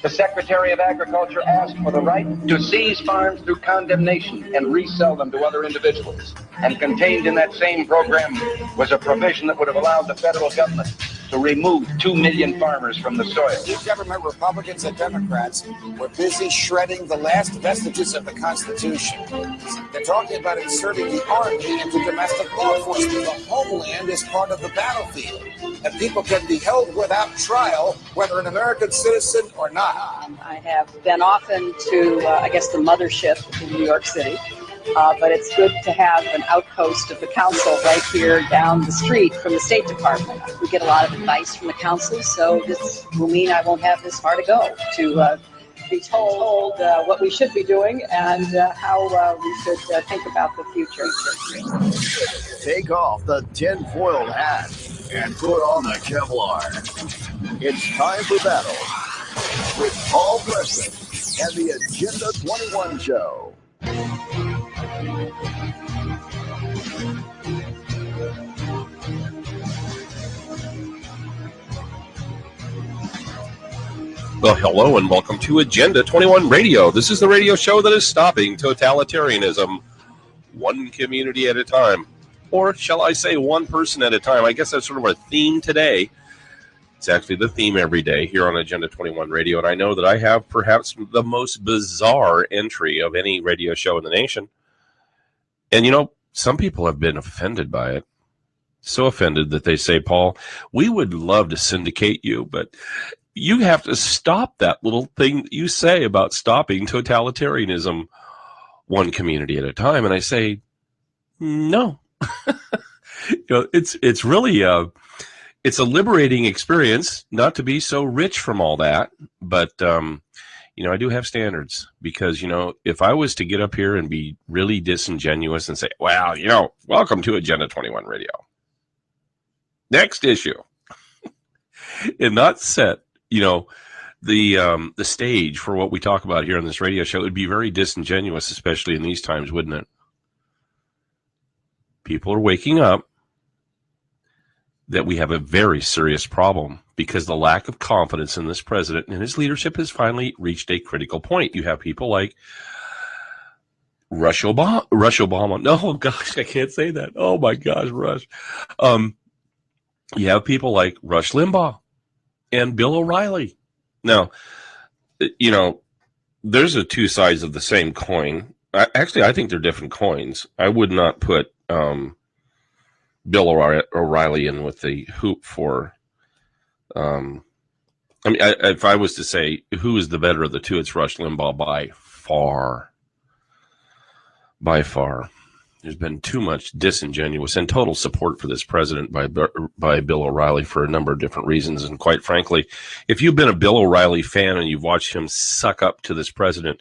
Speaker 24: The Secretary of Agriculture asked for the right to seize farms through condemnation and resell them to other individuals. And contained in that same program was a provision that would have allowed the federal government to remove 2 million farmers from the soil.
Speaker 23: New government Republicans and Democrats were busy shredding the last vestiges of the Constitution. They're talking about inserting the Army into domestic law enforcement. The homeland is part of the battlefield, and people can be held without trial, whether an American citizen or not.
Speaker 13: I have been often to, the mothership in New York City. But it's good to have an outpost of the council right here down the street from the State Department. We get a lot of advice from the council, so this will mean I won't have this far to go to be told what we should be doing and how we should think about the future.
Speaker 5: Take off the tin-foil hat and put on the Kevlar. It's time for battle with Paul Preston and the Agenda 21 show.
Speaker 8: Well, hello and welcome to Agenda 21 Radio. This is the radio show that is stopping totalitarianism one community at a time. Or shall I say one person at a time? I guess that's sort of our theme today. It's actually the theme every day here on Agenda 21 Radio. And I know that I have perhaps the most bizarre entry of any radio show in the nation. And, you know, some people have been offended by it. So offended that they say, Paul, we would love to syndicate you, but you have to stop that little thing that you say about stopping totalitarianism one community at a time. And I say, no. You know, it's really it's a liberating experience not to be so rich from all that. But, you know, I do have standards because, you know, if I was to get up here and be really disingenuous and say, well, you know, welcome to Agenda 21 Radio. Next issue. And not set, you know, the stage for what we talk about here on this radio show, it would be very disingenuous, especially in these times, wouldn't it? People are waking up that we have a very serious problem because the lack of confidence in this president and his leadership has finally reached a critical point. You have people like Rush Obama. No, gosh, I can't say that. Oh my gosh, Rush. You have people like Rush Limbaugh and Bill O'Reilly. Now, you know, there's two sides of the same coin. Actually, I think they're different coins. I would not put Bill O'Reilly in with the hoop for. I mean, if I was to say who is the better of the two, it's Rush Limbaugh by far. By far. There's been too much disingenuous and total support for this president by Bill O'Reilly for a number of different reasons. And quite frankly, if you've been a Bill O'Reilly fan and you've watched him suck up to this president,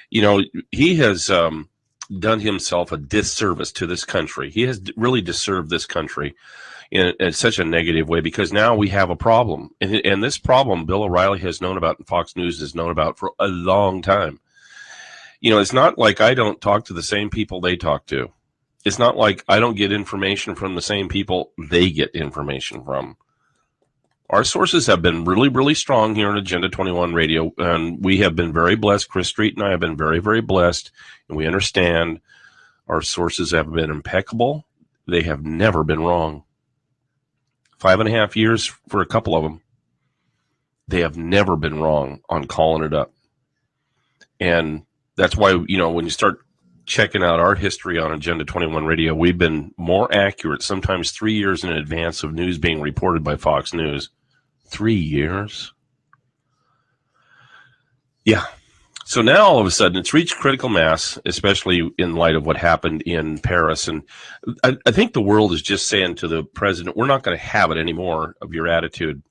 Speaker 8: you know, he has done himself a disservice to this country. He has really deserved this country in such a negative way because now we have a problem. And this problem Bill O'Reilly has known about and Fox News has known about for a long time. You know, it's not like I don't talk to the same people they talk to. It's not like I don't get information from the same people they get information from. Our sources have been really, really strong here on Agenda 21 Radio, and we have been very blessed. Chris Street and I have been very, very blessed, and we understand our sources have been impeccable. They have never been wrong. 5.5 years for a couple of them. They have never been wrong on calling it up. And that's why, you know, when you start checking out our history on Agenda 21 Radio, we've been more accurate, sometimes 3 years in advance of news being reported by Fox News. 3 years? Yeah. So now all of a sudden it's reached critical mass, especially in light of what happened in Paris. And I think the world is just saying to the president, we're not going to have it anymore of your attitude.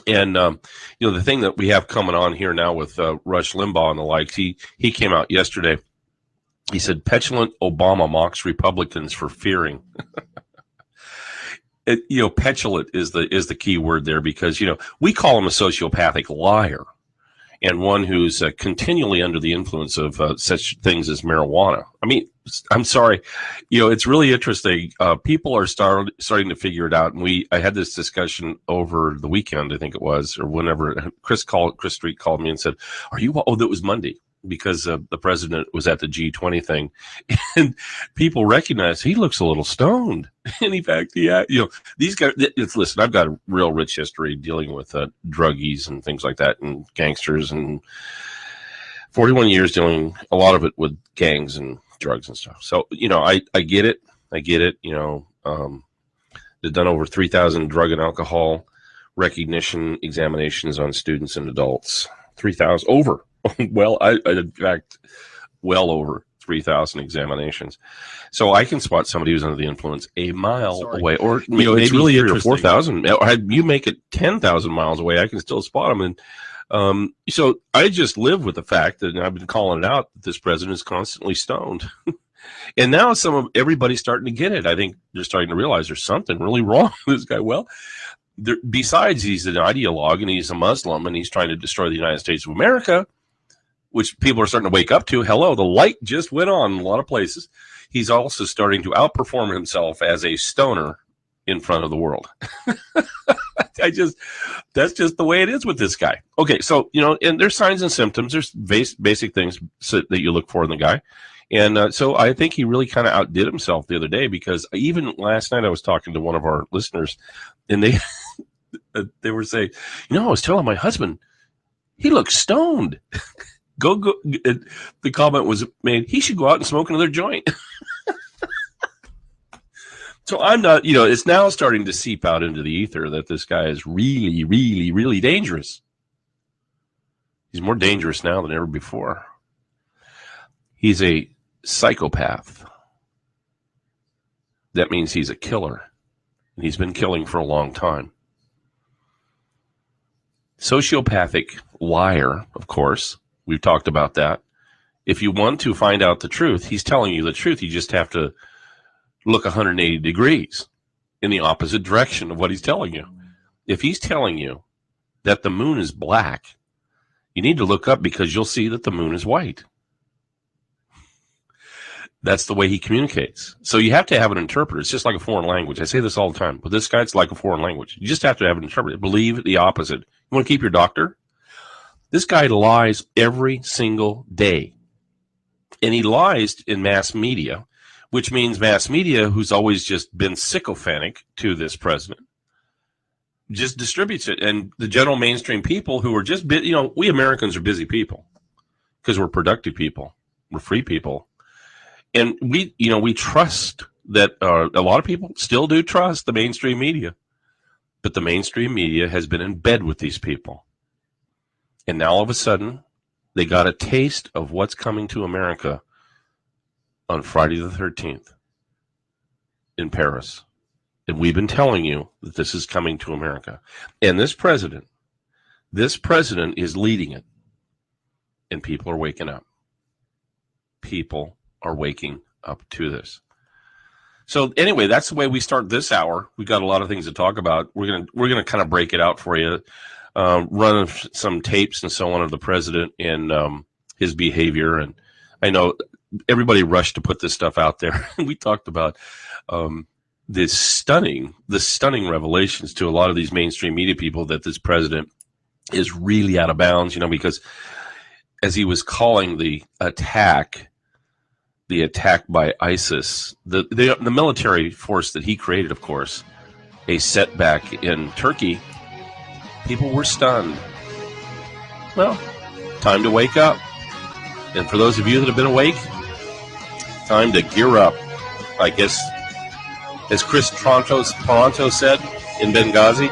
Speaker 8: And, you know, the thing that we have coming on here now with Rush Limbaugh and the likes, he came out yesterday. He said, petulant Obama mocks Republicans for fearing. You know, petulant is the key word there because, you know, we call him a sociopathic liar and one who's continually under the influence of such things as marijuana. I mean, I'm sorry. You know, it's really interesting. People are starting to figure it out. And I had this discussion over the weekend, I think it was, or whenever Chris Street called me and said, that was Monday. Because the president was at the G20 thing, and people recognize he looks a little stoned. And in fact, yeah, you know, these guys. Listen, I've got a real rich history dealing with druggies and things like that, and gangsters, and 41 years dealing a lot of it with gangs and drugs and stuff. So you know, I get it. You know, they've done over 3,000 drug and alcohol recognition examinations on students and adults. 3,000 over. Well, in fact, well over 3,000 examinations. So I can spot somebody who's under the influence a mile away, or you know, it's really 3,000 or 4,000. You make it 10,000 miles away, I can still spot them. And So I just live with the fact that, and I've been calling it out, that this president is constantly stoned. And now everybody's starting to get it. I think they're starting to realize there's something really wrong with this guy. Well, besides he's an ideologue and he's a Muslim and he's trying to destroy the United States of America, which people are starting to wake up to. Hello, the light just went on in a lot of places. He's also starting to outperform himself as a stoner in front of the world. That's just the way it is with this guy. Okay, so, and there's signs and symptoms. There's basic things that you look for in the guy. And so I think he really kind of outdid himself the other day, because even last night I was talking to one of our listeners, and they were saying, I was telling my husband, he looks stoned. Go. The comment was made, he should go out and smoke another joint. So I'm not, it's now starting to seep out into the ether that this guy is really, really, really dangerous. He's more dangerous now than ever before. He's a psychopath. That means he's a killer. And he's been killing for a long time. Sociopathic liar, of course. We've talked about that. If you want to find out the truth, he's telling you the truth. You just have to look 180 degrees in the opposite direction of what he's telling you. If he's telling you that the moon is black, you need to look up, because you'll see that the moon is white. That's the way he communicates. So you have to have an interpreter. It's just like a foreign language. I say this all the time. With this guy, it's like a foreign language. You just have to have an interpreter. Believe the opposite. You want to keep your doctor? This guy lies every single day. And he lies in mass media, which means mass media, who's always just been sycophantic to this president, just distributes it. And the general mainstream people who are just, we Americans are busy people because we're productive people. We're free people. And we trust that a lot of people still do trust the mainstream media. But the mainstream media has been in bed with these people. And now all of a sudden, they got a taste of what's coming to America on Friday the 13th in Paris. And we've been telling you that this is coming to America. And this president is leading it. And people are waking up. People are waking up to this. So anyway, that's the way we start this hour. We've got a lot of things to talk about. We're gonna kind of break it out for you, run some tapes and so on of the president and his behavior. And I know everybody rushed to put this stuff out there. We talked about the stunning revelations to a lot of these mainstream media people that this president is really out of bounds, because as he was calling the attack by ISIS, the military force that he created, of course, a setback in Turkey, people were stunned. Well, time to wake up. And for those of you that have been awake, time to gear up. I guess, as Chris Toronto said in Benghazi,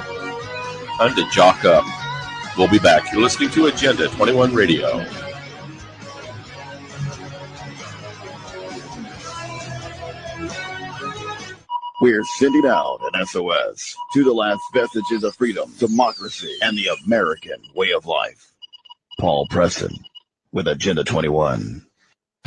Speaker 8: time to jock up. We'll be back. You're listening to Agenda 21 Radio.
Speaker 5: We're sending out an SOS to the last vestiges of freedom, democracy, and the American way of life. Paul Preston with Agenda 21.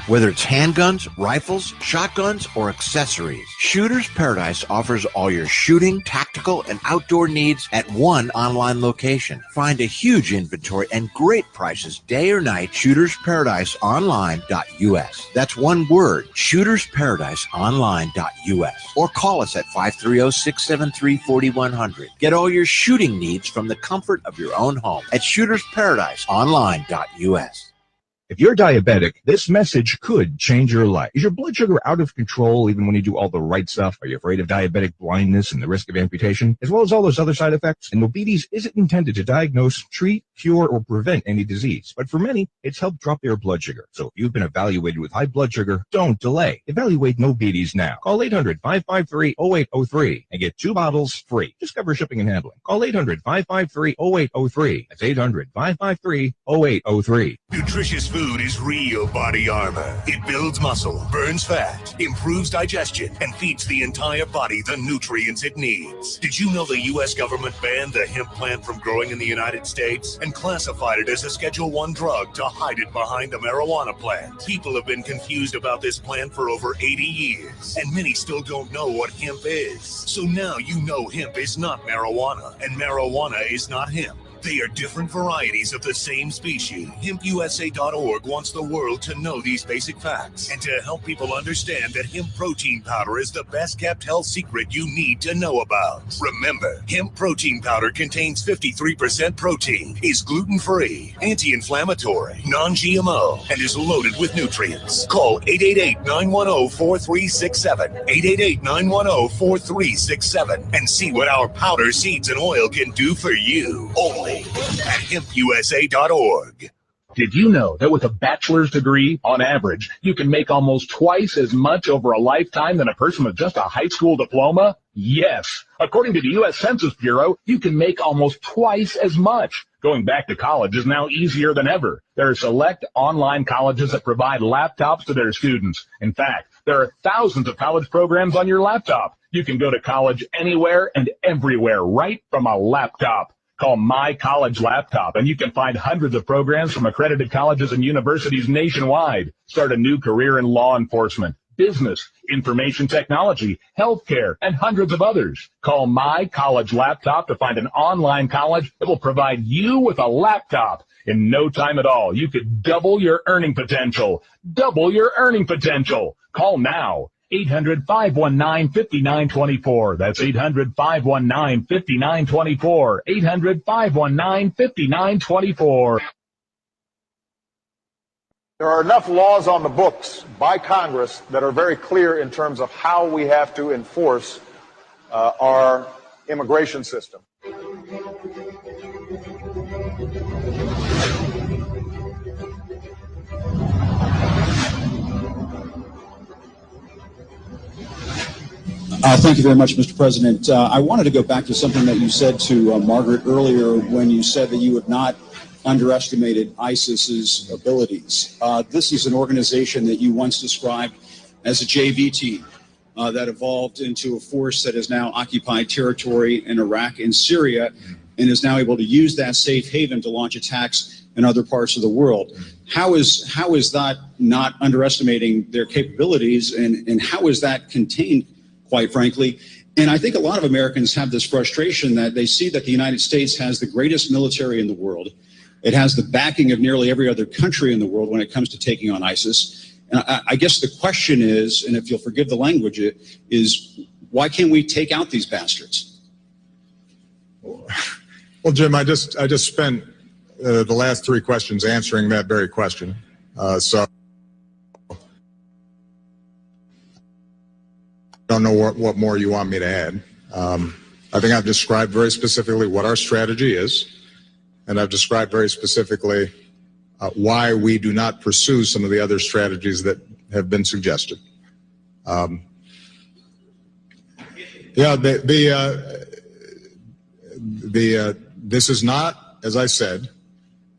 Speaker 11: Whether it's handguns, rifles, shotguns, or accessories, Shooter's Paradise offers all your shooting, tactical, and outdoor needs at one online location. Find a huge inventory and great prices day or night. ShootersParadiseOnline.us. That's one word, ShootersParadiseOnline.us. Or call us at 530-673-4100. Get all your shooting needs from the comfort of your own home at ShootersParadiseOnline.us.
Speaker 2: If you're diabetic, this message could change your life. Is your blood sugar out of control even when you do all the right stuff? Are you afraid of diabetic blindness and the risk of amputation, as well as all those other side effects? And Mobetes isn't intended to diagnose, treat, cure, or prevent any disease. But for many, it's helped drop their blood sugar. So if you've been evaluated with high blood sugar, don't delay. Evaluate Mobetes now. Call 800-553-0803 and get 2 bottles free. Just cover shipping and handling. Call 800-553-0803. That's 800-553-0803.
Speaker 3: Nutritious food food is real body armor. It builds muscle, burns fat, improves digestion, and feeds the entire body the nutrients it needs. Did you know the U.S. government banned the hemp plant from growing in the United States and classified it as a Schedule I drug to hide it behind the marijuana plant? People have been confused about this plant for over 80 years, and many still don't know what hemp is. So now you know hemp is not marijuana, and marijuana is not hemp. They are different varieties of the same species. HempUSA.org wants the world to know these basic facts and to help people understand that hemp protein powder is the best kept health secret you need to know about. Remember, hemp protein powder contains 53% protein, is gluten-free, anti-inflammatory, non-GMO, and is loaded with nutrients. Call 888-910-4367, 888-910-4367, and see what our powder, seeds, and oil can do for you. Only at HempUSA.org.
Speaker 12: Did you know that with a bachelor's degree, on average, you can make almost twice as much over a lifetime than a person with just a high school diploma? Yes. According to the U.S. Census Bureau, you can make almost twice as much. Going back to college is now easier than ever. There are select online colleges that provide laptops to their students. In fact, there are thousands of college programs on your laptop. You can go to college anywhere and everywhere right from a laptop. Call My College Laptop, and you can find hundreds of programs from accredited colleges and universities nationwide. Start a new career in law enforcement, business, information technology, healthcare, and hundreds of others. Call My College Laptop to find an online college that will provide you with a laptop. In no time at all, you could double your earning potential. Double your earning potential. Call now. 800-519-5924. That's 800-519-5924. 800-519-5924.
Speaker 21: There are enough laws on the books by Congress that are very clear in terms of how we have to enforce our immigration system.
Speaker 7: Thank you very much, Mr. President. I wanted to go back to something that you said to Margaret earlier when you said that you have not underestimated ISIS's abilities. This is an organization that you once described as a JV team that evolved into a force that has now occupied territory in Iraq and Syria and is now able to use that safe haven to launch attacks in other parts of the world. How is that not underestimating their capabilities, and how is that contained, quite frankly? And I think a lot of Americans have this frustration that they see that the United States has the greatest military in the world. It has the backing of nearly every other country in the world when it comes to taking on ISIS. And I guess the question is, and if you'll forgive the language, is why can't we take out these bastards?
Speaker 10: Well, Jim, I just spent the last three questions answering that very question. So I don't know what more you want me to add. I think I've described very specifically what our strategy is, and I've described very specifically why we do not pursue some of the other strategies that have been suggested. This is not, as I said,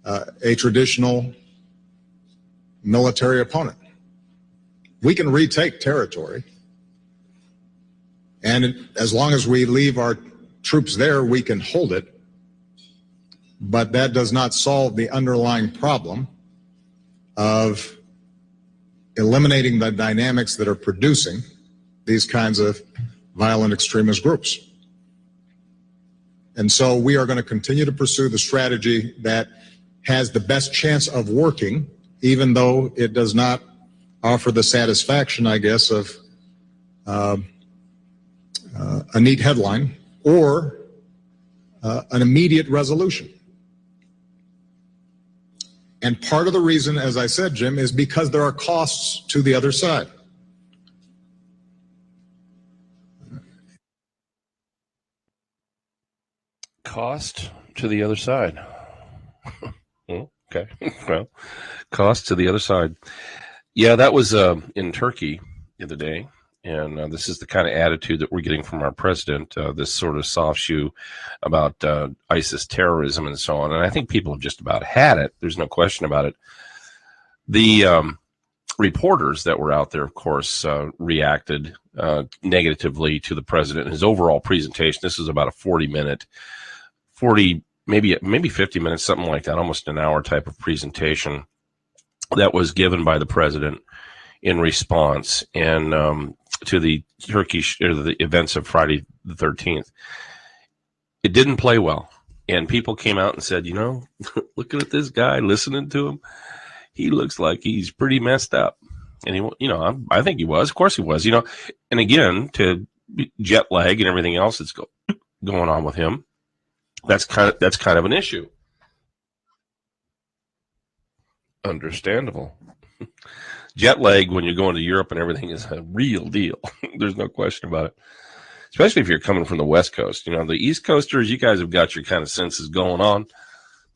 Speaker 10: a traditional military opponent. We can retake territory, and as long as we leave our troops there, we can hold it. But that does not solve the underlying problem of eliminating the dynamics that are producing these kinds of violent extremist groups. And so we are going to continue to pursue the strategy that has the best chance of working, even though it does not offer the satisfaction, I guess, of a neat headline or an immediate resolution. And part of the reason, as I said, Jim, is because there are costs to the other side.
Speaker 8: Cost to the other side. Okay. Well, cost to the other side. Yeah, that was in Turkey the other day. And this is the kind of attitude that we're getting from our president, this sort of soft shoe about ISIS terrorism and so on. And I think people have just about had it. There's no question about it. The reporters that were out there, of course, reacted negatively to the president and his overall presentation. This is about a 40-minute, maybe 50 minutes, something like that, almost an hour type of presentation that was given by the president in response and to the Turkish or the events of Friday the 13th. It didn't play well, and people came out and said, looking at this guy, listening to him, he looks like he's pretty messed up. And he, I think he was. Of course he was. And again, to jet lag and everything else that's going on with him, that's kind of an issue. Understandable. Jet lag when you're going to Europe and everything is a real deal. There's no question about it. Especially if you're coming from the West Coast. The East Coasters, you guys have got your kind of senses going on.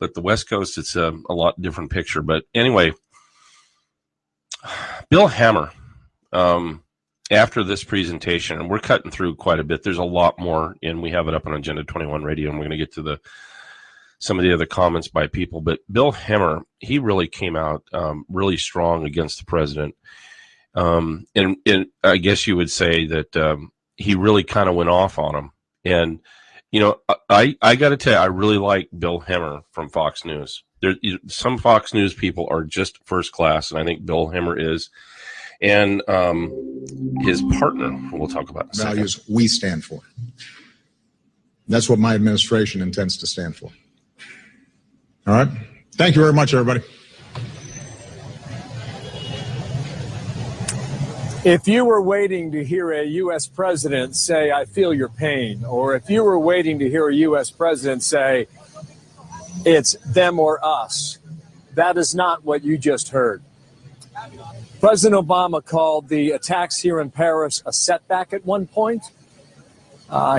Speaker 8: But the West Coast, it's a lot different picture. But anyway, Bill Hammer, after this presentation, and we're cutting through quite a bit. There's a lot more, and we have it up on Agenda 21 Radio, and we're going to get to some of the other comments by people. But Bill Hammer, he really came out really strong against the president. And I guess you would say that he really kind of went off on him. And I got to tell you, I really like Bill Hemmer from Fox News. Some Fox News people are just first class, and I think Bill Hemmer is. And his partner, we'll talk about in a second.
Speaker 10: Values we stand for. That's what my administration intends to stand for. All right? Thank you very much, everybody.
Speaker 9: If you were waiting to hear a U.S. president say, I feel your pain, or if you were waiting to hear a U.S. president say, it's them or us, that is not what you just heard. President Obama called the attacks here in Paris a setback at one point.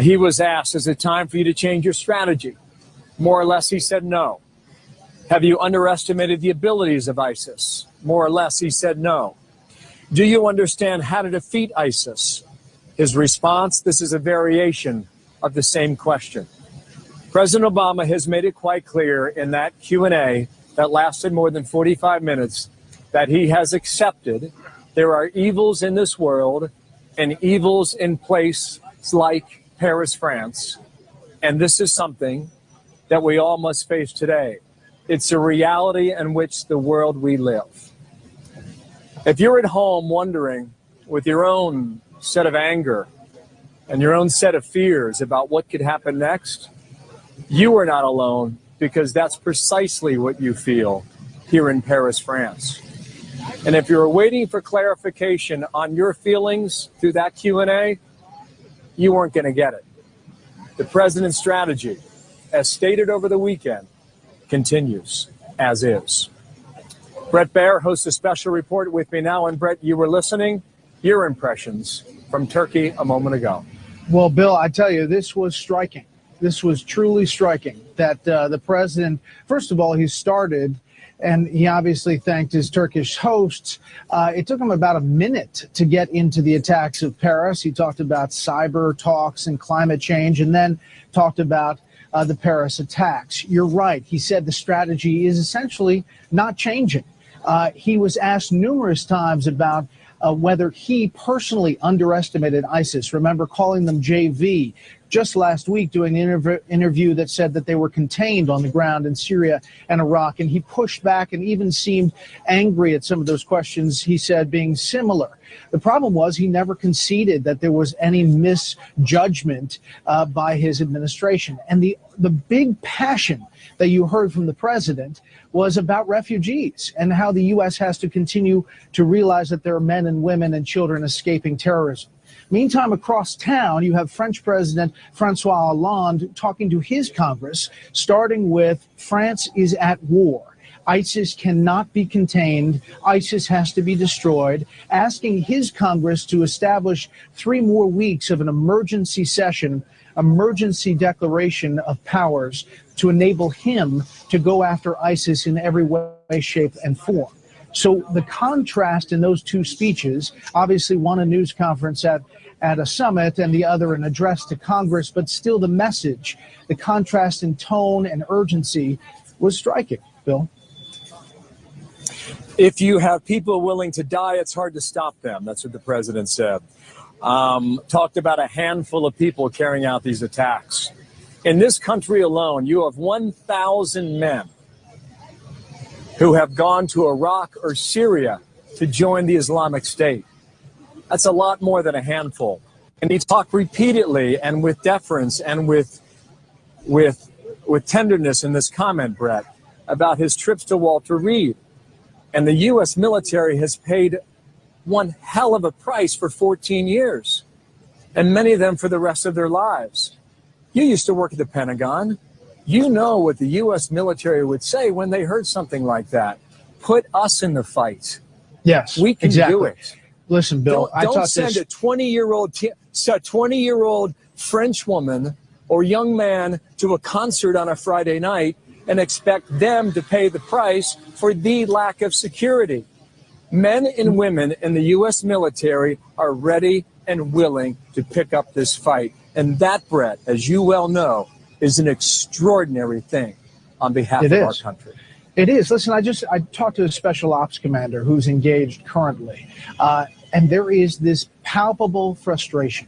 Speaker 9: He was asked, is it time for you to change your strategy? More or less, he said no. Have you underestimated the abilities of ISIS? More or less, he said no. Do you understand how to defeat ISIS? His response, this is a variation of the same question. President Obama has made it quite clear in that Q&A that lasted more than 45 minutes that he has accepted there are evils in this world and evils in places like Paris, France. And this is something that we all must face today. It's a reality in which the world we live. If you're at home wondering with your own set of anger and your own set of fears about what could happen next, you are not alone, because that's precisely what you feel here in Paris, France. And if you're waiting for clarification on your feelings through that Q&A, you weren't going to get it. The president's strategy, as stated over the weekend, continues as is. Brett Baer hosts a special report with me now. And Brett, you were listening. Your impressions from Turkey a moment ago.
Speaker 14: Well, Bill, I tell you, this was striking. This was truly striking that the president, first of all, he started, and he obviously thanked his Turkish hosts. It took him about a minute to get into the attacks of Paris. He talked about cyber talks and climate change, and then talked about the Paris attacks. You're right. He said the strategy is essentially not changing. He was asked numerous times about whether he personally underestimated ISIS. Remember calling them JV. Just last week doing an interview that said that they were contained on the ground in Syria and Iraq. And he pushed back and even seemed angry at some of those questions, he said, being similar. The problem was he never conceded that there was any misjudgment by his administration. And the big passion that you heard from the president was about refugees and how the U.S. has to continue to realize that there are men and women and children escaping terrorism. Meantime, across town, you have French President Francois Hollande talking to his Congress, starting with France is at war. ISIS cannot be contained. ISIS has to be destroyed, asking his Congress to establish 3 more weeks of an emergency session, emergency declaration of powers to enable him to go after ISIS in every way, shape, and form. So the contrast in those two speeches, obviously one a news conference at a summit and the other an address to Congress, but still the message, the contrast in tone and urgency was striking, Bill.
Speaker 9: If you have people willing to die, it's hard to stop them. That's what the president said. Talked about a handful of people carrying out these attacks. In this country alone, you have 1,000 men who have gone to Iraq or Syria to join the Islamic State. That's a lot more than a handful. And he talked repeatedly and with deference and with tenderness in this comment, Brett, about his trips to Walter Reed. And the U.S. military has paid one hell of a price for 14 years, and many of them for the rest of their lives. You used to work at the Pentagon. You know what the U.S. military would say when they heard something like that. Put us in the fight.
Speaker 14: Yes,
Speaker 9: we can do it.
Speaker 14: Listen, Bill,
Speaker 9: don't send a 20-year-old French woman or young man to a concert on a Friday night and expect them to pay the price for the lack of security. Men and women in the U.S. military are ready and willing to pick up this fight. And that, Brett, as you well know, is an extraordinary thing on behalf of our country.
Speaker 14: It is. Listen, I talked to a special ops commander who's engaged currently, and there is this palpable frustration.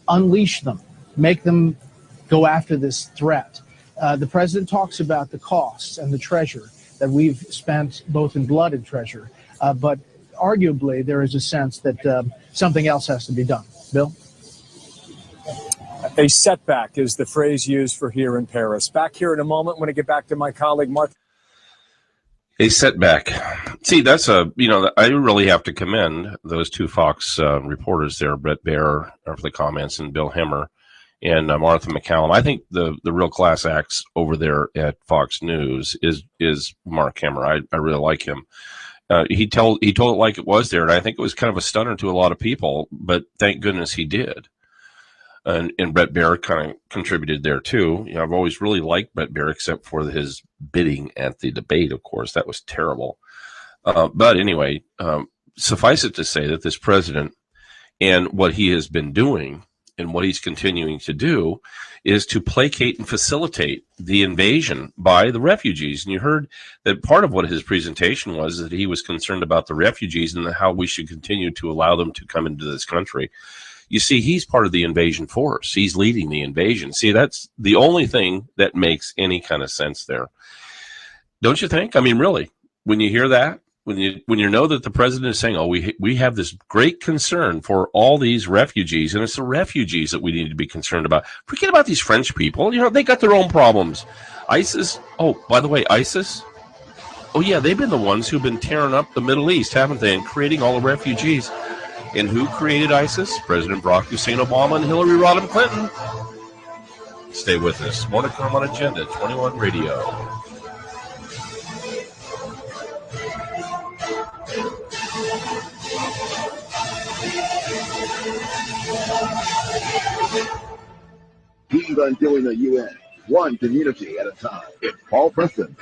Speaker 14: Unleash them. Make them go after this threat. The president talks about the costs and the treasure that we've spent both in blood and treasure, but arguably there is a sense that something else has to be done. Bill?
Speaker 9: A setback is the phrase used for here in Paris. Back here in a moment when I get back to my colleague, Mark.
Speaker 8: A setback. See, that's I really have to commend those two Fox reporters there, Brett Baer for the comments and Bill Hemmer and Martha McCallum. I think the real class acts over there at Fox News is Mark Hemmer. I really like him. He told it like it was there, and I think it was kind of a stunner to a lot of people, but thank goodness he did. And Brett Baer kind of contributed there too. I've always really liked Brett Baer, except for his bidding at the debate, of course. That was terrible. But anyway, suffice it to say that this president and what he has been doing and what he's continuing to do is to placate and facilitate the invasion by the refugees. And you heard that part of what his presentation was that he was concerned about the refugees and how we should continue to allow them to come into this country. You see, he's part of the invasion force. He's leading the invasion. See, that's the only thing that makes any kind of sense there. Don't you think? I mean, really, when you hear that, when you know that the president is saying, oh, we have this great concern for all these refugees, and it's the refugees that we need to be concerned about. Forget about these French people. They got their own problems. ISIS, oh, by the way, ISIS, oh, yeah, they've been the ones who've been tearing up the Middle East, haven't they, and creating all the refugees. And who created ISIS? President Barack Hussein Obama and Hillary Rodham Clinton. Stay with us. More to come on Agenda 21 Radio.
Speaker 5: He's undoing the UN, one community at a time. It's Paul Preston.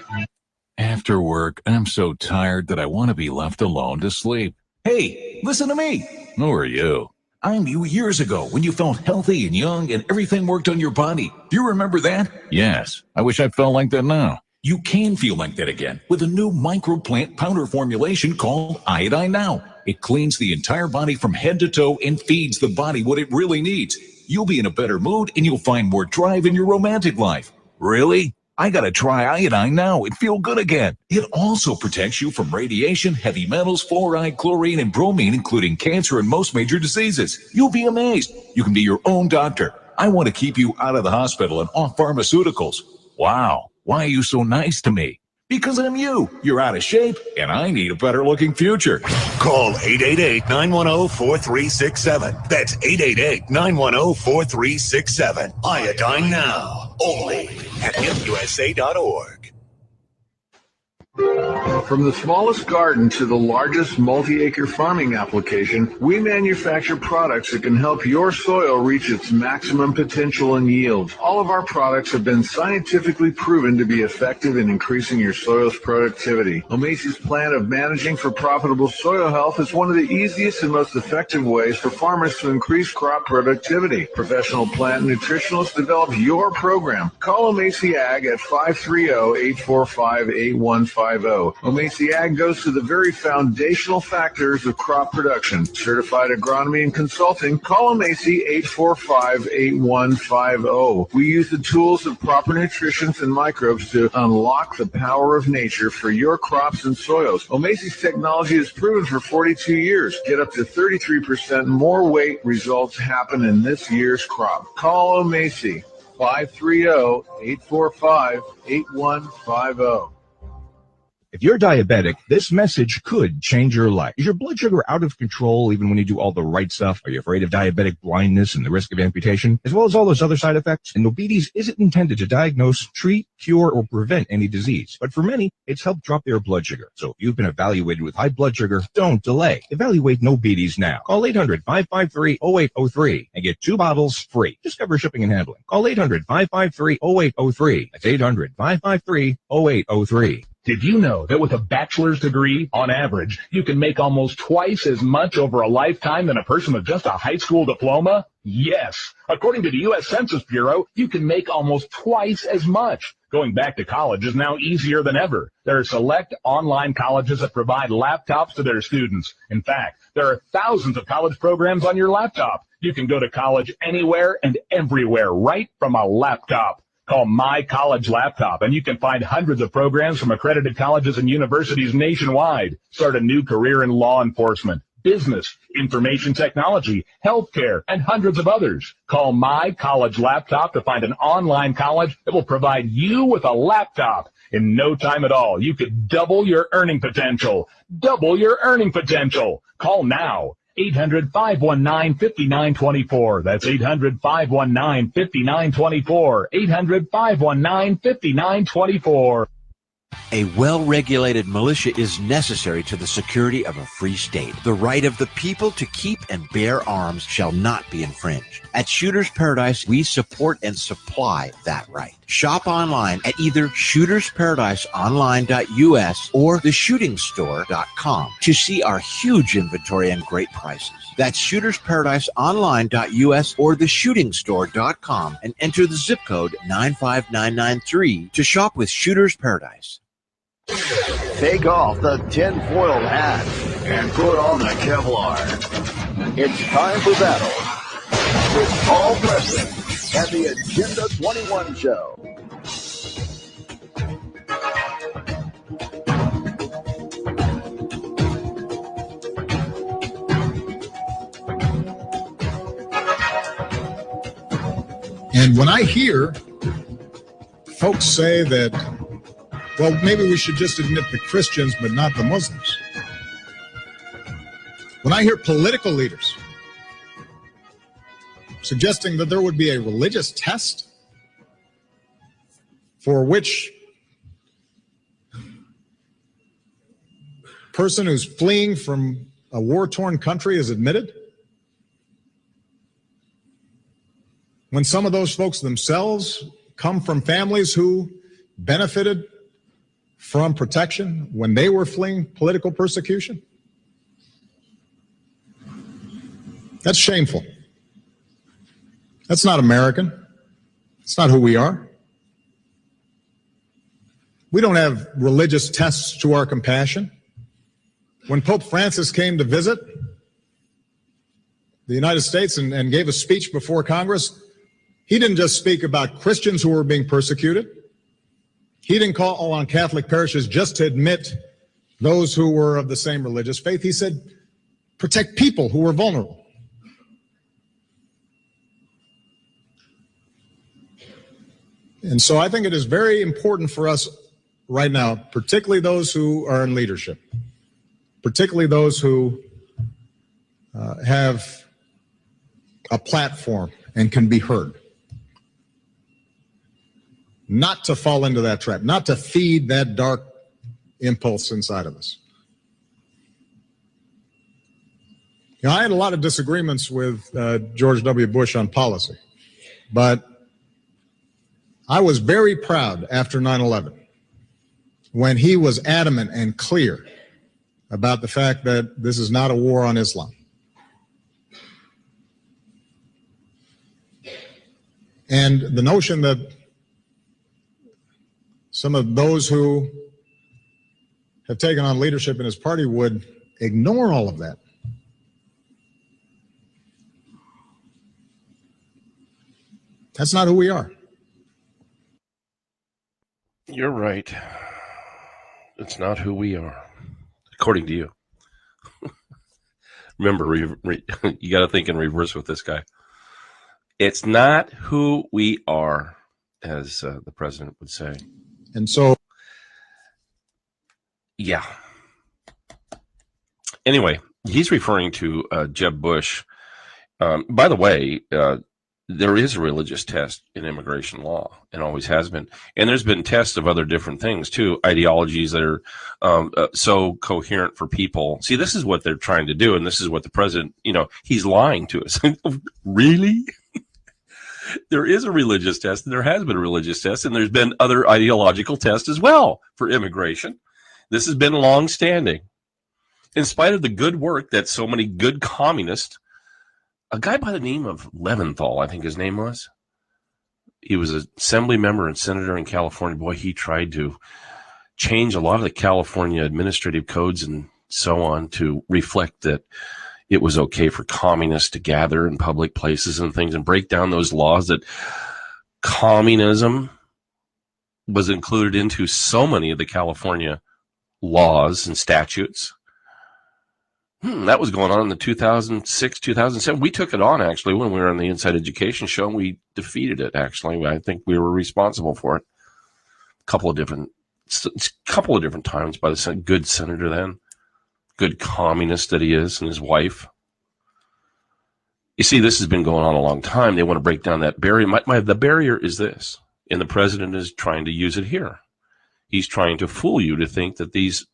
Speaker 1: After work, I'm so tired that I want to be left alone to sleep. Hey, listen to me. Who are you? I'm you years ago when you felt healthy and young and everything worked on your body. Do you remember that? Yes. I wish I felt like that now. You can feel like that again with a new microplant powder formulation called Iodine Now. It cleans the entire body from head to toe and feeds the body what it really needs. You'll be in a better mood and you'll find more drive in your romantic life. Really? I gotta try Iodine Now and feel good again. It also protects you from radiation, heavy metals, fluoride, chlorine, and bromine, including cancer and most major diseases. You'll be amazed. You can be your own doctor. I want to keep you out of the hospital and off pharmaceuticals. Wow. Why are you so nice to me? Because I'm you. You're out of shape, and I need a better-looking future.
Speaker 3: Call 888-910-4367. That's 888-910-4367. Iodine Now. Only at MUSA.org.
Speaker 6: From the smallest garden to the largest multi-acre farming application, we manufacture products that can help your soil reach its maximum potential and yield. All of our products have been scientifically proven to be effective in increasing your soil's productivity. Omacy's plan of managing for profitable soil health is one of the easiest and most effective ways for farmers to increase crop productivity. Professional plant nutritionalists develop your program. Call Omacy Ag at 530-845-8155. Omacy Ag goes to the very foundational factors of crop production. Certified agronomy and consulting. Call Omacy 845-8150. We use the tools of proper nutrition and microbes to unlock the power of nature for your crops and soils. Omacy's technology is proven for 42 years. Get up to 33% more weight. Results happen in this year's crop. Call Omacy 530-845-8150.
Speaker 2: If you're diabetic, this message could change your life. Is your blood sugar out of control even when you do all the right stuff? Are you afraid of diabetic blindness and the risk of amputation, as well as all those other side effects? And diabetes isn't intended to diagnose, treat, cure, or prevent any disease. But for many, it's helped drop their blood sugar. So if you've been evaluated with high blood sugar, don't delay. Evaluate diabetes now. Call 800-553-0803 and get 2 bottles free. Discover shipping and handling. Call 800-553-0803. That's 800-553-0803.
Speaker 12: Did you know that with a bachelor's degree, on average, you can make almost twice as much over a lifetime than a person with just a high school diploma? Yes. According to the U.S. Census Bureau, you can make almost twice as much. Going back to college is now easier than ever. There are select online colleges that provide laptops to their students. In fact, there are thousands of college programs on your laptop. You can go to college anywhere and everywhere right from a laptop. Call My College Laptop, and you can find hundreds of programs from accredited colleges and universities nationwide. Start a new career in law enforcement, business, information technology, healthcare, and hundreds of others. Call My College Laptop to find an online college that will provide you with a laptop. In no time at all, you could double your earning potential. Double your earning potential. Call now. 800-519-5924. That's 800-519-5924. 800-519-5924.
Speaker 11: A well-regulated militia is necessary to the security of a free state. The right of the people to keep and bear arms shall not be infringed. At Shooter's Paradise, we support and supply that right. Shop online at either shootersparadiseonline.us or theshootingstore.com to see our huge inventory and great prices. That's shootersparadiseonline.us or theshootingstore.com and enter the zip code 95993 to shop with Shooter's Paradise.
Speaker 5: Take off the tinfoil hat and put on the Kevlar. It's time for battle with Paul Preston and the Agenda 21 Show.
Speaker 10: And when I hear folks say that, well, maybe we should just admit the Christians, but not the Muslims. When I hear political leaders suggesting that there would be a religious test for which person who's fleeing from a war-torn country is admitted, when some of those folks themselves come from families who benefited from protection when they were fleeing political persecution, that's shameful. That's not American. It's not who we are. We don't have religious tests to our compassion. When Pope Francis came to visit the United States and gave a speech before Congress, he didn't just speak about Christians who were being persecuted. He didn't call on Catholic parishes just to admit those who were of the same religious faith. He said, protect people who were vulnerable. And so I think it is very important for us right now, particularly those who are in leadership, particularly those who have a platform and can be heard, not to fall into that trap, not to feed that dark impulse inside of us. You know, I had a lot of disagreements with George W. Bush on policy, but I was very proud after 9/11 when he was adamant and clear about the fact that this is not a war on Islam. And the notion that some of those who have taken on leadership in his party would ignore all of that. That's not who we are.
Speaker 8: You're right. It's not who we are, according to you. Remember, you got to think in reverse with this guy. It's not who we are, as the president would say.
Speaker 10: And so,
Speaker 8: yeah. Anyway, he's referring to Jeb Bush. By the way, there is a religious test in immigration law and always has been. And there's been tests of other different things, too, ideologies that are so coherent for people. See, this is what they're trying to do, and this is what the president, he's lying to us. Really? There is a religious test, and there has been a religious test, and there's been other ideological tests as well for immigration. This has been long-standing. In spite of the good work that so many good communists, a guy by the name of Leventhal, I think his name was, he was an assembly member and senator in California. Boy, he tried to change a lot of the California administrative codes and so on to reflect that it was okay for communists to gather in public places and things and break down those laws that communism was included into so many of the California laws and statutes. That was going on in the 2006, 2007. We took it on, actually, when we were on the Inside Education show, and we defeated it, actually. I think we were responsible for it a couple of different times by the good senator then, good communist that he is, and his wife. You see, this has been going on a long time. They want to break down that barrier. The barrier is this, and the president is trying to use it here. He's trying to fool you to think that these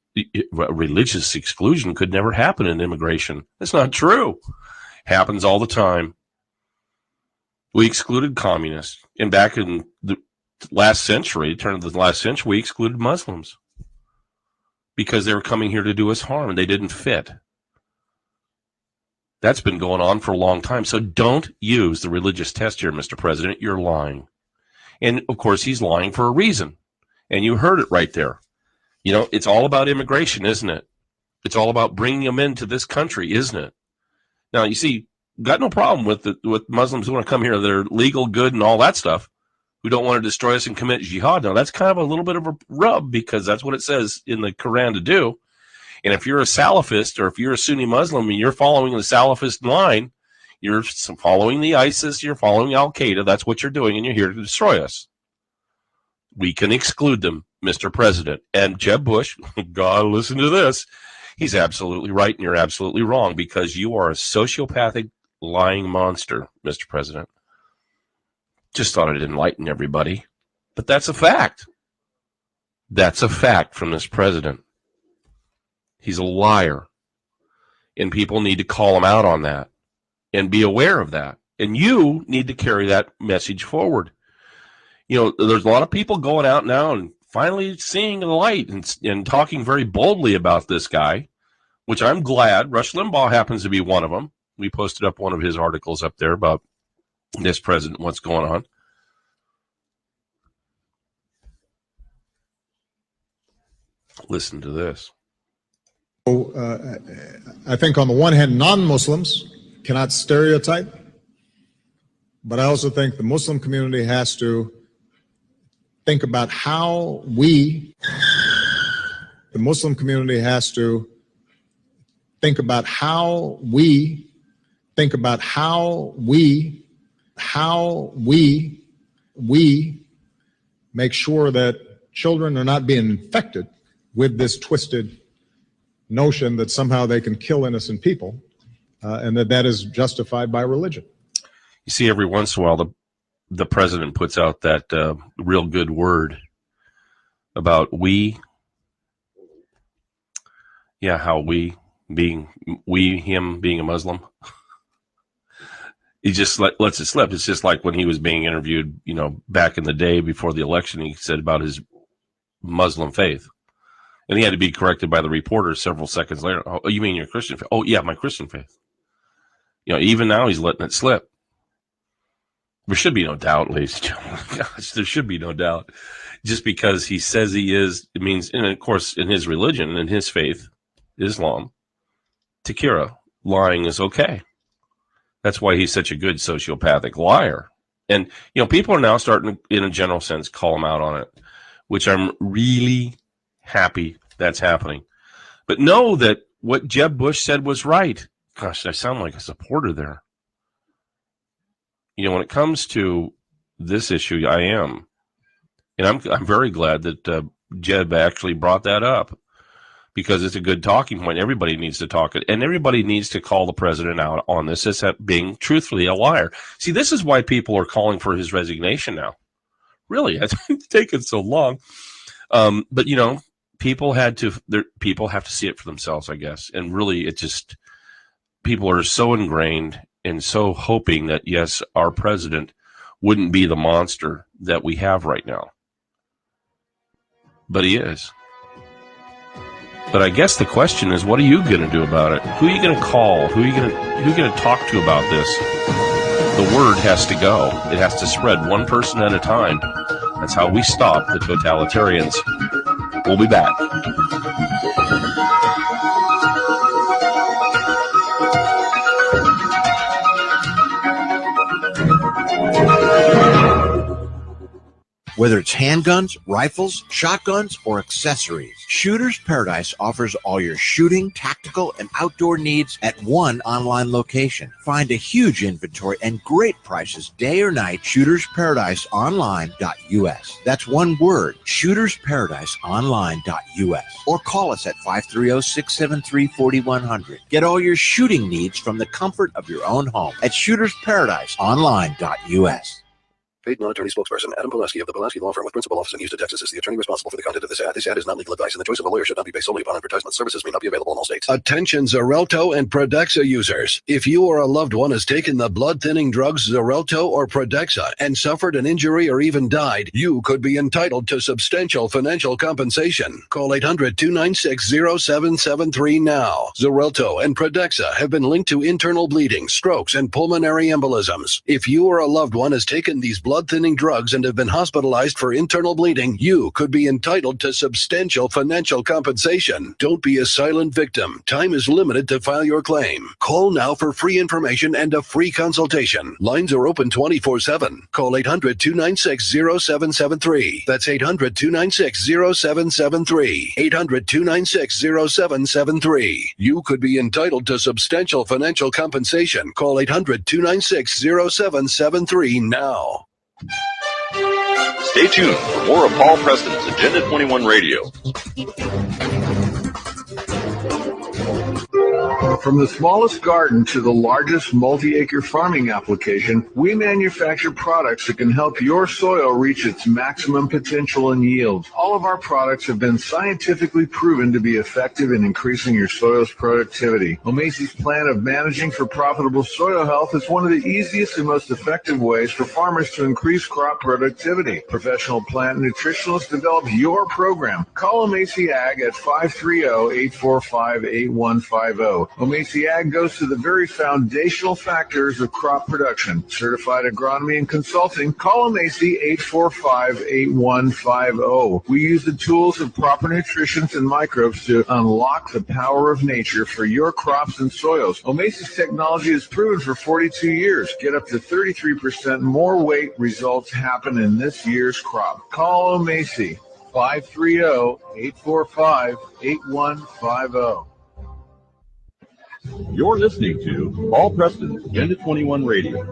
Speaker 8: religious exclusion could never happen in immigration. That's not true. Happens all the time. We excluded communists. And back in the last century, turn of the last century, we excluded Muslims because they were coming here to do us harm and they didn't fit. That's been going on for a long time. So don't use the religious test here, Mr. President. You're lying. And, of course, he's lying for a reason. And you heard it right there. It's all about immigration, isn't it? It's all about bringing them into this country, isn't it? Now, you see, got no problem with Muslims who want to come here. They're legal, good, and all that stuff, who don't want to destroy us and commit jihad. Now, that's kind of a little bit of a rub because that's what it says in the Quran to do. And if you're a Salafist or if you're a Sunni Muslim and you're following the Salafist line, you're following the ISIS, you're following Al-Qaeda, that's what you're doing, and you're here to destroy us. We can exclude them, Mr. President. And Jeb Bush, God, listen to this. He's absolutely right, and you're absolutely wrong because you are a sociopathic, lying monster, Mr. President. Just thought I'd enlighten everybody. But that's a fact. That's a fact from this president. He's a liar. And people need to call him out on that and be aware of that. And you need to carry that message forward. There's a lot of people going out now and finally seeing the light and talking very boldly about this guy, which I'm glad. Rush Limbaugh happens to be one of them. We posted up one of his articles up there about this president, what's going on. Listen to this.
Speaker 10: I think on the one hand, non-Muslims cannot stereotype, but I also think the Muslim community has to think about how the Muslim community has to think about how we make sure that children are not being infected with this twisted notion that somehow they can kill innocent people, and that is justified by religion.
Speaker 8: You see, every once in a while, the president puts out that real good word about we. Yeah, how him being a Muslim. He just lets it slip. It's just like when he was being interviewed, back in the day before the election, he said about his Muslim faith. And he had to be corrected by the reporter several seconds later. Oh, you mean your Christian faith? Oh, yeah, my Christian faith. Even now he's letting it slip. There should be no doubt, ladies and gentlemen. Gosh, there should be no doubt. just because he says he is, it means, and of course, in his religion, in his faith, Islam, Takira, lying is okay. That's why he's such a good sociopathic liar. And, people are now starting to, in a general sense, call him out on it, which I'm really happy that's happening. But know that what Jeb Bush said was right. Gosh, I sound like a supporter there. When it comes to this issue, I am. And I'm very glad that Jeb actually brought that up, because it's a good talking point. Everybody needs to talk it, and everybody needs to call the president out on this as being truthfully a liar. See, this is why people are calling for his resignation now. Really, it's taken so long. But people have to see it for themselves, I guess. And really, people are so ingrained and so hoping that, yes, our president wouldn't be the monster that we have right now. But he is. But I guess the question is, what are you going to do about it? Who are you going to call? Who are you going to talk to about this? The word has to go. It has to spread one person at a time. That's how we stop the totalitarians. We'll be back.
Speaker 11: Whether it's handguns, rifles, shotguns, or accessories, Shooter's Paradise offers all your shooting, tactical, and outdoor needs at one online location. Find a huge inventory and great prices day or night. ShootersParadiseOnline.us. That's one word, ShootersParadiseOnline.us. Or call us at 530-673-4100. Get all your shooting needs from the comfort of your own home at ShootersParadiseOnline.us.
Speaker 4: Paid non-attorney spokesperson Adam Pulaski of the Pulaski Law Firm with principal office in Houston, Texas is the attorney responsible for the content of this ad. This ad is not legal advice, and the choice of a lawyer should not be based solely upon advertisement. Services may not be available in all states.
Speaker 15: Attention Xarelto and Protexxa users. If you or a loved one has taken the blood-thinning drugs Xarelto or Protexxa and suffered an injury or even died, you could be entitled to substantial financial compensation. Call 800-296-0773 now. Xarelto and Protexxa have been linked to internal bleeding, strokes, and pulmonary embolisms. If you or a loved one has taken these blood-thinning drugs and have been hospitalized for internal bleeding, you could be entitled to substantial financial compensation. Don't be a silent victim. Time is limited to file your claim. Call now for free information and a free consultation. Lines are open 24/7. Call 800-296-0773. That's 800-296-0773. 800-296-0773. You could be entitled to substantial financial compensation. Call 800-296-0773 now.
Speaker 16: Stay tuned for more of Paul Preston's Agenda 21 Radio.
Speaker 6: From the smallest garden to the largest multi-acre farming application, we manufacture products that can help your soil reach its maximum potential and yield. All of our products have been scientifically proven to be effective in increasing your soil's productivity. Omacy's plan of managing for profitable soil health is one of the easiest and most effective ways for farmers to increase crop productivity. Professional plant nutritionalists develop your program. Call Omacy Ag at 530-845-8150. Omacy Ag goes to the very foundational factors of crop production. Certified agronomy and consulting. Call Omacy 845-8150. We use the tools of proper nutrition and microbes to unlock the power of nature for your crops and soils. Omacy's technology is proven for 42 years. Get up to 33% more weight. Results happen in this year's crop. Call Omacy 530-845-8150.
Speaker 16: You're listening to Paul Preston's Agenda 21 Radio.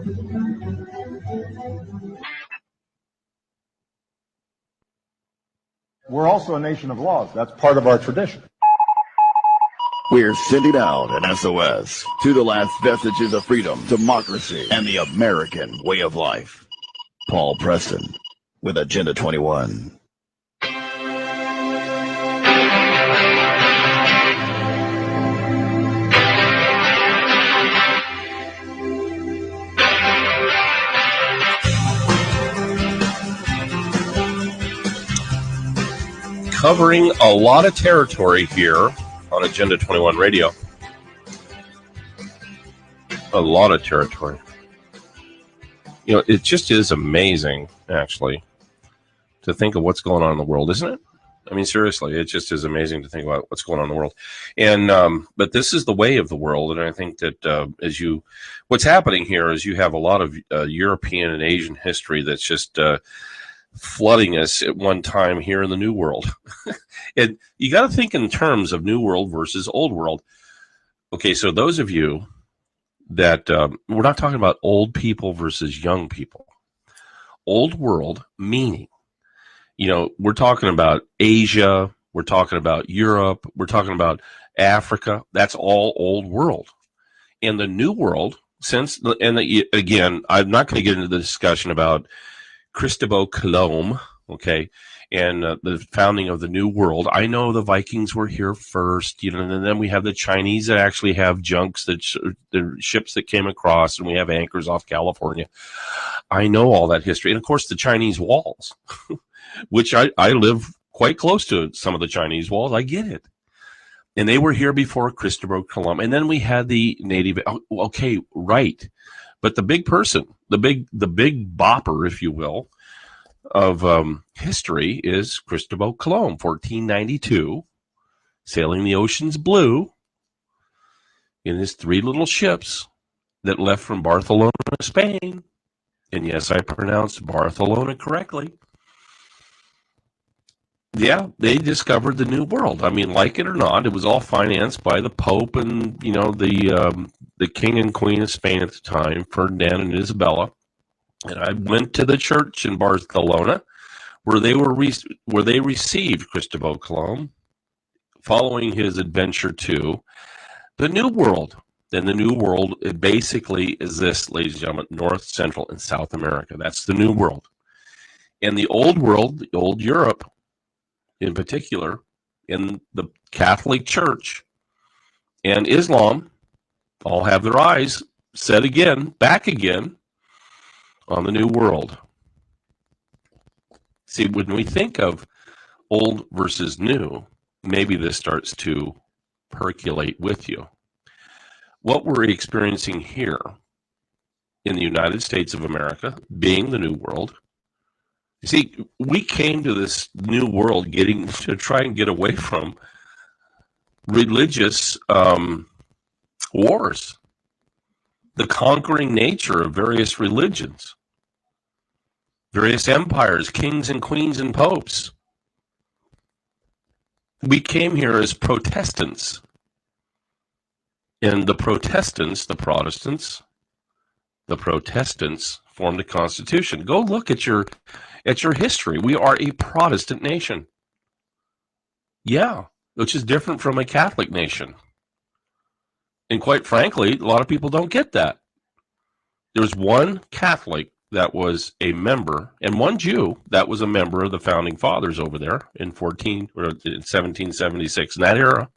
Speaker 21: We're also a nation of laws. That's part of our tradition.
Speaker 5: We're sending out an SOS to the last vestiges of freedom, democracy, and the American way of life. Paul Preston with Agenda 21.
Speaker 8: Covering a lot of territory here on Agenda 21 Radio. A lot of territory. It just is amazing, actually, to think of what's going on in the world, isn't it? I mean, seriously, it just is amazing to think about what's going on in the world. And but this is the way of the world, and I think that what's happening here is you have a lot of European and Asian history that's just flooding us at one time here in the New World. And you got to think in terms of New World versus Old World. Okay, so those of you that we're not talking about old people versus young people. Old World meaning, we're talking about Asia, we're talking about Europe, we're talking about Africa. That's all Old World. And the New World, again, I'm not going to get into the discussion about Cristobal Colon, okay, and the founding of the New World. I know the Vikings were here first, and then we have the Chinese that actually have junks, the ships that came across, and we have anchors off California. I know all that history. And, of course, the Chinese walls, which I live quite close to some of the Chinese walls. I get it. And they were here before Cristobal Colon. And then we had the native. Okay, right. But the big person, the big bopper, if you will, of history is Cristobal Colon, 1492, sailing the oceans blue in his 3 little ships that left from Barcelona, Spain. And yes, I pronounced Barcelona correctly. Yeah, they discovered the New World. I mean, like it or not, it was all financed by the Pope and, the King and Queen of Spain at the time, Ferdinand and Isabella. And I went to the church in Barcelona where they received Cristobal Colon following his adventure to the New World. And the New World, it basically is this, ladies and gentlemen, North, Central, and South America. That's the New World. And the Old World, the Old Europe in particular, in the Catholic Church and Islam, all have their eyes set again, back again, on the New World. See, when we think of old versus new, maybe this starts to percolate with you. What we're experiencing here in the United States of America, being the New World, you see, we came to this New World to try and get away from religious wars, the conquering nature of various religions, various empires, kings and queens and popes. We came here as Protestants. And the Protestants formed a constitution. Go look at your history. We are a Protestant nation. Yeah, which is different from a Catholic nation. And quite frankly, a lot of people don't get that. There's one Catholic that was a member, and one Jew that was a member of the Founding Fathers over there in 1776. In that era,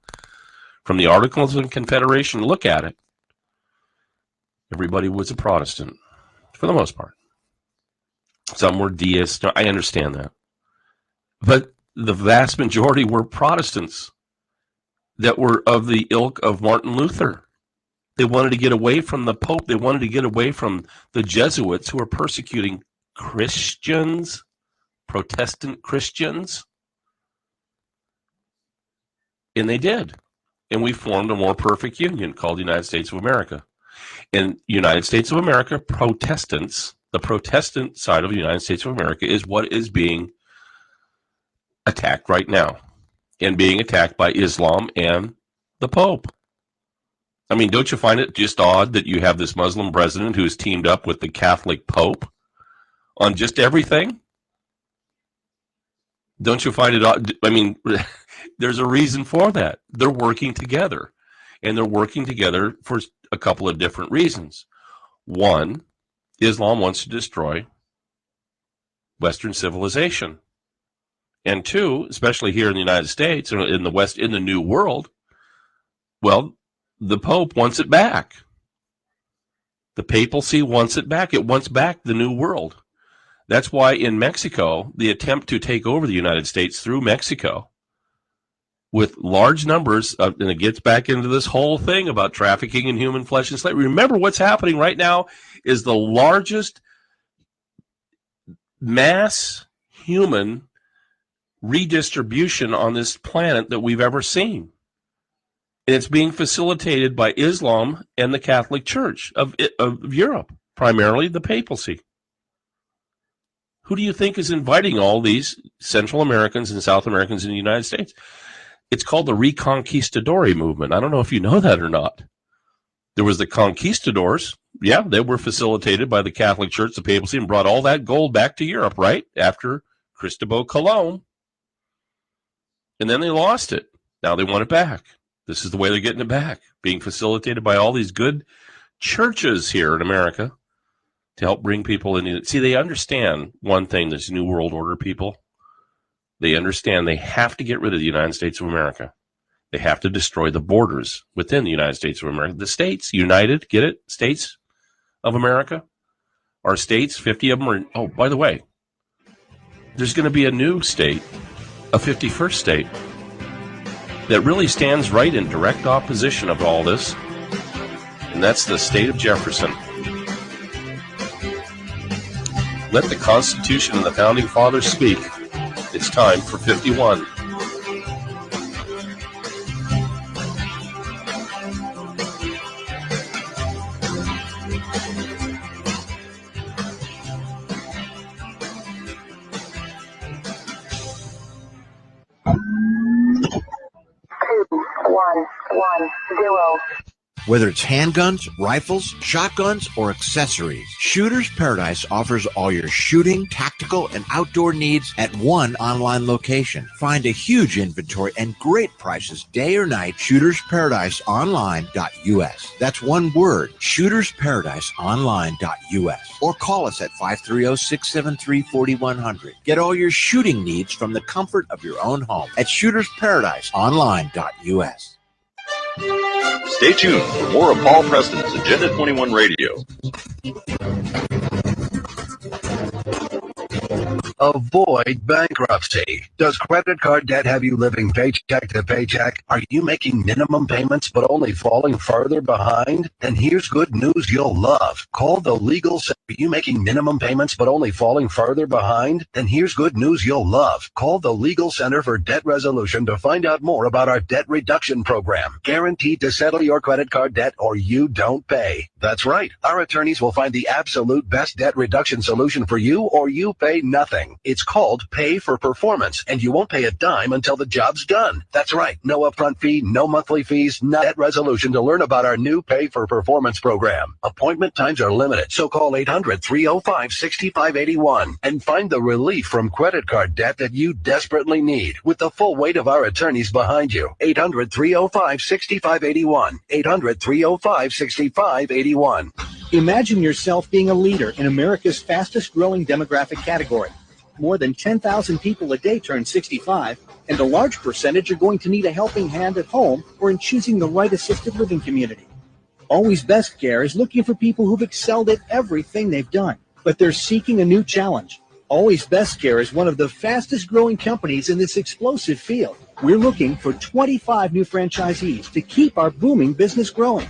Speaker 8: from the Articles of Confederation, look at it. Everybody was a Protestant, for the most part. Some were deists. I understand that. But the vast majority were Protestants that were of the ilk of Martin Luther. They wanted to get away from the Pope. They wanted to get away from the Jesuits who were persecuting Christians, Protestant Christians. And they did. And we formed a more perfect union called the United States of America. In United States of America, Protestants, the Protestant side of the United States of America is what is being attacked right now, and being attacked by Islam and the Pope. I mean, don't you find it just odd that you have this Muslim president who's teamed up with the Catholic Pope on just everything? Don't you find it odd? I mean, there's a reason for that. They're working together, and they're working together for a couple of different reasons. One, Islam wants to destroy Western civilization. And two, especially here in the United States, or in the West, in the New World, well, the Pope wants it back. The papacy wants it back. It wants back the New World. That's why in Mexico, the attempt to take over the United States through Mexico with large numbers, and it gets back into this whole thing about trafficking in human flesh and slavery. Remember, what's happening right now is the largest mass human redistribution on this planet that we've ever seen. And it's being facilitated by Islam and the Catholic Church of Europe, primarily the papacy. Who do you think is inviting all these Central Americans and South Americans in the United States? It's called the Reconquistador movement. I don't know if you know that or not. There was the conquistadors. Yeah, they were facilitated by the Catholic Church, the papacy, and brought all that gold back to Europe, right? After Cristobal Colon. And then they lost it. Now they want it back. This is the way they're getting it back, being facilitated by all these good churches here in America to help bring people in. See, they understand one thing, this New World Order people. They understand they have to get rid of the United States of America. They have to destroy the borders within the United States of America. The states, united, get it? States of America. Our states, 50 of them are, oh, by the way, there's going to be a new state, a 51st state, that really stands right in direct opposition of all this, and that's the state of Jefferson. Let the Constitution and the Founding Fathers speak. It's time for 51.
Speaker 11: Whether it's handguns, rifles, shotguns, or accessories, Shooter's Paradise offers all your shooting, tactical, and outdoor needs at one online location. Find a huge inventory and great prices day or night. ShootersParadiseOnline.us. That's one word, ShootersParadiseOnline.us. Or call us at 530-673-4100. Get all your shooting needs from the comfort of your own home at ShootersParadiseOnline.us.
Speaker 16: Stay tuned for more of Paul Preston's Agenda 21 Radio.
Speaker 15: Avoid bankruptcy. Does credit card debt have you living paycheck to paycheck? Are you making minimum payments but only falling further behind? Then here's good news you'll love. Call the Legal Center. Are you making minimum payments but only falling further behind? Then here's good news you'll love. Call the Legal Center for Debt Resolution to find out more about our debt reduction program. Guaranteed to settle your credit card debt or you don't pay. That's right. Our attorneys will find the absolute best debt reduction solution for you or you pay nothing. It's called Pay for Performance, and you won't pay a dime until the job's done. That's right. No upfront fee, no monthly fees, no debt resolution to learn about our new Pay for Performance program. Appointment times are limited, so call 800-305-6581 and find the relief from credit card debt that you desperately need with the full weight of our attorneys behind you. 800-305-6581. 800-305-6581.
Speaker 17: Imagine yourself being a leader in America's fastest growing demographic category. More than 10,000 people a day turn 65, and a large percentage are going to need a helping hand at home or in choosing the right assisted living community. Always Best Care is looking for people who've excelled at everything they've done, but they're seeking a new challenge. Always Best Care is one of the fastest growing companies in this explosive field. We're looking for 25 new franchisees to keep our booming business growing.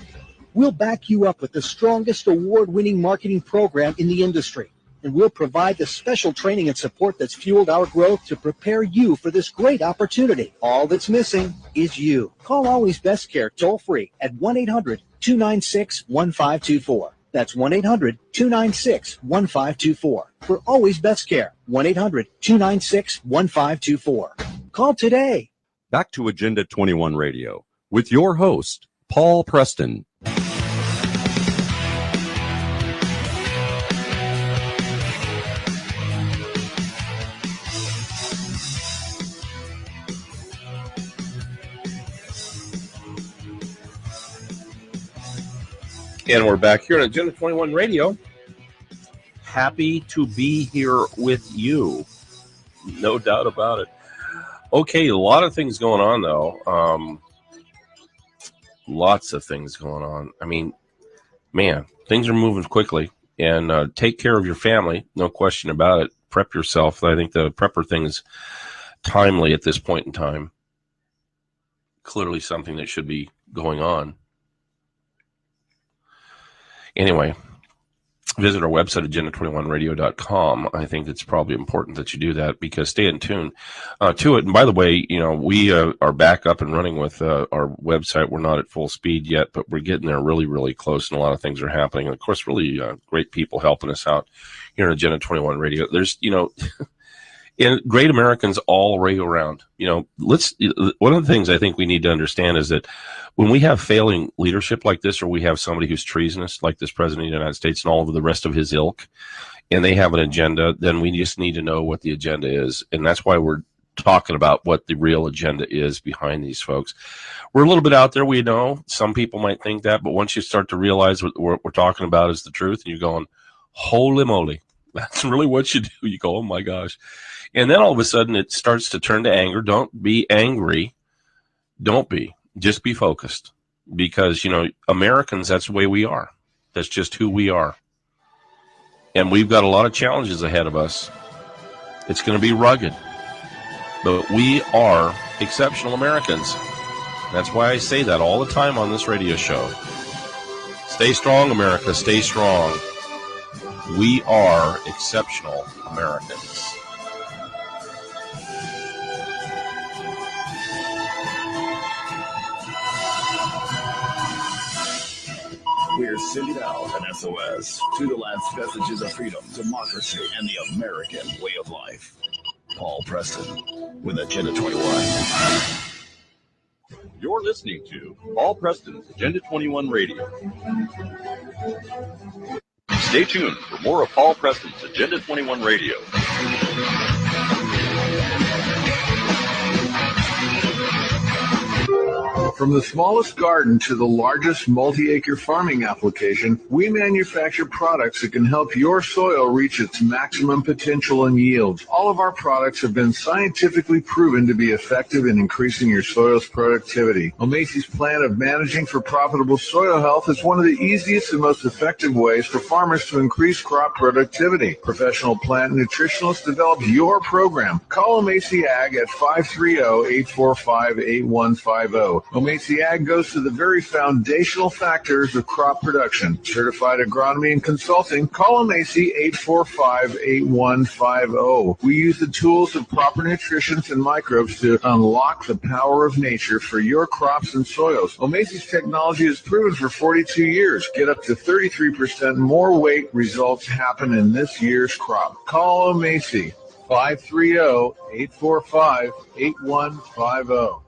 Speaker 17: We'll back you up with the strongest award-winning marketing program in the industry, and we'll provide the special training and support that's fueled our growth to prepare you for this great opportunity. All that's missing is you. Call Always Best Care toll-free at 1-800-296-1524. That's 1-800-296-1524. For Always Best Care, 1-800-296-1524. Call today.
Speaker 18: Back to Agenda 21 Radio with your host, Paul Preston.
Speaker 8: And we're back here on Agenda 21 Radio. Happy to be here with you. No doubt about it. Okay, a lot of things going on, though. Lots of things going on. I mean, man, things are moving quickly. And take care of your family, no question about it. Prep yourself. I think the prepper thing is timely at this point in time. Clearly something that should be going on. Anyway, visit our website, agenda21radio.com. I think it's probably important that you do that, because stay in tune to it. And by the way, we are back up and running with our website. We're not at full speed yet, but we're getting there really, really close, and a lot of things are happening. And of course, really great people helping us out here on Agenda 21 Radio. There's, and great Americans all the way around. One of the things I think we need to understand is that when we have failing leadership like this, or we have somebody who's treasonous like this president of the United States and all of the rest of his ilk, and they have an agenda, then we just need to know what the agenda is. And that's why we're talking about what the real agenda is behind these folks. We're a little bit out there, we know. Some people might think that, but once you start to realize what we're talking about is the truth, and you're going, holy moly, that's really what you do. You go, oh my gosh. And then all of a sudden it starts to turn to anger. Don't be angry. Don't be. Just be focused. Because, Americans, that's the way we are. That's just who we are. And we've got a lot of challenges ahead of us. It's going to be rugged. But we are exceptional Americans. That's why I say that all the time on this radio show. Stay strong, America. Stay strong. We are exceptional Americans.
Speaker 5: We're sending out an SOS to the last vestiges of freedom, democracy, and the American way of life. Paul Preston with Agenda 21.
Speaker 18: You're listening to Paul Preston's Agenda 21 Radio. Stay tuned for more of Paul Preston's Agenda 21 Radio.
Speaker 6: From the smallest garden to the largest multi-acre farming application, we manufacture products that can help your soil reach its maximum potential and yields. All of our products have been scientifically proven to be effective in increasing your soil's productivity. O'Macy's plan of managing for profitable soil health is one of the easiest and most effective ways for farmers to increase crop productivity. Professional plant nutritionalists develop your program. Call O'Macy Ag at 530-845-8150. O'Macy Ag goes to the very foundational factors of crop production. Certified agronomy and consulting. Call O'Macy 845-8150. We use the tools of proper nutrition and microbes to unlock the power of nature for your crops and soils. O'Macy's technology is proven for 42 years. Get up to 33% more weight. Results happen in this year's crop. Call O'Macy 530-845-8150.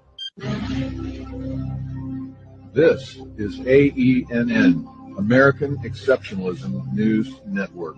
Speaker 6: This is AENN, American Exceptionalism News Network.